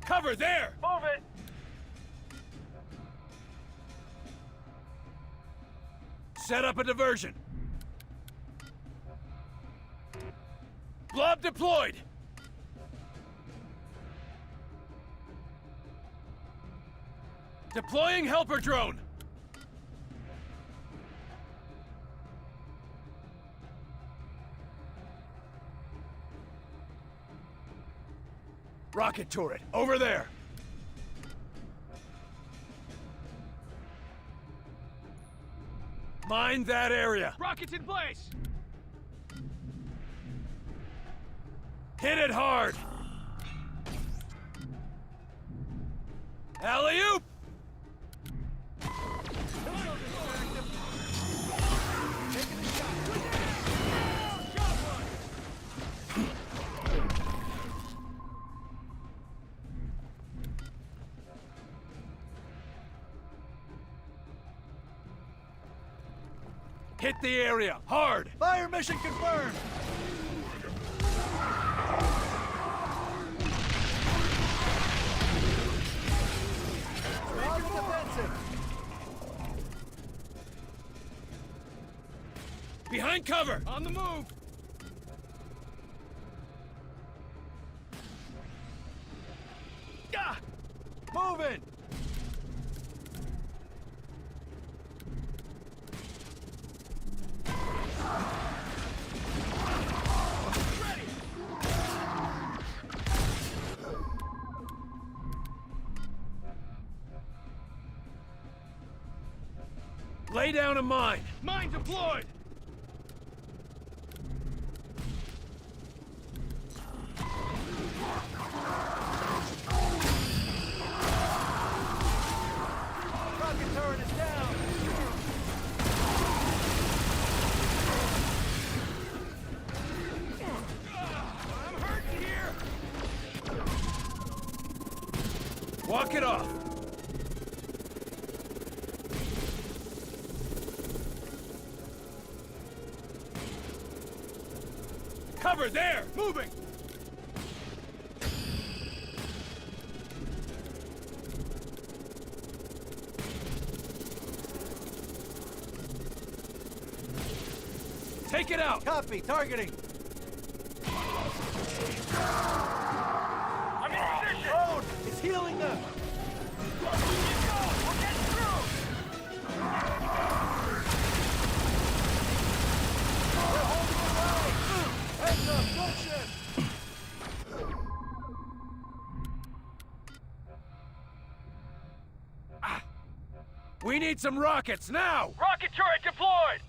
Cover there! Move it! Set up a diversion. Blob deployed! Deploying helper drone! Rocket turret, over there! Mind that area! Rockets in place! Hit it hard! Alley-oop! Hit the area, hard! Fire mission confirmed! We're on the defensive! Behind cover! On the move! Ah! Moving! Lay down a mine! Mine deployed! Rocket turret is down! I'm hurting here! Walk it off! Cover there! Moving! Take it out! Copy, targeting! I'm in position! Drone! It's healing them! Keep going! We'll get through! We're holding the rally! Heads up, junction! We need some rockets now! Rocket turret deployed!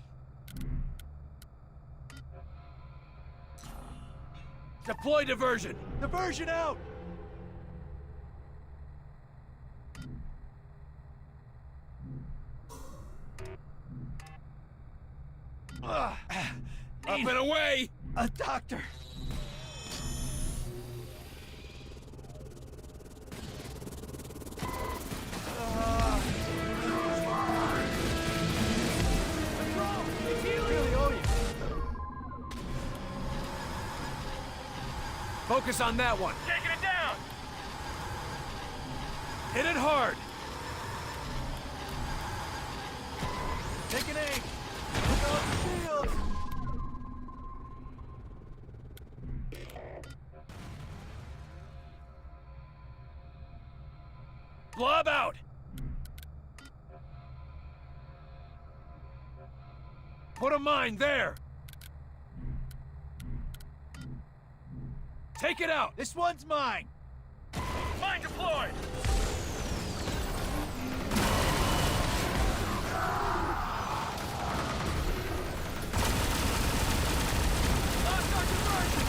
Deploy diversion! Diversion out! Up and away! A doctor! Really owe you. Focus on that one! Taking it down! Hit it hard! Taking aim! Look out the shield! Blob out! Put a mine there! Take it out! This one's mine! Mine deployed! Lost our diversion!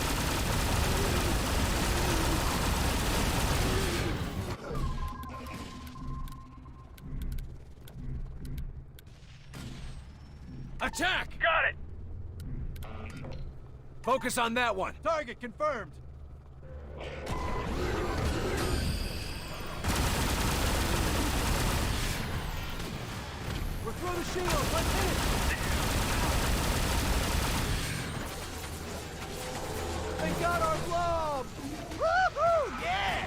Attack! Got it! Focus on that one! Target confirmed! We're through the shield! Let's hit it! They got our blob! Woohoo! Yeah!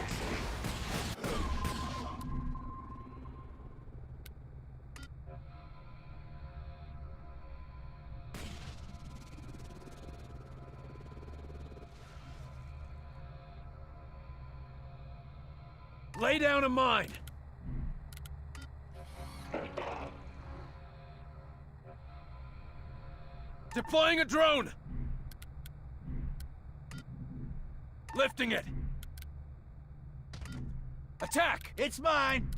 Lay down a mine! Deploying a drone! Lifting it! Attack! It's mine!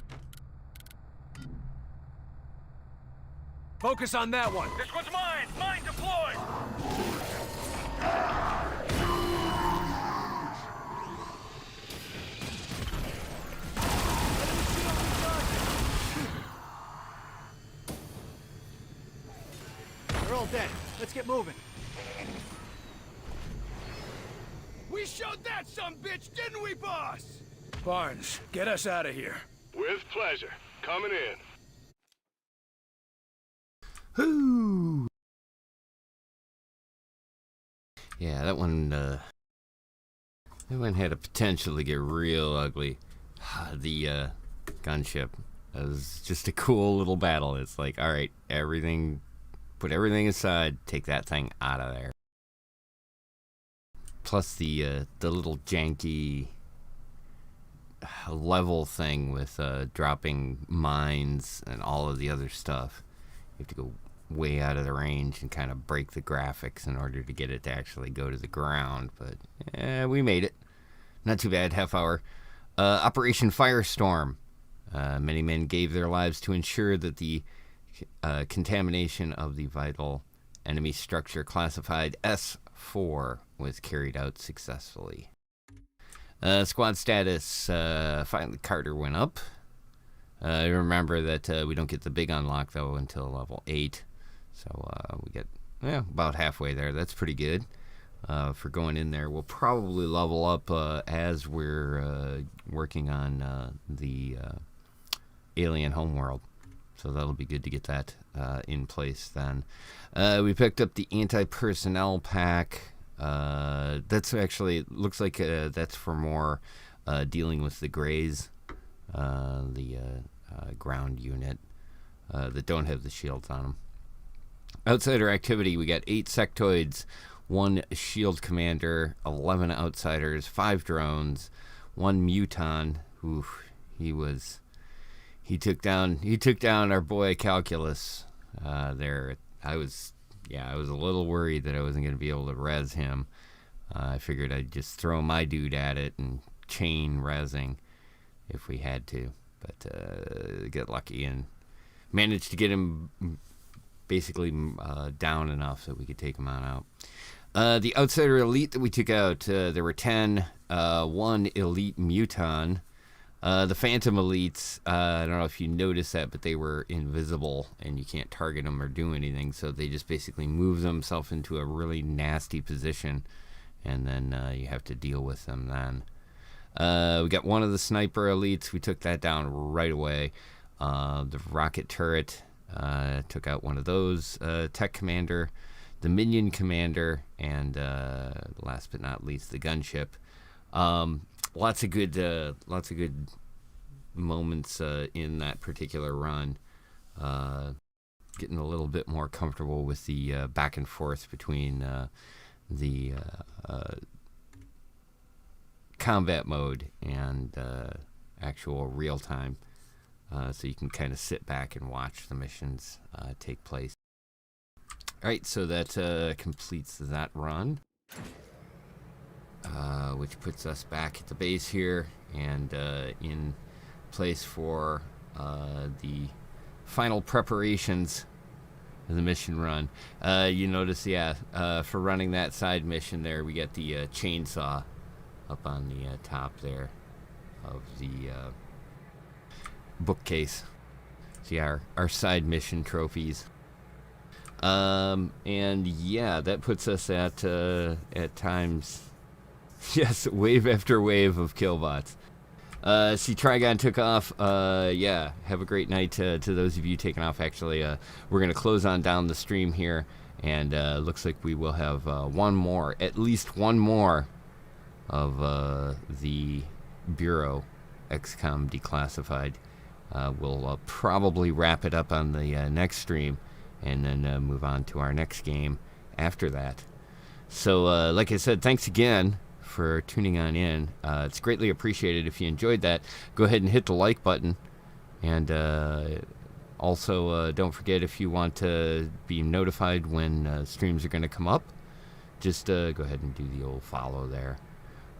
Focus on that one! This one's mine! Mine deployed! They're all dead. Let's get moving. We showed that sumbitch, didn't we, boss? Barnes, get us out of here. With pleasure. Coming in. Whoo! Yeah, that one had a potential to get real ugly. The gunship. It was just a cool little battle. It's like, all right, everything put everything aside, take that thing out of there. Plus the little janky level thing with dropping mines and all of the other stuff. You have to go way out of the range and kind of break the graphics in order to get it to actually go to the ground. But we made it. Not too bad. Half hour. Operation Firestorm. Many men gave their lives to ensure that the contamination of the vital enemy structure classified S4 was carried out successfully. Squad status. Finally, Carter went up. Remember that we don't get the big unlock, though, until level 8. So we get about halfway there. That's pretty good for going in there. We'll probably level up as we're working on the Alien Homeworld. So that'll be good to get that in place then. We picked up the anti-personnel pack. That's actually, looks like that's for more dealing with the Greys, the ground unit that don't have the shields on them. Outsider activity, we got 8 sectoids, 1 shield commander, 11 outsiders, 5 drones, 1 muton. Oof, he took down our boy Calculus there. I was a little worried that I wasn't going to be able to res him. I figured I'd just throw my dude at it and chain resing if we had to, but get lucky and managed to get him basically down enough that we could take him on out. The outsider elite that we took out, there were 10, 1 elite muton. The phantom elites, I don't know if you noticed that, but they were invisible and you can't target them or do anything, so they just basically move themselves into a really nasty position, and then you have to deal with them then. We got 1 of the sniper elites. We took that down right away. The rocket turret, took out 1 of those. Tech commander, the minion commander, and last but not least, the gunship. Lots of good moments in that particular run. Getting a little bit more comfortable with the back and forth between the combat mode and actual real time, so you can kind of sit back and watch the missions take place. All right, so that completes that run. Which puts us back at the base here and in place for the final preparations of the mission run. You notice, for running that side mission there, we got the chainsaw up on the top there of the bookcase. See our side mission trophies. And yeah, that puts us at times. Yes, wave after wave of killbots. See, Trigon took off. Yeah, have a great night to those of you taking off. Actually, we're going to close on down the stream here, and looks like we will have at least one more of the Bureau XCom Declassified. We'll probably wrap it up on the next stream, and then move on to our next game after that. So, like I said, thanks again for tuning on in. It's greatly appreciated. If you enjoyed that, go ahead and hit the like button, and also don't forget, if you want to be notified when streams are going to come up, just go ahead and do the old follow there.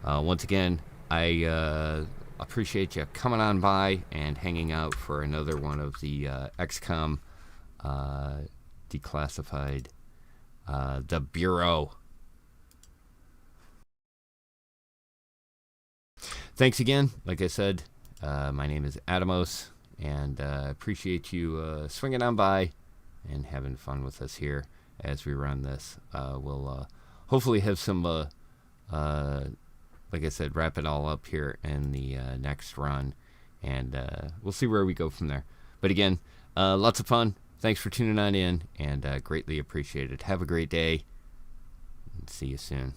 Once again, I appreciate you coming on by and hanging out for another one of the XCOM Declassified, the Bureau. Thanks again. Like I said, my name is Adamos, and appreciate you swinging on by and having fun with us here as we run this. We'll hopefully have some, like I said, wrap it all up here in the next run, and we'll see where we go from there. But again, lots of fun. Thanks for tuning on in, and greatly appreciated. Have a great day, and see you soon.